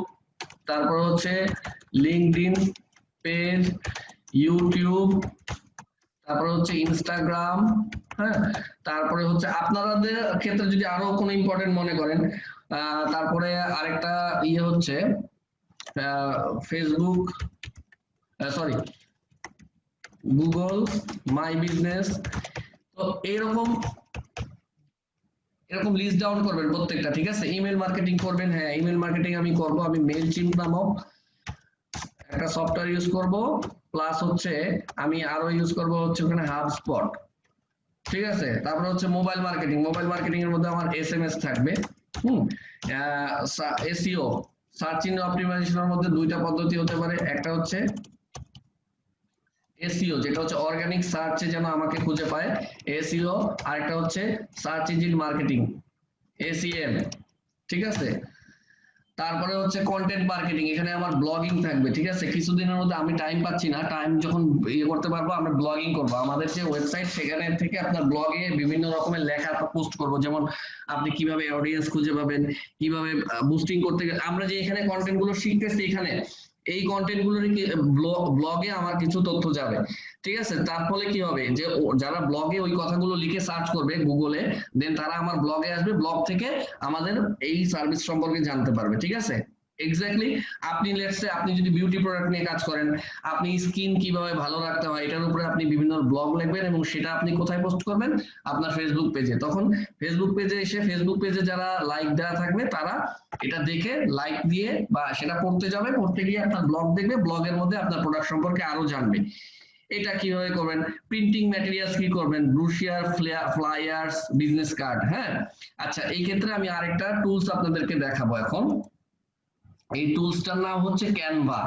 Speaker 1: তারপর হচ্ছে লিঙ্কডইন পেজ, ইউটিউব, তারপরে হচ্ছে ইনস্টাগ্রাম, হ্যাঁ, তারপরে হচ্ছে আপনাদের ক্ষেত্রে যদি আরো কোনো ইম্পর্টেন্ট মনে করেন, তারপরে আরেকটা ইয়ে হচ্ছে Facebook, sorry, Google my business. তো এরকম লিস্ট ডাউন করবেন প্রত্যেকটা, ঠিক আছে। ইমেল মার্কেটিং করবেন, হ্যাঁ ইমেল মার্কেটিং আমি করব, আমি মেইলচিম্প নামক একটা সফটওয়্যার ইউজ করব, প্লাস হচ্ছে আমি আরো ইউজ করব হচ্ছে ওখানে হাবস্পট, ঠিক আছে। তারপরে হচ্ছে মোবাইল মার্কেটিং এর মধ্যে আমার এসএমএস থাকবে, এসইও সার্চ ইঞ্জিন অপটিমাইজেশনের মধ্যে দুইটা পদ্ধতি হতে পারে, একটা হচ্ছে এসইও যেটা হচ্ছে অর্গানিক সার্চে যেন আমাকে খুঁজে পায়, এসইও, আর একটা হচ্ছে সার্চ ইঞ্জিন মার্কেটিং, এসইএম, ঠিক আছে। তারপরে হচ্ছে কন্টেন্ট মার্কেটিং, এখানে আমার ব্লগিং থাকবে, ঠিক আছে। কিছুদিনের মধ্যে আমি টাইম পাচ্ছি না, টাইম যখন ইয়ে করতে পারবো আমরা ব্লগিং করব, আমাদের যে ওয়েবসাইট সেখানে থেকে আপনার ব্লগে বিভিন্ন রকমের লেখা পোস্ট করব, যেমন আপনি কিভাবে অডিয়েন্স খুঁজে পাবেন, কিভাবে বুস্টিং করতে গেলে আমরা যে এখানে কন্টেন্ট গুলো শিখতেছি, এখানে এই কন্টেন্ট গুলোর ব্লগে আমার কিছু তথ্য যাবে, ঠিক আছে। তার ফলে কি হবে যে যারা ব্লগে ওই কথাগুলো লিখে সার্চ করবে গুগলে, দেন তারা আমার ব্লগে আসবে, ব্লগ থেকে আমাদের এই সার্ভিস সম্পর্কে জানতে পারবে, ঠিক আছে। এক্স্যাক্টলি আপনি লেটসে আপনি যদি বিউটি প্রোডাক্ট নিয়ে কাজ করেন, আপনি স্কিন কিভাবে ভালো রাখতে হয় এটার উপরে আপনি বিভিন্ন ব্লগ লিখবেন, এবং সেটা আপনি কোথায় পোস্ট করবেন, আপনার ফেসবুক পেজে। তখন ফেসবুক পেজে এসে ফেসবুক পেজে যারা লাইক দেওয়া থাকবে তারা এটা দেখে লাইক দিয়ে বা সেটা পড়তে যাবে, পড়তে গিয়ে আপনার ব্লগ দেখবে, ব্লগের মধ্যে আপনার প্রোডাক্ট সম্পর্কে আরো জানবে। এটা কিভাবে করবেন, প্রিন্টিং ম্যাটেরিয়ালস কি করবেন, ব্রুশিয়ার, ফ্লায়ার্স, বিজনেস কার্ড, হ্যাঁ। আচ্ছা, এই ক্ষেত্রে আমি আরেকটা টুলস আপনাদেরকে দেখাবো এখন। এই টুলসটার নাম হচ্ছে ক্যানভা।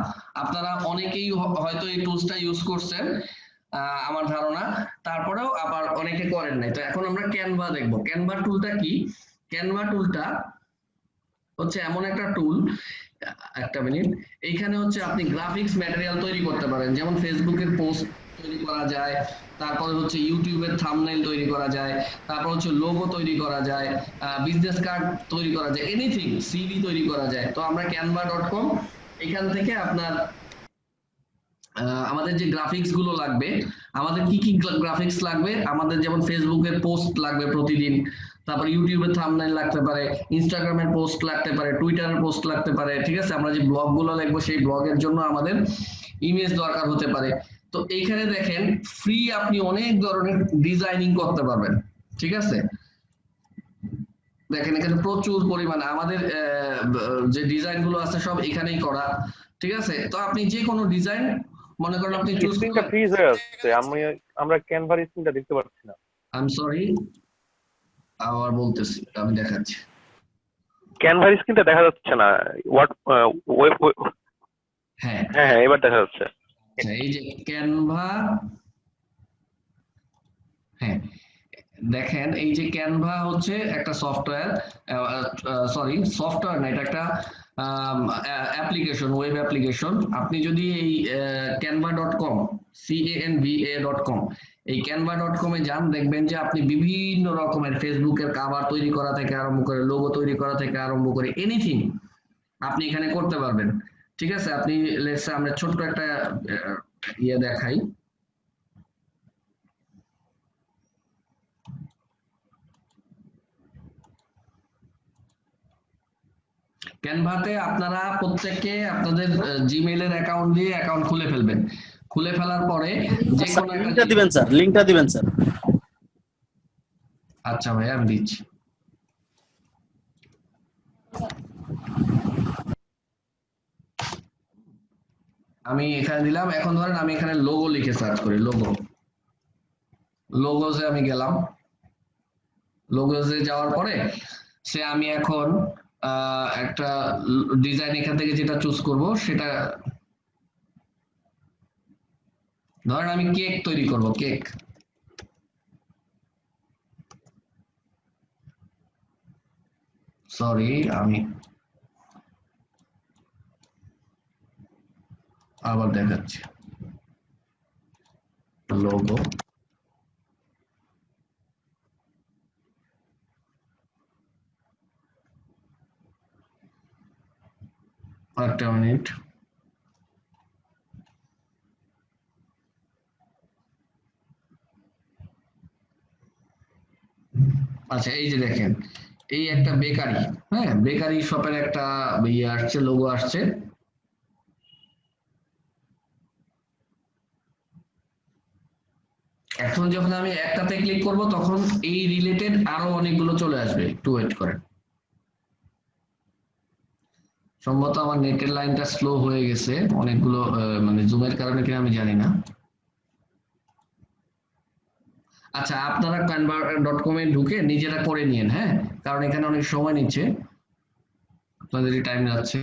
Speaker 1: আপনারা অনেকেই হয়তো এই টুলসটা ইউজ করছেন আমার ধারণা, তারপরেও আবার অনেকে করেন নাই। তো এখন আমরা ক্যানভা দেখবো। ক্যানভা টুলটা কি? ক্যানভা টুলটা হচ্ছে এমন একটা টুল, একটা মিনিট, এইখানে হচ্ছে আপনি গ্রাফিক্স ম্যাটেরিয়াল তৈরি করতে পারেন, যেমন ফেসবুকের পোস্ট তৈরি করা যায়, তারপরে হচ্ছে ইউটিউবের থাম্বনেইল তৈরি করা যায়, তারপর হচ্ছে লোগো তৈরি করা যায়, বিজনেস কার্ড তৈরি করা যায়, এনিথিং, সিভি তৈরি করা যায়। তো আমরা canva.com এখান থেকে আপনার আমাদের যে গ্রাফিক্স গুলো লাগবে, আমাদের কি কি গ্রাফিক্স লাগবে, আমাদের যেমন ফেসবুকের পোস্ট লাগবে প্রতিদিন, তারপর ইউটিউবের থাম্বনেইল লাগতে পারে, ইনস্টাগ্রামের পোস্ট লাগতে পারে, টুইটারের পোস্ট লাগতে পারে, ঠিক আছে। আমরা যে ব্লগ গুলো লিখবো সেই ব্লগের জন্য আমাদের ইমেজ দরকার হতে পারে। তো এইখানে দেখেন ফ্রি আপনি অনেক ধরনের ডিজাইনিং করতে পারবেন, ঠিক আছে। দেখেন এখানে প্রচুর পরিমাণে আমাদের যে ডিজাইন গুলো আছে সব এখানেই করা, ঠিক আছে। তো আপনি যে কোনো ডিজাইন মনে করেন আপনি চুজ
Speaker 5: স্ক্রিনটা ফ্রিজ হয়ে যাচ্ছে, আমরা ক্যানভার স্ক্রিনটা দেখতে পাচ্ছি না।
Speaker 1: আই এম সরি, আবার বলতেছি, আমি দেখাচ্ছি।
Speaker 5: ক্যানভার স্ক্রিনটা দেখা যাচ্ছে না। ওয়েব,
Speaker 1: হ্যাঁ
Speaker 5: হ্যাঁ এবার দেখা যাচ্ছে।
Speaker 1: আচ্ছা, এই যে ক্যানভা, হ্যাঁ দেখেন এই যে ক্যানভা হচ্ছে একটা সফটওয়্যার, সরি সফটওয়্যার না, এটা একটা অ্যাপ্লিকেশন, ওয়েব অ্যাপ্লিকেশন। আপনি যদি এই canva.com, canva.com এই canva.com এ যান, দেখবেন যে আপনি বিভিন্ন রকমের ফেসবুকের কভার তৈরি করা থেকে আরম্ভ করে লোগো তৈরি করা থেকে আরম্ভ করে এনিথিং আপনি এখানে করতে পারবেন। ঠিক আছে, আপনি লেটস সে আমরা ছোট্ট একটা ইয়ে দেখাই। ক্যানভাতে আপনারা প্রত্যেককে আপনাদের জিমেইলের অ্যাকাউন্ট দিয়ে অ্যাকাউন্ট খুলে ফেলবেন। খুলে ফেলার পরে যে কোনো একটা
Speaker 11: লিংকটা দিবেন স্যার, লিংকটা দিবেন স্যার।
Speaker 1: আচ্ছা ভাই আমি দিচ্ছি। আমি এখানে দিলাম। এখন ধরেন আমি এখানে লোগো লিখে সার্চ করি, লোগোজে আমি গেলাম। লোগোজে যাওয়ার পরে সে আমি এখন একটা ডিজাইন এখান থেকে যেটা চুজ করব সেটা ধরেন আমি কেক তৈরি করব, কেক। সরি আমি আবার দেখাচ্ছি লোগো। একটা মিনিট, আচ্ছা এই যে দেখেন এই একটা বেকারি, হ্যাঁ বেকারি শপের একটা ইয়ে আসছে, লোগো আসছে। এখন যখন আমি একটাতে ক্লিক করব তখন এই রিলেটেড আরো অনেকগুলো চলে আসবে, একটু ওয়েট করেন। সম্ভবত আমার নেটের লাইনটা স্লো হয়ে গেছে, অনেকগুলো মানে জুমের কারণে কিনা আমি জানি না। আচ্ছা আপনারা canva.com এ ঢুকে নিজেরা করে নিয়েন, হ্যাঁ কারণ এখানে অনেক সময় নিচ্ছে, আপনাদেরই টাইম যাচ্ছে।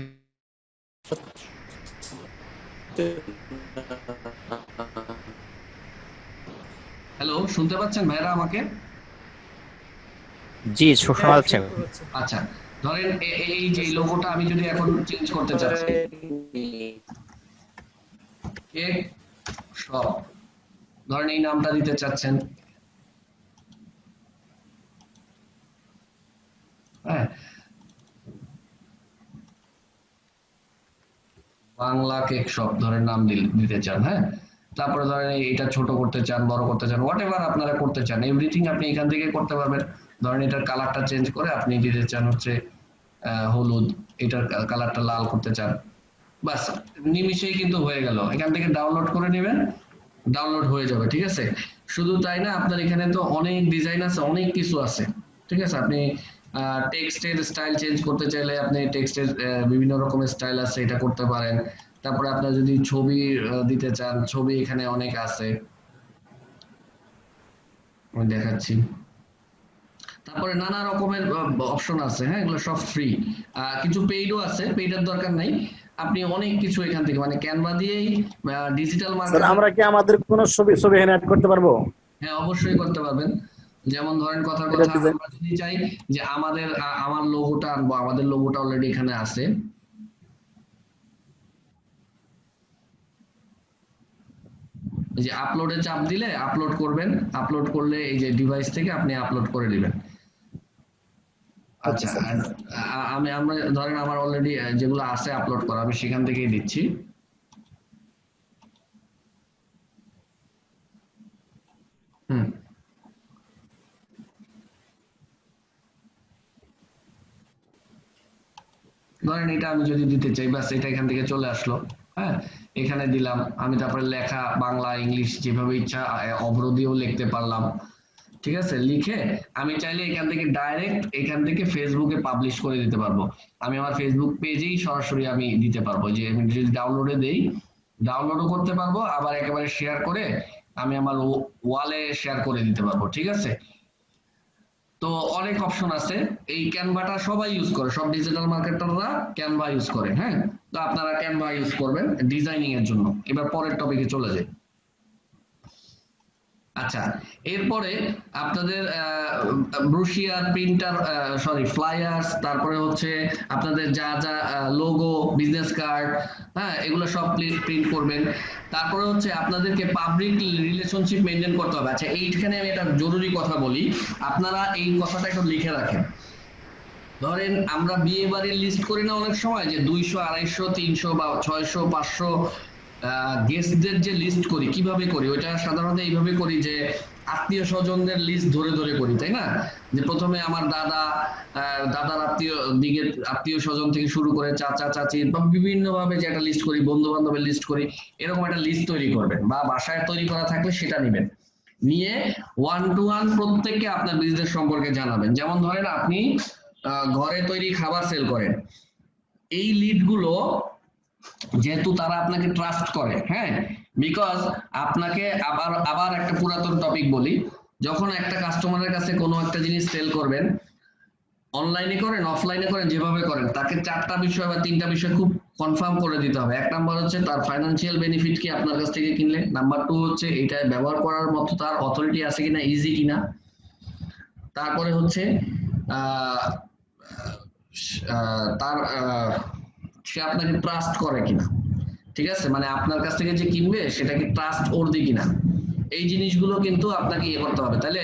Speaker 1: হ্যালো, শুনতে পাচ্ছেন ভাইরা আমাকে?
Speaker 11: জি শোনা যাচ্ছে।
Speaker 1: আচ্ছা ধরেন এই যে লোগোটা আমি যদি এখন চেঞ্জ করতে চাচ্ছি, কেক শপ ধরেন এই নামটা দিতে চাচ্ছেন, হ্যাঁ বাংলা কেক শপ ধরেন নাম দিতে চান, হ্যাঁ তারপরে ধরেন এটা ছোট করতে চান, বড় করতে চান, হোয়াট এভার আপনারা করতে চান, এভরিথিং আপনি এখান থেকে করতে পারবেন। ধরেন এটার কালারটা চেঞ্জ করে আপনি দিতে চান হচ্ছে হলুদ, এটার কালারটা লাল করতে চান, বাস নিমিশেই কিন্তু হয়ে গেল। এখান থেকে ডাউনলোড করে নেবেন, ডাউনলোড হয়ে যাবে। ঠিক আছে, শুধু তাই না, আপনার এখানে তো অনেক ডিজাইন আছে, অনেক কিছু আছে। ঠিক আছে, আপনি টেক্সটের স্টাইল চেঞ্জ করতে চাইলে আপনি টেক্সটের বিভিন্ন রকমের স্টাইল আছে, এটা করতে পারেন। তারপরে আপনার যদি ছবি দিতে চান, ছবি এখানে অনেক আছে, আমি দেখাচ্ছি। তারপরে নানা রকমের অপশন আছে, হ্যাঁ এগুলো সব ফ্রি, কিছু পেইডও আছে, পেইডের দরকার নাই। আপনি অনেক কিছু এখান থেকে মানে ক্যানভা দিয়েই ডিজিটাল মার্কেটিং।
Speaker 11: স্যার আমরা কি আমাদের কোনো ছবি এখানে অ্যাড করতে পারবো?
Speaker 1: হ্যাঁ অবশ্যই করতে পারবেন। যেমন ধরেন কথার কথা আমরা যদি চাই যে আমার লোগোটা আনবো, আমাদের লোগোটা অলরেডি এখানে আছে, এই যে আপলোডে চাপ দিলে আপলোড করবেন, আপলোড করলে এই যে ডিভাইস থেকে আপনি আপলোড করে দিবেন। আচ্ছা আমরা ধরেন আমার অলরেডি যেগুলো আছে আপলোড করা, আমি সেখান থেকেই দিচ্ছি। ধরেন এটা আমি যদি দিতে চাই, বাস এটা এখান থেকে চলে আসলো, হ্যাঁ এখানে দিলাম আমি, তারপরে লেখা বাংলা ইংলিশ যেভাবে ইচ্ছা অবরোধীও লিখতে পারলাম। ঠিক আছে, লিখে আমি চাইলে এখান থেকে ডাইরেক্ট এখান থেকে ফেসবুকে পাবলিশ করে দিতে পারবো। আমি আমার ফেসবুক পেজেই সরাসরি আমি দিতে পারবো, যে আমি যদি ডাউনলোডে দেই ডাউনলোডও করতে পারবো, আবার একেবারে শেয়ার করে আমি আমার ওয়ালে শেয়ার করে দিতে পারবো। ঠিক আছে, তো অনেক অপশন আছে। এই ক্যানভাটা সবাই ইউজ করে, সব ডিজিটাল মার্কেটাররা ক্যানভা ইউজ করে, হ্যাঁ তো আপনারা ক্যানভা ইউজ করবেন ডিজাইনিং এর জন্য। এবার পরের টপিকে চলে যাই। আচ্ছা, এরপরে আপনাদের ব্রোশিয়ার, প্রিন্টার, ফ্লায়ার্স, তারপরে হচ্ছে আপনাদের যা যা লোগো, বিজনেস কার্ড, হ্যাঁ, এগুলো সব প্রিন্ট করবেন। তারপরে হচ্ছে আপনাদেরকে পাবলিক রিলেশনশিপ মেনটেন করতে হবে। আচ্ছা, এইখানে আমি একটা জরুরি কথা বলি, আপনারা এই কথাটা একটু লিখে রাখেন। ধরেন আমরা বিয়ে বাড়ির লিস্ট করি না অনেক সময়, যে 200, 250, 300 বা 600, 500 গেস্টদের যে লিস্ট করি, কিভাবে করি? ওইটা সাধারণত এইভাবে করি যে আত্মীয় স্বজনদের লিস্ট ধরে ধরে করি, তাই না? যে প্রথমে আমার দাদার আত্মীয় স্বজন থেকে শুরু করে চাচা চাচি বা বিভিন্ন ভাবে যে একটা লিস্ট করি, বন্ধু বান্ধবের লিস্ট করি, এরকম একটা লিস্ট তৈরি করবেন, বা বাসায় তৈরি করা থাকলে সেটা নেবেন, নিয়ে 1 to 1 প্রত্যেককে আপনার বিজনেস সম্পর্কে জানাবেন। যেমন ধরেন আপনি ঘরে তৈরি খাবার সেল করেন, এই লিড গুলো যেহেতু তারা আপনাকে ট্রাস্ট করে, হ্যাঁ, বিকজ আপনাকে আবার একটা পুরাতন টপিক বলি, যখন একটা কাস্টমারের কাছে কোনো একটা জিনিস সেল করবেন, অনলাইনে করেন অফলাইনে করেন যেভাবে করেন, তাকে 4টা বিষয় বা 3টা বিষয় খুব কনফার্ম করে দিতে হবে। 1 নাম্বার হচ্ছে তার ফাইনান্সিয়াল বেনিফিট কি আপনার কাছ থেকে কিনলে, নাম্বার 2 হচ্ছে এটা ব্যবহার করার মতো তার অথরিটি আছে কিনা, ইজি কিনা, তারপরে হচ্ছে তার সে আপনাকে ট্রাস্ট করে কিনা, ঠিক আছে, মানে আপনার কাছ থেকে যে কিনবে সেটা কি ট্রাস্ট ওর্দি কিনা, এই জিনিসগুলো কিন্তু আপনাকে ইয়ে করতে হবে। তাহলে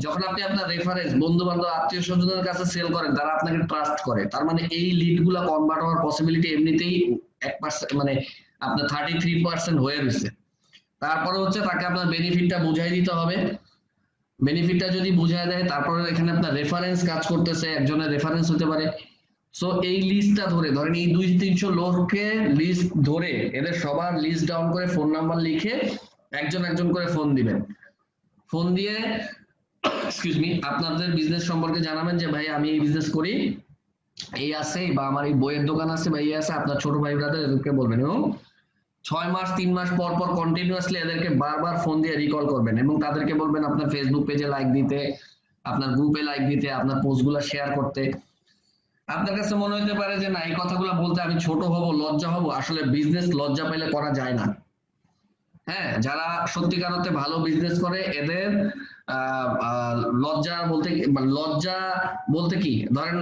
Speaker 1: যখন আপনি আপনার রেফারেন্স, বন্ধু বান্ধব, আত্মীয় স্বজনের কাছে সেল করেন, তারা আপনাকে ট্রাস্ট করে, তার মানে এই লিড গুলা কনভার্ট হওয়ার পসিবিলিটি এমনিতেই 1%, মানে আপনার 33% হয়ে রয়েছে। তারপরে হচ্ছে তাকে আপনার বেনিফিটটা বুঝাই দিতে হবে। বেনিফিটটা যদি বুঝাই দেয়, তারপরে এখানে আপনার রেফারেন্স কাজ করতেছে, একজনের রেফারেন্স হতে পারে। সো এই লিস্টটা ধরে এই 200-300 লোককে লিস্ট ধরে, এদের সবার লিস্ট ডাউন করে ফোন নাম্বার লিখে একজন একজন করে ফোন দিবেন। ফোন দিয়ে আপনাদের বিজনেস সম্পর্কে জানাবেন যে ভাই আমি এই বিজনেস করি, এই আছে, বা আমার এই বইয়ের দোকান আছে, বা এই আছে, আপনার ছোট ভাই ব্রাদার এদেরকে বলবেন, এবং 6 মাস 3 মাস পর পর কন্টিনিউয়াসলি এদেরকে বারবার ফোন দিয়ে রিকল করবেন, এবং তাদেরকে বলবেন আপনার ফেসবুক পেজে লাইক দিতে, আপনার গ্রুপে লাইক দিতে, আপনার পোস্টগুলো শেয়ার করতে। আপনার কাছে মনে হতে পারে যে না, এই কথাগুলো বলতে আমি ছোট হব, লজ্জা হব, আসলে বিজনেস লজ্জা পেলে করা যায় না। হ্যাঁ, যারা সত্যিকার অর্থে ভালো বিজনেস করে, এদের লজ্জা বলতে কি, ধরেন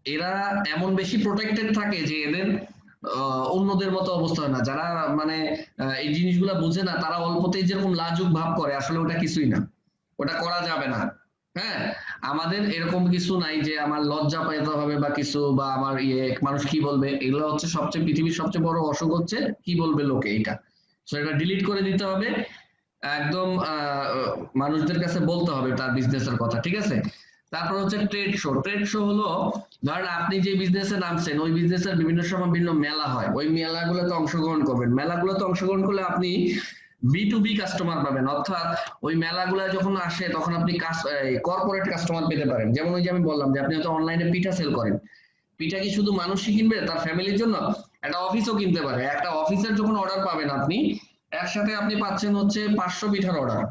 Speaker 1: এরা এমন বেশি প্রোটেক্টেড থাকে যে এদের অন্যদের মতো অবস্থা হয় না। যারা মানে এই জিনিসগুলো বুঝে না, তারা অল্পতেই যেরকম লাজুক ভাব করে, আসলে ওটা কিছুই না, ওটা করা যাবে না। হ্যাঁ, আমাদের এরকম কিছু নাই যে আমার লজ্জা পাইতে হবে বা কিছু, বা আমার মানুষ কি বলবে, এগুলো হচ্ছে পৃথিবীর সবচেয়ে বড় অসুখ হচ্ছে কি বলবে লোকে, এটা। সো এটা ডিলিট করে দিতে হবে, একদম মানুষদের কাছে বলতে হবে তার বিজনেসের কথা, ঠিক আছে? তারপর হচ্ছে ট্রেড শো হলো, ধরেন আপনি যে বিজনেসে নামছেন, ওই বিজনেসের বিভিন্ন সময় বিভিন্ন মেলা হয়, ওই মেলাগুলোতে অংশগ্রহণ করবেন। মেলাগুলোতে অংশগ্রহণ করলে আপনি B2B কাস্টমার পাবেন, অর্থাৎ ওই মেলাগুলা যখন আসে তখন আপনি কর্পোরেট কাস্টমার পেতে পারেন। যেমন ওই যে আমি বললাম যে আপনি হয়তো অনলাইনে পিঠা সেল করেন, পিঠা কি শুধু মানুষই কিনবে তার ফ্যামিলির জন্য, একটা অফিসও কিনতে পারে। একটা অফিসের যখন অর্ডার পাবেন আপনি, একসাথে আপনি পাচ্ছেন হচ্ছে 500 পিঠার অর্ডার।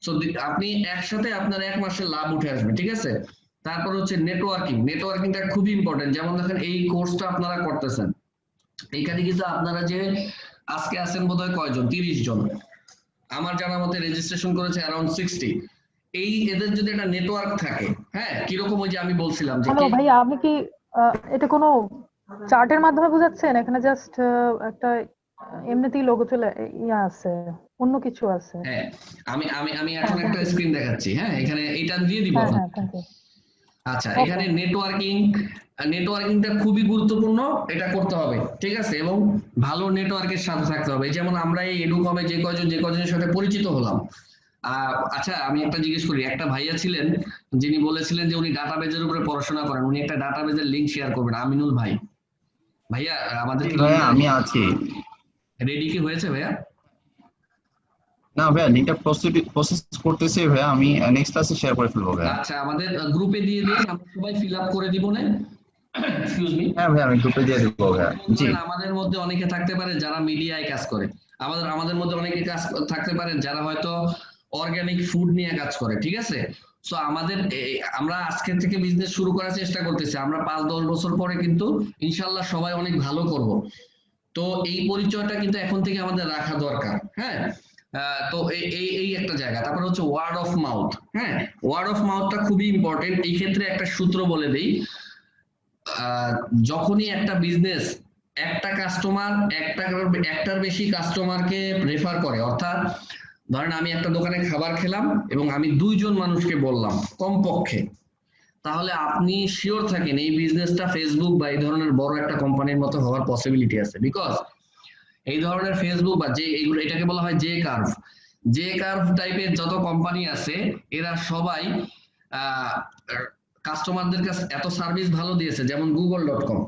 Speaker 1: সো আপনি একসাথে আপনার 1 মাসের লাভ উঠে আসবে, ঠিক আছে? তারপর হচ্ছে নেটওয়ার্কিংটা খুবই ইম্পর্টেন্ট। যেমন দেখেন এই কোর্সটা আপনারা করতেছেন, এইখানে কিন্তু আপনারা যে আজকে আছেন বোধহয় কয়জন, 30 জন, আমার জানা মতে রেজিস্ট্রেশন করেছে অ্যারাউন্ড 60। এদের যদি একটা নেটওয়ার্ক থাকে, হ্যাঁ, কিরকম, ওই যে আমি বলছিলাম যে
Speaker 4: হ্যালো ভাইয়া, আপনি কি এটা কোনো চার্টের মাধ্যমে বোঝাচ্ছেন? এখানে জাস্ট একটা এমনিতেই লোগো চলে আছে, অন্য কিছু আছে।
Speaker 1: হ্যাঁ, আমি এখন একটা স্ক্রিন দেখাচ্ছি। হ্যাঁ, এখানে এটা দিয়ে দিব।
Speaker 4: হ্যাঁ, থ্যাংক ইউ।
Speaker 1: আচ্ছা, এখানে নেটওয়ার্কিংটা খুবই গুরুত্বপূর্ণ, এটা করতে হবে, ঠিক আছে? এবং ভালো নেটওয়ার্কের সাথে থাকতে হবে। যেমন আমরা এই এডুকমে যে কজনের সাথে পরিচিত হলাম। আচ্ছা, আমি একটা জিজ্ঞেস করি, একটা ভাইয়া ছিলেন যিনি বলেছিলেন যে উনি ডাটাবেজের উপরে পড়াশোনা করেন, উনি একটা ডাটাবেজের লিংক শেয়ার করবেন, আমিনুল ভাইয়া আমাদের
Speaker 12: আমি আছি।
Speaker 1: রেডি কি হয়েছে ভাইয়া?
Speaker 12: না ভাইয়া, লিংকটা প্রসেস করতেছি ভাইয়া, আমি নেক্সট ক্লাসে শেয়ার করে ফেলবো ভাইয়া।
Speaker 1: আচ্ছা, আমাদের গ্রুপে দিয়ে দিন, আমরা সবাই ফিল আপ করে দিব না? Excuse me.
Speaker 12: হ্যাঁ ভাইয়া, আমি গ্রুপে দিয়ে দেবো ভাইয়া। জি।
Speaker 1: আমাদের মধ্যে অনেকে থাকতে পারে যারা মিডিয়ায় কাজ করে, আমাদের মধ্যে অনেকে কাজ থাকতে পারে যারা হয়তো অর্গানিক ফুড নিয়ে কাজ করে, ঠিক আছে? সো আমরা আজকে থেকে বিজনেস শুরু করার চেষ্টা করতেছি, আমরা 5-10 বছর পরে কিন্তু ইনশাল্লাহ সবাই অনেক ভালো করব। তো এই পরিচয়টা কিন্তু এখন থেকে আমাদের রাখা দরকার। হ্যাঁ, তো এই একটা জায়গা। তারপর হচ্ছে ওয়ার্ড অফ মাউথ। হ্যাঁ, ওয়ার্ড অফ মাউথটা খুবই ইম্পর্টেন্ট। এই ক্ষেত্রে একটা সূত্র বলে দেই, যখনই একটা বিজনেস একটা কাস্টমার একটার বেশি কাস্টমারকে রেফার করে, অর্থাৎ ধরেন আমি একটা দোকানে খাবার খেলাম এবং আমি 2 জন মানুষকে বললাম কমপক্ষে, তাহলে আপনি শিওর থাকেন এই বিজনেসটা ফেসবুক বা এই ধরনের বড় একটা কোম্পানির মতো হওয়ার পসিবিলিটি আছে। বিকজ এই ধরনের ফেসবুক বা যে এইগুলো, এটাকে বলা হয় জে কার্ভ টাইপের যত কোম্পানি আছে, এরা সবাই কাস্টমারদের কাছে এত সার্ভিস ভালো দিয়েছে, যেমন google.com।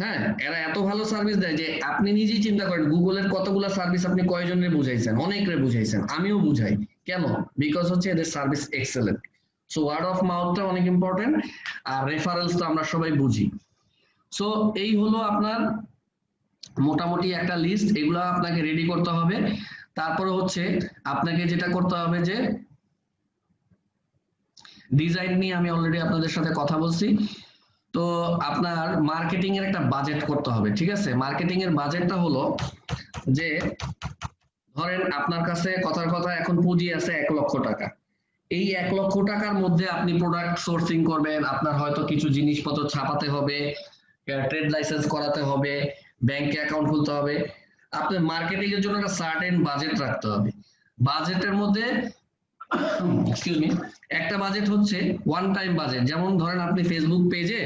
Speaker 1: হ্যাঁ, এরা এত ভালো সার্ভিস দেয় যে আপনি নিজেই চিন্তা করেন গুগলের কতগুলো সার্ভিস আপনি কয়জনের বুঝাইছেন, অনেকরে বুঝাইছেন, আমিও বুঝাই। কেন? বিকজ হচ্ছে এদের service excellent. So word of মাউথটা অনেক ইম্পর্টেন্ট, আর রেফারেন্স তো আমরা সবাই বুঝি। সো এই হলো আপনার মোটামুটি একটা লিস্ট, এগুলো আপনাকে রেডি করতে হবে। তারপরে হচ্ছে আপনাকে যেটা করতে হবে যে ডিজাইন নিয়ে আমি অলরেডি আপনাদের সাথে কথা বলছি। তো আপনার মার্কেটিং এর একটা বাজেট করতে হবে, ঠিক আছে? মার্কেটিং এর বাজেটটা হলো যে ধরেন আপনার কাছে কথার কথা এখন পুঁজি আছে 1 লক্ষ টাকা। এই 1 লক্ষ টাকার মধ্যে আপনি প্রোডাক্ট সোর্সিং করবেন, আপনার হয়তো কিছু জিনিসপত্র ছাপাতে হবে, ট্রেড লাইসেন্স করাতে হবে, ব্যাংকে অ্যাকাউন্ট খুলতে হবে। আপনার মার্কেটিং এর জন্য একটা সার্টেন বাজেট রাখতে হবে। বাজেটের মধ্যে এক্সকিউজ মি, একটা বাজেট হচ্ছে ওয়ান টাইম বাজেট। যেমন ধরেন আপনি ফেসবুক পেজে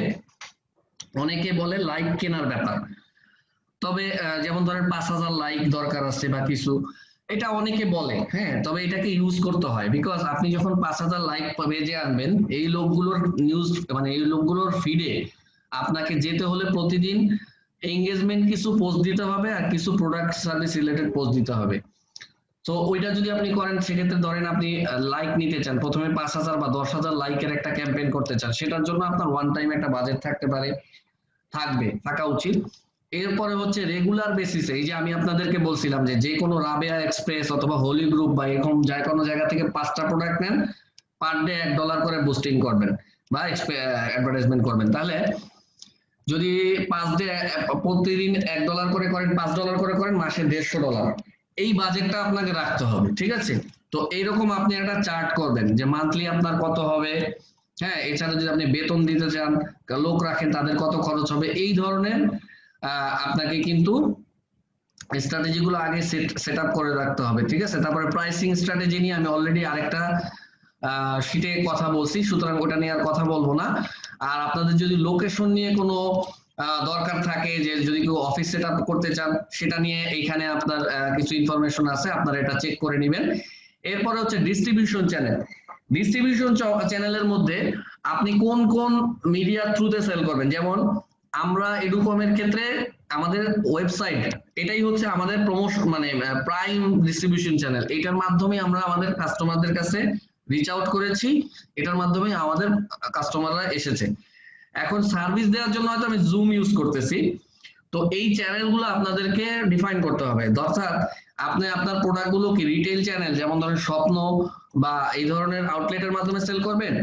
Speaker 1: অনেকে বলে লাইক কেনার ব্যাপার, তবে যেমন ধরেন 5000 লাইক দরকার আছে বা কিছু, এটা অনেকে বলে। হ্যাঁ, তবে এটাকে ইউজ করতে হয়, বিকজ আপনি যখন 5000 লাইক পেজে আনবেন, এই লোকগুলোর নিউজ মানে এই লোকগুলোর ফিডে আপনাকে যেতে হলে প্রতিদিন এঙ্গেজমেন্ট কিছু পোস্ট দিতে হবে আর কিছু প্রোডাক্ট সার্ভিস রিলেটেড পোস্ট দিতে হবে। তো ওইটা যদি আপনি করেন, সেক্ষেত্রে ধরেন আপনি লাইক নিতে চান, প্রথমে 5000 বা 10000 লাইকের একটা ক্যাম্পেইন করতে চান, সেটার জন্য আপনার ওয়ান টাইম একটা বাজেট থাকা উচিত। এরপরে হচ্ছে রেগুলার বেসিসে, এই যে আমি আপনাদেরকে বলছিলাম যে কোনো রাবেয়া এক্সপ্রেস অথবা হোলি গ্রুপ বা এরকম কোনো জায়গা থেকে 5টা প্রোডাক্ট নেন, পার ডে $1 করে বুস্টিং করবেন বা অ্যাডভার্টাইজমেন্ট করবেন। তাহলে যদি 5 ডে প্রতিদিন $1 করে করেন, $5 করে করেন, মাসে $150। এই বাজেটটা আপনাকে রাখতে হবে, ঠিক আছে? তো এইরকম আপনি একটা চার্ট করবেন যে মান্থলি আপনার কত হবে। হ্যাঁ, এছাড়া যদি আপনি বেতন দিতে চান, লোক রাখেন, তাদের কত খরচ হবে, এই ধরনের আপনাকে কিন্তু স্ট্র্যাটেজি গুলো আগে সেট আপ করে রাখতে হবে, ঠিক আছে? তারপরে প্রাইসিং স্ট্র্যাটেজি নিয়ে আমি অলরেডি আরেকটা শীটে কথা বলছি, সুতরাং ওটা নিয়ে আর কথা বলবো না। আর আপনাদের যদি লোকেশন নিয়ে কোনো দরকার থাকে, যে যদি কেউ অফিস সেট আপ করতে চান, সেটা নিয়ে এইখানে আপনার কিছু ইনফরমেশন আছে, আপনারা এটা চেক করে নেবেন। এরপরে হচ্ছে ডিস্ট্রিবিউশন চ্যানেলের মধ্যে আপনি কোন কোন মিডিয়া থ্রুতে সেল করবেন। যেমন আমরা এডুকমের ক্ষেত্রে আমাদের ওয়েবসাইট, এটাই হচ্ছে আমাদের প্রমোশন মানে প্রাইম ডিস্ট্রিবিউশন চ্যানেল। এটার মাধ্যমে আমরা আমাদের কাস্টমারদের কাছে রিচ আউট করেছি, এটার মাধ্যমে আমাদের কাস্টমাররা এসেছে। এখন সার্ভিস দেওয়ার জন্য হয়তো আমি জুম ইউজ করতেছি, তো এই চ্যানেলগুলো আপনাদেরকে ডিফাইন করতে হবে। অর্থাৎ আপনি আপনার প্রোডাক্টগুলো কি রিটেল চ্যানেল, যেমন ধরেন স্বপ্ন বা এই ধরনের আউটলেটের মাধ্যমে সেল করবেন,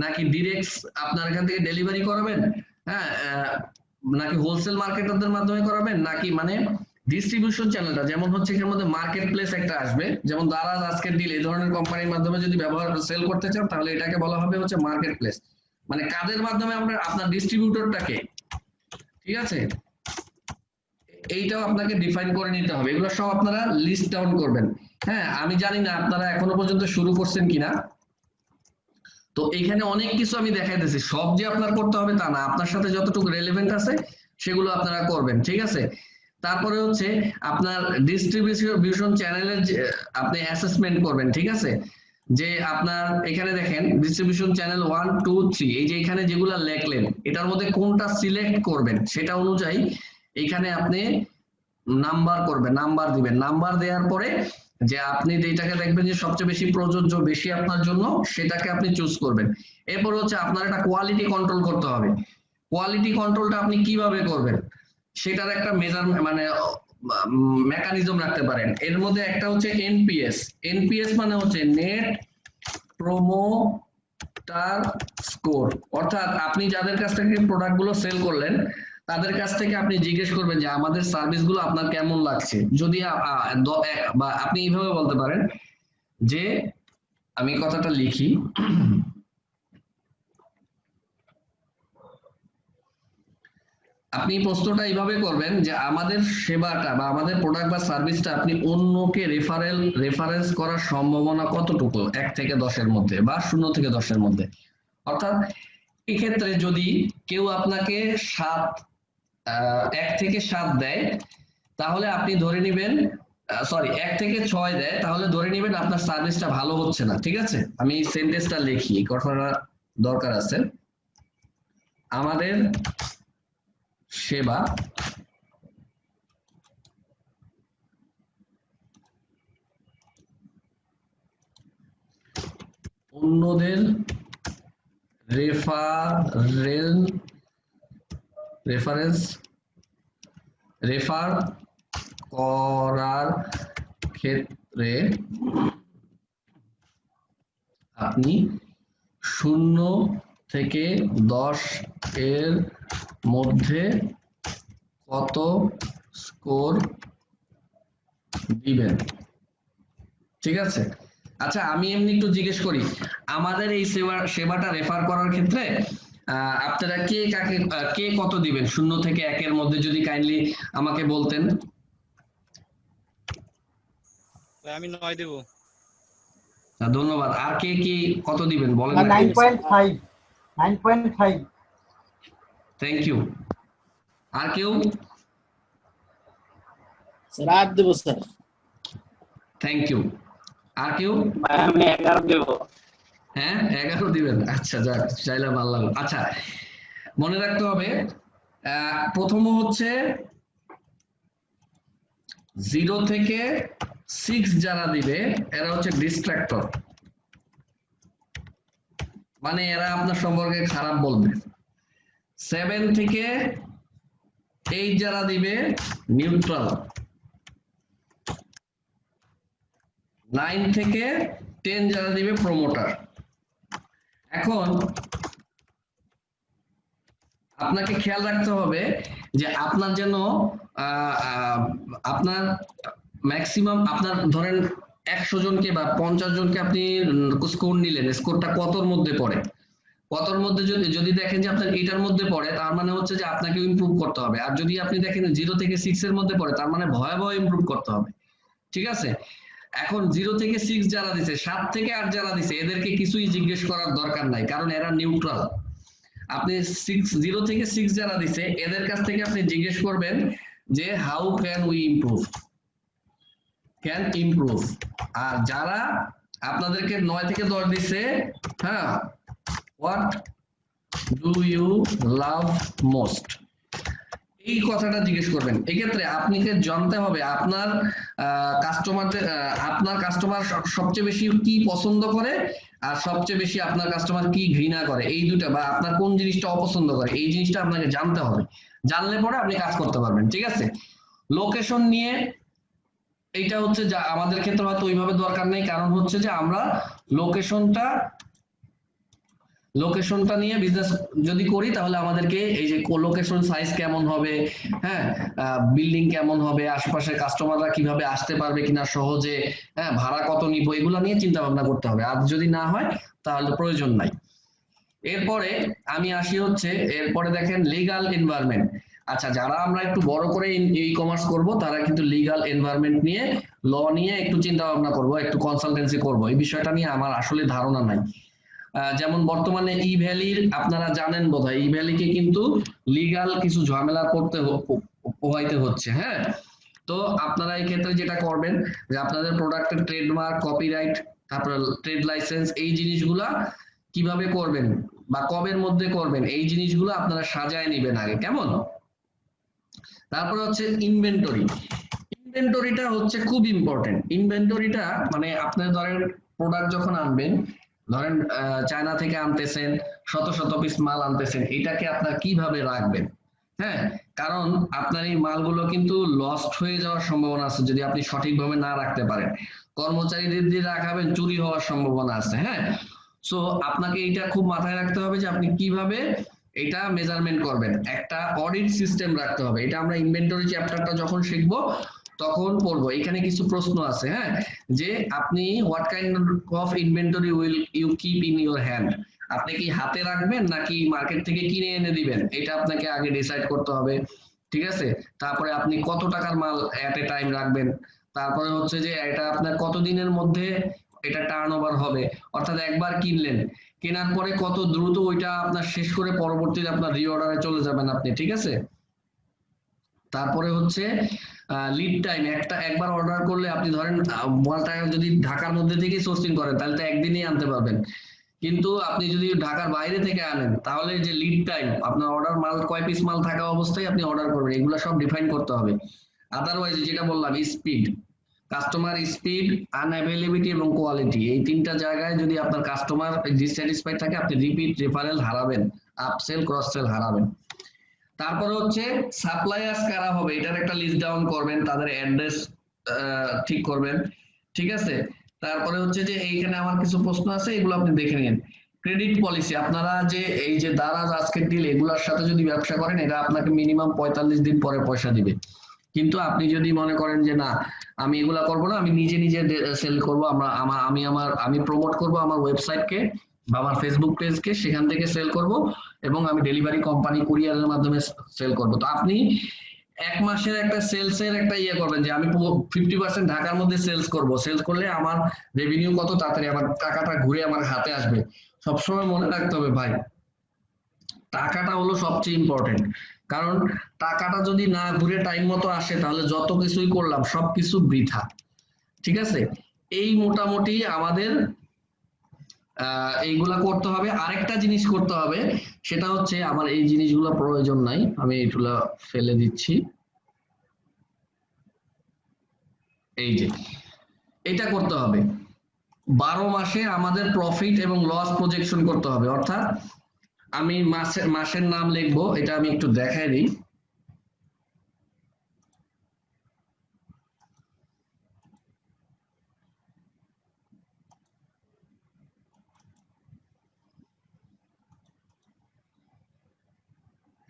Speaker 1: নাকি ডিরেক্ট আপনার এখান থেকে ডেলিভারি করাবেন, হ্যাঁ, নাকি হোলসেল মার্কেটারদের মাধ্যমে করাবেন, নাকি মানে ডিস্ট্রিবিউশন চ্যানেলটা যেমন হচ্ছে এর মধ্যে মার্কেট প্লেস একটা আসবে, যেমন দারাজ, আজকের ডিল, এই ধরনের কোম্পানির মাধ্যমে যদি সেল করতে চান, তাহলে এটাকে বলা হবে হচ্ছে মার্কেট প্লেস। মানে কাদের মাধ্যমে আমরা আপনার ডিস্ট্রিবিউটরটাকে, ঠিক আছে, এইটাও আপনাকে ডিফাইন করে নিতে হবে। এগুলো সব আপনারা লিস্ট ডাউন করবেন। হ্যাঁ, আমি জানি না আপনারা এখনো পর্যন্ত শুরু করছেন কিনা, তো এইখানে অনেক কিছু আমি দেখাইতেছি, সব যে আপনার করতে হবে তা না, আপনার সাথে যতটুকু রেলেভেন্ট আছে সেগুলো আপনারা করবেন, ঠিক আছে? তারপরে হচ্ছে আপনার ডিস্ট্রিবিউশন চ্যানেলের আপনি অ্যাসেসমেন্ট করবেন, ঠিক আছে? যে আপনার এখানে দেখেন ডিস্ট্রিবিউশন চ্যানেল 1, 2, 3, এই যে এখানে যেগুলো লেখলেন, এটার মধ্যে কোনটা সিলেক্ট করবেন সেটা অনুযায়ী এখানে আপনি নাম্বার করবেন, নাম্বার দিবেন। নাম্বার দেওয়ার পরে যে আপনি যেটাকে দেখবেন যে সবচেয়ে বেশি প্রযোজ্য, বেশি আপনার জন্য, সেটাকে আপনি চুজ করবেন। এরপর হচ্ছে আপনার একটা কোয়ালিটি কন্ট্রোল করতে হবে। কোয়ালিটি কন্ট্রোলটা আপনি কিভাবে করবেন সেটার একটা মেজার মানে মেকানিজম রাখতে পারেন। এর মধ্যে একটা হচ্ছে এনপিএস মানে হচ্ছে নেট প্রোমোটার স্কোর, অর্থাৎ আপনি যাদের কাছ থেকে প্রোডাক্ট গুলো সেল করলেন তাদের কাছ থেকে আপনি জিজ্ঞেস করবেন যে আমাদের সার্ভিসগুলো আপনার কেমন লাগছে। যদি বা আপনি এইভাবে বলতে পারেন যে, আমি কথাটা লিখি, আপনি প্রশ্নটা এইভাবে করবেন যে আমাদের সেবাটা বা আমাদের প্রোডাক্ট বা সার্ভিসটা আপনি অন্যকে রেফারেন্স করার সম্ভাবনা কতটুকু 1 থেকে 10-এর মধ্যে বা 0 থেকে 10-এর মধ্যে। অর্থাৎ এক্ষেত্রে যদি কেউ আপনাকে 1 থেকে 7 দেয় তাহলে আপনি ধরে নেবেন, 1 থেকে 6 দেয় তাহলে ধরে নেবেন আপনার সার্ভিসটা ভালো হচ্ছে না। ঠিক আছে, আমি এই সেন্টেন্সটা লিখি, কথাটা দরকার আছে। আমাদের সেবা অন্যদের রেফার করার ক্ষেত্রে আপনি 0 থেকে 10 এর মধ্যে কত স্কোর দিবেন? ঠিক আছে, আচ্ছা আমি এমনি একটু জিজ্ঞেস করি, আমাদের এই সেবাটা রেফার করার ক্ষেত্রে আপনারা কে কত দিবেন 0 থেকে 1-এর মধ্যে, যদি কাইন্ডলি আমাকে বলতেন।
Speaker 8: আমি 9 দেব।
Speaker 1: ধন্যবাদ। আর কে কত দিবেন বলেন?
Speaker 13: 9.5।
Speaker 1: Thank you. আর কেউ?
Speaker 11: Sir 8 Dev sir.
Speaker 1: Thank you. আর কেউ?
Speaker 7: আমি 11 দেব।
Speaker 1: হ্যাঁ 11 দিবেন, আচ্ছা যাক, চাইলে ভালো লাগলো। আচ্ছা মনে রাখতে হবে, প্রথম হচ্ছে 0 থেকে 6 যারা দিবে এরা হচ্ছে ডিস্ট্রাক্টর, মানে এরা আপনার সম্পর্কে খারাপ বলবে। 7 থেকে 8 যারা দিবে নিউট্রাল। 9 থেকে 10 যারা দিবে প্রমোটার। এখন আপনাকে খেয়াল রাখতে হবে যে আপনার যেন আপনার ম্যাক্সিমাম, আপনার ধরেন 100 জনকে বা 50 জনকে আপনি স্কোর নিলেন, স্কোরটা কতর মধ্যে পড়ে? কতর মধ্যে যদি দেখেন যে আপনার এটার মধ্যে পড়ে, তার মানে হচ্ছে যে আপনাকে ইমপ্রুভ করতে হবে। আর যদি আপনি দেখেন 0 থেকে 6 এর মধ্যে পড়ে, তার মানে ভয়াবহ ইমপ্রুভ করতে হবে। ঠিক আছে, এখন 0 থেকে 6 যারা দিছে, 7 থেকে 8 যারা দিছে, এদেরকে কিছুই জিজ্ঞেস করার দরকার নাই, কারণ এরা নিউট্রাল। আপনি 0 থেকে 6 যারা দিছে এদের কাছ থেকে আপনি জিজ্ঞেস করবেন যে হাউ ক্যান উই ইমপ্রুভ, আর যারা আপনাদেরকে 9 থেকে 10 দিছে, হ্যাঁ, what do you love most, এই কথাটা জিজ্ঞেস করবেন। এক্ষেত্রে আপনাকে জানতে হবে আপনার কাস্টমার সবচেয়ে বেশি কি পছন্দ করে আর সবচেয়ে বেশি আপনার কাস্টমার কি ঘৃণা করে, এই দুটো, বা আপনার কোন জিনিসটা অপছন্দ করে, এই জিনিসটা আপনাকে জানতে হবে। জানলে পরে আপনি কাজ করতে পারবেন। ঠিক আছে, লোকেশন নিয়ে এইটা হচ্ছে যা আমাদের ক্ষেত্রে হয়তো ওইভাবে দরকার নেই, কারণ হচ্ছে যে আমরা লোকেশনটা নিয়ে বিজনেস যদি করি তাহলে আমাদেরকে এই যে লোকেশন সাইজ কেমন হবে, হ্যাঁ, বিল্ডিং কেমন হবে, আশেপাশের কাস্টমাররা কিভাবে আসতে পারবে কিনা সহজে, হ্যাঁ, ভাড়া কত নিব, এগুলো নিয়ে চিন্তা ভাবনা করতে হবে। আর যদি না হয় তাহলে প্রয়োজন নাই। এরপরে আমি আসি হচ্ছে, এরপরে দেখেন লিগ্যাল এনভায়রনমেন্ট। আচ্ছা, যারা আমরা একটু বড় করে ই কমার্স করব তারা কিন্তু লিগ্যাল এনভায়রনমেন্ট নিয়ে, ল নিয়ে একটু চিন্তা ভাবনা করব, একটু কনসালটেন্সি করব। এই বিষয়টা নিয়ে আমার আসলে ধারণা নাই। যেমন বর্তমানে ই ভ্যালির আপনারা জানেন বোধহয়, ই ভ্যালিকে কিন্তু লিগ্যাল কিছু ঝামেলা পোহাইতে হচ্ছে। হ্যাঁ, তো আপনারা এই ক্ষেত্রে যেটা করবেন যে আপনাদের প্রোডাক্টের ট্রেডমার্ক, কপিরাইট, তারপর ট্রেড লাইসেন্স, এই জিনিসগুলা কিভাবে করবেন বা কবের মধ্যে করবেন, এই জিনিসগুলো আপনারা সাজায় নেবেন আগে, কেমন? তারপরে হচ্ছে ইনভেন্টরিটা হচ্ছে খুব ইম্পর্টেন্ট। ইনভেন্টরিটা মানে আপনার ধরেন প্রোডাক্ট যখন আনবেন, ধরেন চায়না থেকে আনতেছেন, শত শত পিস মাল আনতেছেন, এটাকে আপনার কিভাবে রাখবেন? হ্যাঁ, কারণ আপনার এই মালগুলো কিন্তু লস্ট হয়ে যাওয়ার সম্ভাবনা আছে যদি আপনি সঠিকভাবে না রাখতে পারেন। কর্মচারীদের দিয়ে রাখাবেন, চুরি হওয়ার সম্ভাবনা আছে। হ্যাঁ, সো আপনাকে এটা খুব মাথায় রাখতে হবে যে আপনি কিভাবে এটা মেজারমেন্ট করবেন। একটা অডিট সিস্টেম রাখতে হবে, এটা আমরা ইনভেন্টরি চ্যাপ্টারটা যখন শিখবো তখন পড়বো। এখানে কিছু প্রশ্ন আছে, হ্যাঁ, যে আপনি what kind of inventory will you keep in your hand, আপনি কি হাতে রাখবেন নাকি মার্কেট থেকে কিনে এনে দিবেন, এটা আপনাকে আগে ডিসাইড করতে হবে, ঠিক আছে। তারপরে আপনি কত টাকার মাল এট এ টাইম রাখবেন, তারপরে হচ্ছে যে এটা আপনার কতদিনের মধ্যে এটা টার্নওভার হবে, অর্থাৎ একবার কিনলেন, কেনার পরে কত দ্রুত ওইটা আপনার শেষ করে পরবর্তীতে আপনার রিঅর্ডারে চলে যাবেন আপনি, ঠিক আছে। তারপরে হচ্ছে লিড টাইম, একবার অর্ডার করলে আপনি ধরেন মালটা যদি ঢাকার মধ্যে থেকে সোর্সিং করেন তাহলে তো একদিনেই আনতে পারবেন, কিন্তু আপনি যদি ঢাকার বাইরে থেকে আনেন তাহলে যে লিড টাইম, আপনার অর্ডার মাল কয় পিস মাল থাকা অবস্থায় আপনি অর্ডার করবেন, এগুলো সব ডিফাইন করতে হবে। আদারওয়াইজ যেটা বললাম স্পিড, কাস্টমার স্পিড, আনঅ্যাভেলেবিলিটি এবং কোয়ালিটি, এই তিনটা জায়গায় যদি আপনার কাস্টমার ডিসস্যাটিসফাইড থাকে আপনি রিপিট রেফারেল হারাবেন, আপসেল ক্রস সেল হারাবেন। তারপরে হচ্ছে সাপ্লায়ার্স কারা হবে এটার একটা লিস্ট ডাউন করবেন, তাদের অ্যাড্রেস ঠিক করবেন, ঠিক আছে। তারপরে হচ্ছে যে এইখানে আমার কিছু প্রশ্ন আছে, এগুলো আপনি দেখে নিন। ক্রেডিট পলিসি, আপনারা যে এই যে দারাজ আজকের ডিল এগুলোর সাথে যদি ব্যবসা করেন এটা আপনাকে মিনিমাম 45 দিন পরে পয়সা দিবে, কিন্তু আপনি যদি মনে করেন যে না আমি এগুলা করব না, আমি নিজে নিজে সেল করব, আমি প্রমোট করব আমার ওয়েবসাইটকে বা আমার ফেসবুক পেজকে, সেখান থেকে সেল করব এবং আমি ডেলিভারি কোম্পানি কুরিয়ারের মাধ্যমে সেল করব, তো আপনি এক মাসের একটা সেলসের একটা ইয়ে করবেন যে আমি 50% ঢাকার মধ্যে সেলস করব, সেলস করলে আমার রেভিনিউ কত তাড়াতাড়ি আমার টাকাটা ঘুরে আমার হাতে আসবে। সবসময় মনে রাখতে হবে ভাই, টাকাটা হলো সবচেয়ে ইম্পর্টেন্ট, কারণ টাকাটা যদি না ঘুরে টাইম মতো আসে তাহলে যত কিছুই করলাম সবকিছু বৃথা, ঠিক আছে। এই মোটামুটি আমাদের এইগুলা করতে হবে। আরেকটা জিনিস করতে হবে, সেটা হচ্ছে আমার এই জিনিসগুলো প্রয়োজন নাই, আমি এগুলা ফেলে দিচ্ছি। এই যে এটা করতে হবে, 12 মাসে আমাদের প্রফিট এবং লস প্রজেকশন করতে হবে, অর্থাৎ আমি মাসের নাম লিখবো, এটা আমি একটু দেখাই দিই।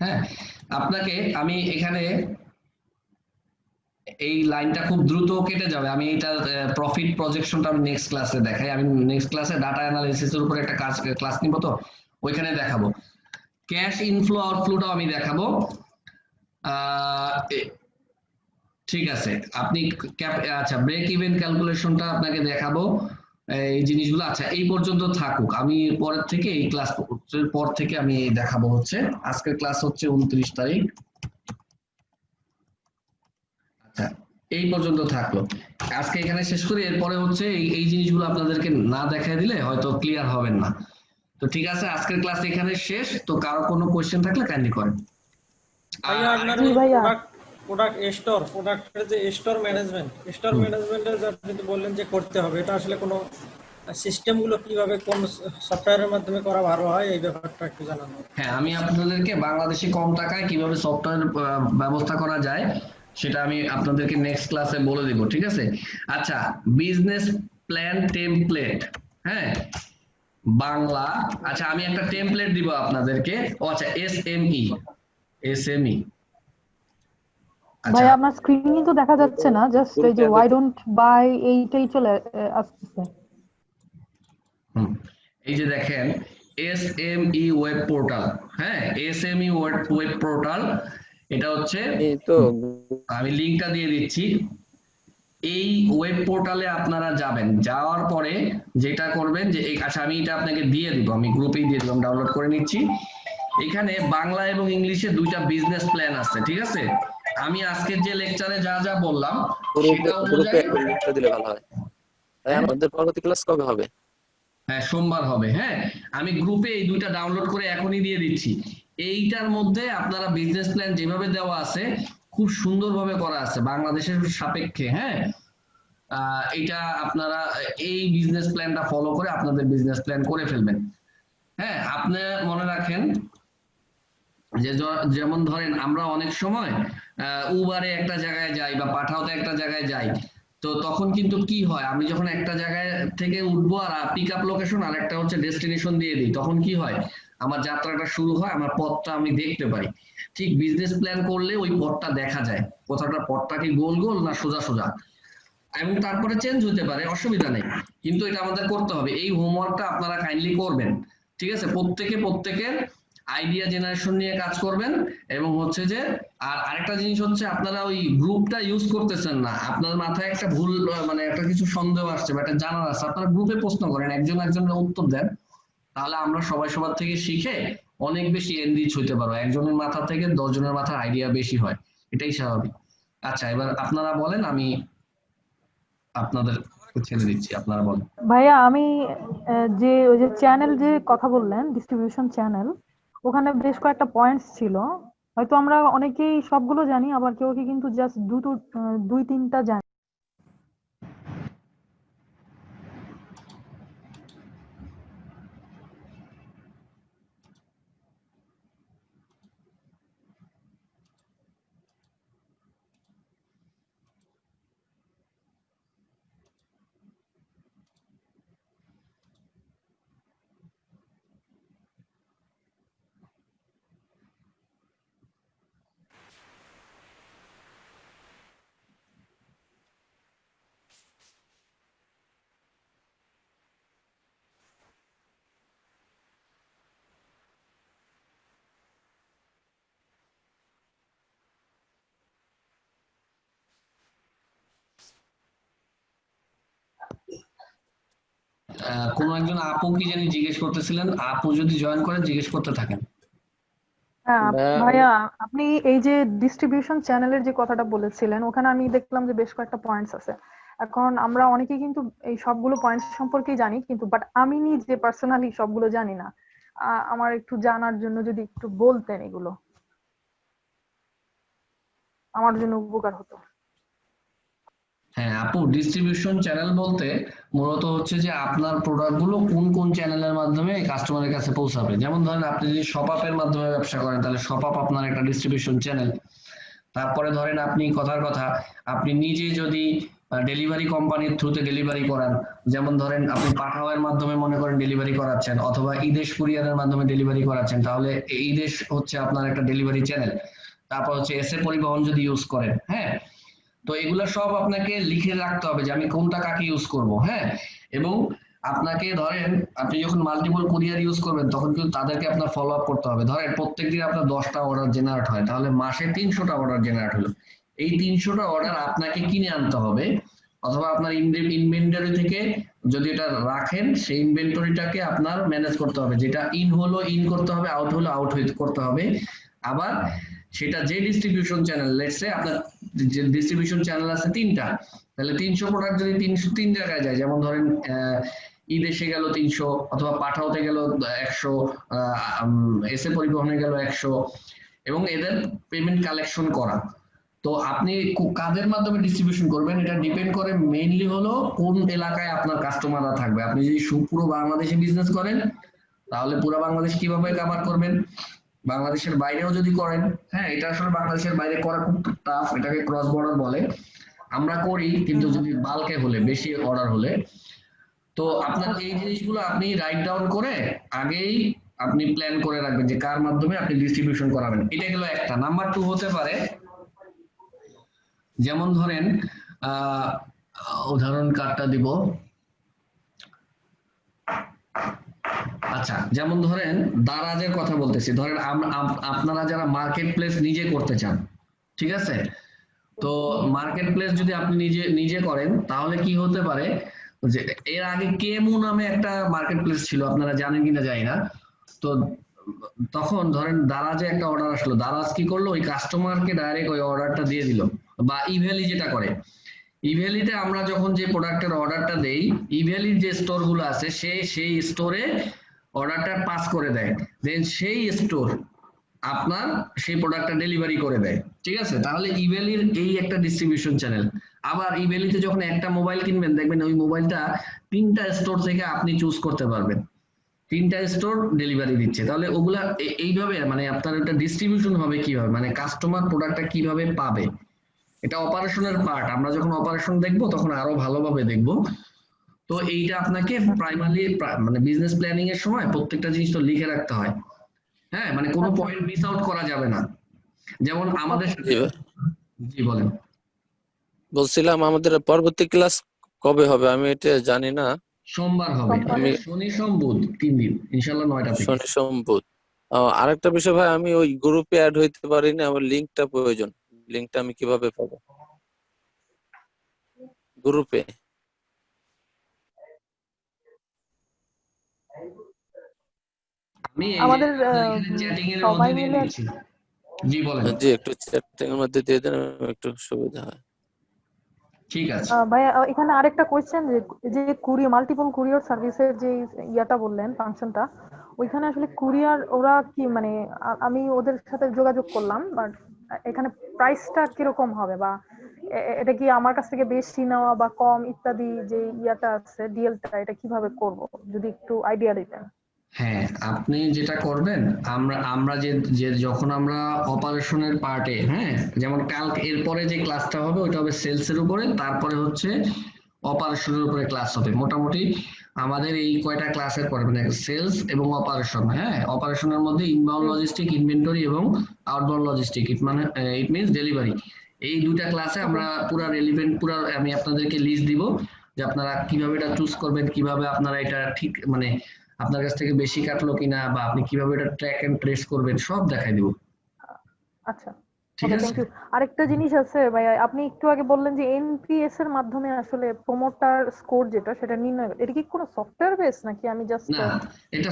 Speaker 1: হ্যাঁ, আপনাকে আমি এখানে এই লাইনটা খুব দ্রুত কেটে যাবে, আমি এটা প্রফিট প্রজেকশনটা আমি নেক্সট ক্লাসে দেখাই, আমি নেক্সট ক্লাসে ডাটা অ্যানালিসিস এর উপর একটা ক্লাস নিব, তো ওইখানে দেখাবো। ক্যাশ ইনফ্লো আউটফ্লোটাও আমি দেখাবো। ঠিক আছে, আপনি আচ্ছা ব্রেক ইভেন ক্যালকুলেশনটা আপনাকে দেখাবো, এই জিনিসগুলো আচ্ছা এই পর্যন্ত থাকুক, আমি পরের থেকে এই ক্লাস পর থেকে আমি দেখাবো হচ্ছে, আজকের ক্লাস হচ্ছে 29 তারিখ, আচ্ছা এই পর্যন্ত থাকলো, আজকে এখানে শেষ করি। এরপরে হচ্ছে এই জিনিসগুলো আপনাদেরকে না দেখায় দিলে হয়তো ক্লিয়ার হবেন না। তো ঠিক আছে, আজকের ক্লাস এখানে শেষ, তো কারো কোনো কোশ্চেন থাকলে কাইন্ডলি করেন।
Speaker 3: ভাইয়া আপনার প্রোডাক্ট স্টোর, প্রোডাক্টের যে স্টোর ম্যানেজমেন্টের আপনি তো বললেন যে করতে হবে, এটা আসলে কোনো সিস্টেমগুলো কিভাবে কোন সফটওয়্যারের মাধ্যমে করা ভালো হয় এই ব্যাপারটা একটু জানান।
Speaker 1: হ্যাঁ, আমি আপনাদেরকে বাংলাদেশে কম টাকায় কিভাবে সফটওয়্যার ব্যবস্থা করা যায় সেটা আমি আপনাদেরকে নেক্সট ক্লাসে বলে দিব, ঠিক আছে। আচ্ছা, বিজনেস প্ল্যান টেমপ্লেট, হ্যাঁ বাংলা, আচ্ছা আমি একটা টেমপ্লেট দিব আপনাদেরকে, ও আচ্ছা এসএমই
Speaker 4: ভাই আমার স্ক্রিনে তো দেখা যাচ্ছে না, জাস্ট এই যে ওয়াই ডোন্ট বাই এইটাই চলে আসছে।
Speaker 1: এই যে দেখেন এসএমই ওয়েব পোর্টাল, হ্যাঁ এসএমই ওয়েব পোর্টাল, এটা হচ্ছে
Speaker 9: তো
Speaker 1: আমি লিংকটা দিয়ে দিচ্ছি। এই ওয়েব পোর্টালে আপনারা যাবেন, যাওয়ার পরে যেটা করবেন যে আচ্ছা আমি এটা আপনাকে দিয়ে দিব, আমি গ্রুপেই দিয়ে দিলাম, ডাউনলোড করে নিচ্ছি। এখানে বাংলা এবং ইংলিশে দুইটা বিজনেস প্ল্যান আছে, ঠিক আছে। আমি আজকের যে লেকচারে যা যা বললাম সেটা অনুযায়ী
Speaker 9: দিলে ভালো হয়। আমাদের পরবর্তী ক্লাস কবে হবে?
Speaker 1: হ্যাঁ সোমবার হবে। হ্যাঁ, আমি গ্রুপে এই দুইটা ডাউনলোড করে এখনই দিয়ে দিচ্ছি। এইটার মধ্যে আপনারা বিজনেস প্ল্যান যেভাবে দেওয়া আছে খুব সুন্দরভাবে করা আছে বাংলাদেশের সাপেক্ষে, হ্যাঁ এটা আপনারা এই বিজনেস প্ল্যানটা ফলো করে আপনাদের বিজনেস প্ল্যান করে ফেলবেন। হ্যাঁ, আপনি মনে রাখেন যে যেমন ধরেন আমরা অনেক সময় উবারে একটা জায়গায় যাই বা পাঠাওতে একটা জায়গায় যাই, তো তখন কিন্তু কি হয়, আমি যখন একটা জায়গায় থেকে উঠবো আর পিক আপ লোকেশন আর একটা হচ্ছে ডেস্টিনেশন দিয়ে দিই, তখন কি হয় আমার যাত্রাটা শুরু হয়, আমার পথটা আমি দেখতে পারি। ঠিক বিজনেস প্ল্যান করলে ওই পথটা দেখা যায়, কোথাটা পথটা কি গোল গোল না সোজা সোজা, এবং তারপরে চেঞ্জ হতে পারে, অসুবিধা নেই, কিন্তু এটা আমাদের করতে হবে। এই হোমওয়ার্কটা আপনারা কাইন্ডলি করবেন, ঠিক আছে? প্রত্যেকের আইডিয়া জেনারেশন নিয়ে কাজ করবেন। এবং হচ্ছে যে আর আরেকটা জিনিস হচ্ছে, আপনারা ওই গ্রুপটা ইউজ করতেছেন না, আপনার মাথায় একটা ভুল মানে একটা কিছু সন্দেহ আসছে বা একটা জানার আছে, আপনারা গ্রুপে প্রশ্ন করেন, একজনের উত্তর দেন, তাহলে আমরা সবার থেকে শিখে অনেক বেশি এনরিচ হইতে পারবো। একজনের মাথা থেকে 10 জনের মাথার আইডিয়া বেশি হয়, এটাই স্বাভাবিক। আচ্ছা, এবার আপনারা বলেন, আমি আপনাদের ছেড়ে দিচ্ছি, আপনারা বলেন।
Speaker 4: ভাইয়া আমি যে ওই যে চ্যানেল যে কথা বললেন, ডিস্ট্রিবিউশন চ্যানেল, ওখানে বেশ কয়েকটা পয়েন্টস ছিল, হয়তো আমরা অনেকেই সবগুলো জানি, আবার কেউ কি কিন্তু জাস্ট দুই তিনটা জানি।
Speaker 1: কোন একজন আপু কি জানি জিজ্ঞেস করতেছিলেন, আপু যদি জয়েন করেন জিজ্ঞেস করতে থাকেন।
Speaker 4: হ্যাঁ ভাইয়া, আপনি এই যে ডিস্ট্রিবিউশন চ্যানেলের যে কথাটা বলেছিলেন, ওখানে আমি দেখলাম যে বেশ কয়েকটা পয়েন্টস আছে। এখন আমরা অনেকেই কিন্তু এই সবগুলো পয়েন্টস সম্পর্কেই জানি, কিন্তু বাট আমি নিজে পার্সোনালি সবগুলো জানি না। আমার একটু জানার জন্য যদি একটু বলতেন, এগুলো আমার জন্য উপকার হতো।
Speaker 1: হ্যাঁ আপু, ডিস্ট্রিবিউশন চ্যানেল বলতে মূলত হচ্ছে যে আপনার প্রোডাক্ট গুলো কোন কোন চ্যানেলের মাধ্যমে কাস্টমারের কাছে পৌঁছাবে। যেমন ধরেন আপনি যদি শপআপের মাধ্যমে ব্যবসা করেন, তাহলে শপআপ আপনার একটা ডিস্ট্রিবিউশন চ্যানেল। তারপরে ধরেন আপনি কথার কথা, আপনি নিজে যদি ডেলিভারি কোম্পানির থ্রুতে ডেলিভারি করান, যেমন ধরেন আপনি পাঠাওয়ের মাধ্যমে মনে করেন ডেলিভারি করাচ্ছেন, অথবা ইদেশ কুরিয়ারের মাধ্যমে ডেলিভারি করাচ্ছেন, তাহলে ইদেশ হচ্ছে আপনার একটা ডেলিভারি চ্যানেল। তারপর হচ্ছে এসএ পরিবহন যদি ইউজ করেন, হ্যাঁ, তো এগুলো সব আপনাকে লিখে রাখতে হবে যে আমি কোনটা কাকে ইউজ করব, হ্যাঁ। এবং আপনাকে ধরেন আপনি যখন মাল্টিপল কুরিয়ার ইউজ করবেন, তখন কিন্তু তাদেরকে আপনার ফলো আপ করতে হবে। ধরেন প্রত্যেকদিন আপনার 10টা অর্ডার জেনারেট হয়, তাহলে মাসে 300টা অর্ডার জেনারেট হলো। এই 300টা অর্ডার আপনাকে কিনে আনতে হবে, অথবা আপনার ইনভেন্টরি থেকে যদি এটা রাখেন, সেই ইনভেন্টরিটাকে আপনার ম্যানেজ করতে হবে, যেটা ইন হলো ইন করতে হবে, আউট হলো আউট করতে হবে। আবার সেটা যে ডিস্ট্রিবিউশন চ্যানেল, লেটস সে আপনার যে ডিস্ট্রিবিউশন চ্যানেল আছে 3টা, তাহলে 300 প্রোডাক্ট যদি 303 জায়গায় যায়, যেমন ধরেন ইদেশে গেল 300, অথবা পাঠাওতে গেল 100, এসএ পরিবহনে গেল 100, এবং এদের পেমেন্ট কালেকশন করা। তো আপনি কাদের মাধ্যমে ডিস্ট্রিবিউশন করবেন, এটা ডিপেন্ড করে মেইনলি হলো কোন এলাকায় আপনার কাস্টমাররা থাকবে। আপনি যদি পুরো বাংলাদেশে বিজনেস করেন, তাহলে পুরো বাংলাদেশ কিভাবে কভার করবেন। বাংলাদেশের বাইরেও যদি করেন, হ্যাঁ, এটা আসলে বাংলাদেশের বাইরে করা খুব টাফ, এটাকে ক্রস বর্ডার বলে। আমরা করি, কিন্তু যদি বাল্কে হলে, বেশি অর্ডার হলে। তো আপনার এই জিনিসগুলো আপনি রাইট ডাউন করে আগেই আপনি প্ল্যান করে রাখবেন যে কার মাধ্যমে আপনি ডিস্ট্রিবিউশন করাবেন। এটা গেল একটা। নাম্বার 2 হতে পারে, যেমন ধরেন উদাহরণ কার্ডটা দিব, আচ্ছা, যেমন ধরেন দারাজের কথা বলতেছি। ধরেন আপনারা যারা মার্কেট প্লেস নিজে করতে চান, ঠিক আছে, তো মার্কেট প্লেস যদি আপনি নিজে করেন, তাহলে কি হতে পারে যে এর আগে কেমু নামে একটা মার্কেট প্লেস ছিল, আপনারা জানেন কিনা জানি না। তো তখন ধরেন দারাজে একটা অর্ডার আসলো, দারাজ কি করলো, ওই কাস্টমারকে ডাইরেক্ট ওই অর্ডারটা দিয়ে দিল। বা ইভ্যালি যেটা করে, ইভ্যালিতে আমরা যখন যে প্রোডাক্টের অর্ডারটা দেই, ইভ্যালির যে স্টোর গুলো আছে, সেই স্টোরে অর্ডারটা পাস করে দেয়, দেন সেই স্টোর আপনার সেই প্রোডাক্টটা ডেলিভারি করে দেয়, ঠিক আছে। তাহলে ইভ্যালির এই একটা ডিস্ট্রিবিউশন চ্যানেল। আবার ইভ্যালিতে যখন একটা মোবাইল কিনবেন, দেখবেন ওই মোবাইলটা 3টা স্টোর থেকে আপনি চুজ করতে পারবেন, 3টা স্টোর ডেলিভারি দিচ্ছে। তাহলে ওগুলা এইভাবে মানে আপনার একটা ডিস্ট্রিবিউশন হবে কিভাবে, মানে কাস্টমার প্রোডাক্টটা কিভাবে পাবে, এটা অপারেশনের পার্ট। আমরা যখন অপারেশন দেখবো তখন আরো ভালোভাবে দেখবো। তো এইটা আপনাকে প্রাইমারি মানে বিজনেস প্ল্যানিং এর সময় প্রত্যেকটা জিনিস তো লিখে রাখতে হয়। হ্যাঁ, মানে কোনো
Speaker 4: আচ্ছা।
Speaker 1: পয়েন্ট মিস আউট করা যাবে না। যেমন আমাদের
Speaker 4: Okay.
Speaker 1: সাথে, জি বলেন।
Speaker 9: বলছিলাম আমাদের পরবর্তী ক্লাস কবে হবে আমি এটা জানি না।
Speaker 1: সোমবার হবে,
Speaker 9: আমি
Speaker 1: শনি সোম বুধ 3 দিন, ইনশাআল্লাহ 9টা থেকে।
Speaker 9: শনি সোম বুধ। আরেকটা বিষয় ভাই, আমি ওই গ্রুপে অ্যাড হইতে পারিনি, আমার লিংকটা প্রয়োজন। লিংকটা আমি কিভাবে পাবো গ্রুপে?
Speaker 1: আমি এই যে
Speaker 4: আমাদের
Speaker 1: এখানে চ্যাটিং এর
Speaker 4: সবাই
Speaker 1: মধ্যে দিয়ে
Speaker 4: মিলে
Speaker 1: দিচ্ছি। জি বলেন।
Speaker 9: জি একটু চ্যাটিং এর মধ্যে দিয়ে দেন, একটু সুবিধা হয়।
Speaker 1: ঠিক আছে।
Speaker 4: ভাইয়া এখানে আরেকটা কোয়েশ্চেন, যে কুরিয়ার মাল্টিপল কুরিয়ার সার্ভিসের যে ইয়াটা বললেন ফাংশনটা, ওইখানে আসলে কুরিয়ার ওরা কি মানে আমি ওদের সাথে যোগাযোগ করলাম, বাট এখানে প্রাইসটা কিরকম হবে, বা এটা কি আমার কাছ থেকে বেশি নেওয়া বা কম ইত্যাদি যে ইয়াটা আছে ডিএলটা, এটা কিভাবে করব যদি একটু আইডিয়া দিতেন।
Speaker 1: হ্যাঁ, আপনি যেটা করবেন, আমরা যে যখন আমরা অপারেশনের পার্টে, হ্যাঁ, যেমন কালকে এরপরে যে ক্লাসটা হবে ওইটা হবে সেলস এর উপরে, তারপরে হচ্ছে অপারেশনের উপরে ক্লাস হবে। মোটামুটি আমাদের এই কয়টা ক্লাসের পরে মানে সেলস এবং অপারেশন, হ্যাঁ, অপারেশনের মধ্যে ইনবাউন্ড লজিস্টিক, ইনভেন্টরি এবং outbound logistic, it means delivery. এই দুইটা ক্লাসে আমরা পুরা রেলিভেন্ট আমি আপনাদেরকে লিস্ট দিব যে আপনারা কিভাবে এটা চুজ করবেন, কিভাবে আপনারা এটা ঠিক মানে আপনার কাছ থেকে বেশি কাটলো কিনা, বা আপনি কিভাবে এটা ট্র্যাক এন্ড ট্রেস করবেন, সব দেখাই দিব।
Speaker 4: আচ্ছা,
Speaker 1: ঠিক
Speaker 4: ওকে,
Speaker 1: আছে।
Speaker 4: Thank you. আরেকটা জিনিস আছে ভাইয়া, আপনি একটু আগে বললেন যে এনপিএস এর মাধ্যমে আসলে প্রমোটার স্কোর যেটা সেটা নির্ণয়, এটা কি কোনো সফটওয়্যার বেস নাকি আমি জাস্ট
Speaker 1: না, এটা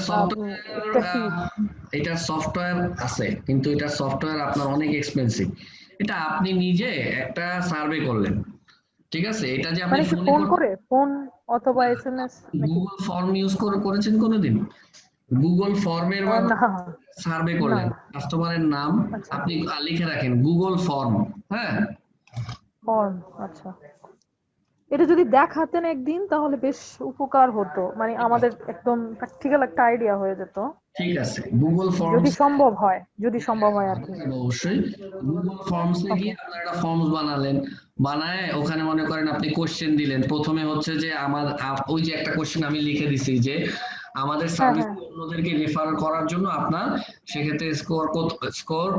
Speaker 1: এটা সফটওয়্যার আছে, কিন্তু এটা সফটওয়্যার আপনার অনেক এক্সপেন্সিভ। এটা আপনি নিজে একটা সার্ভে করলেন, ঠিক আছে। এটা যে আপনি
Speaker 4: মানে কি ফোন করে, ফোন অথবা এসএমএস নাকি?
Speaker 1: গুগল ফর্ম ইউজ করেছেন কোনোদিন? গুগল ফর্মের মাধ্যমে
Speaker 4: না
Speaker 1: সার্ভে
Speaker 4: না।
Speaker 1: করলেন, কাস্টমারের নাম
Speaker 4: আচ্ছা,
Speaker 1: আপনি লিখে রাখেন গুগল ফর্ম, হ্যাঁ।
Speaker 4: ফর্ম, আচ্ছা। এটা যদি দেখাতেন একদিন তাহলে বেশ উপকার হতো, মানে আমাদের একদম প্র্যাকটিক্যাল একটা আইডিয়া হয়ে যেত,
Speaker 1: ঠিক আছে, গুগল
Speaker 4: যদি
Speaker 1: ফর্মস
Speaker 4: সম্ভব হয়, যদি সম্ভব হয় আর কি।
Speaker 1: অবশ্যই গুগল ফর্মসে গিয়ে আপনারা একটা ফর্মস বানালেন, বানায় ওখানে মনে করেন আপনি কোশ্চেন দিলেন। প্রথমে হচ্ছে যে ওই যে একটা কোশ্চেন আমি লিখে দিছি যে আমাদের সার্ভিস অন্যদেরকে রেফার করার জন্য আপনার সেক্ষেত্রে স্কোর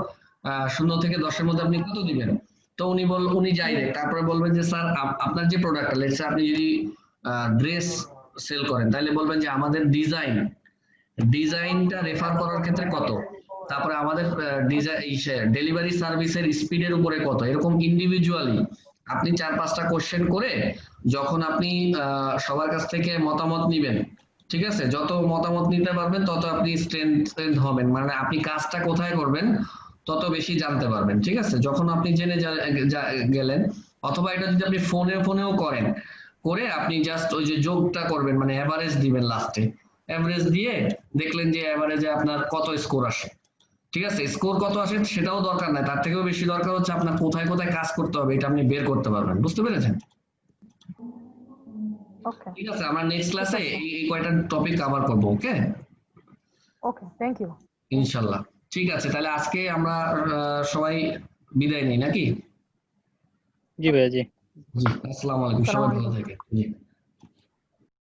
Speaker 1: 0 থেকে 10-এর মধ্যে আপনি কত দিবেন। তো উনি যাইবে, তারপরে বলবেন যে স্যার আপনার যে প্রোডাক্টটা, লেটস সে আপনি যদি ড্রেস সেল করেন তাহলে বলবেন যে আমাদের ডিজাইনটা রেফার করার ক্ষেত্রে কত, তারপরে আমাদের ডেলিভারি সার্ভিসের স্পিডের উপরে কত, এরকম ইন্ডিভিজুয়ালি আপনি 4-5টা কোশ্চেন করে যখন আপনি সবার কাছ থেকে মতামত নিবেন, ঠিক আছে, যত মতামত নিতে পারবেন তত আপনি স্ট্রেংথ হবেন, মানে আপনি কাজটা কোথায় করবেন তত বেশি জানতে পারবেন, ঠিক আছে। যখন আপনি জেনে গেলেন, অথবা এটা যদি আপনি ফোনেও করেন, করে আপনি জাস্ট ওই যে যোগটা করবেন, মানে এভারেজ দিবেন লাস্টে, এভারেজ দিয়ে দেখলেন যে এভারেজে আপনার কত স্কোর আসে, ঠিক আছে। স্কোর কত আসে সেটাও দরকার নাই, তার থেকেও বেশি দরকার হচ্ছে আপনার কোথায় কোথায় কাজ করতে হবে, এটা আপনি বের করতে পারবেন। বুঝতে পেরেছেন?
Speaker 4: ওকে,
Speaker 1: ঠিক আছে, আমরা নেক্সট ক্লাসে এই কয়টা টপিক কভার করবো। ওকে,
Speaker 4: ওকে, থ্যাংক ইউ।
Speaker 1: ইনশাল্লাহ। ঠিক আছে, তাহলে আজকে আমরা সবাই বিদায় নিই নাকি?
Speaker 8: জি ভাইয়া, জি।
Speaker 1: জি, আসসালামু আলাইকুম, সবাই ভালো থাকেন। জি।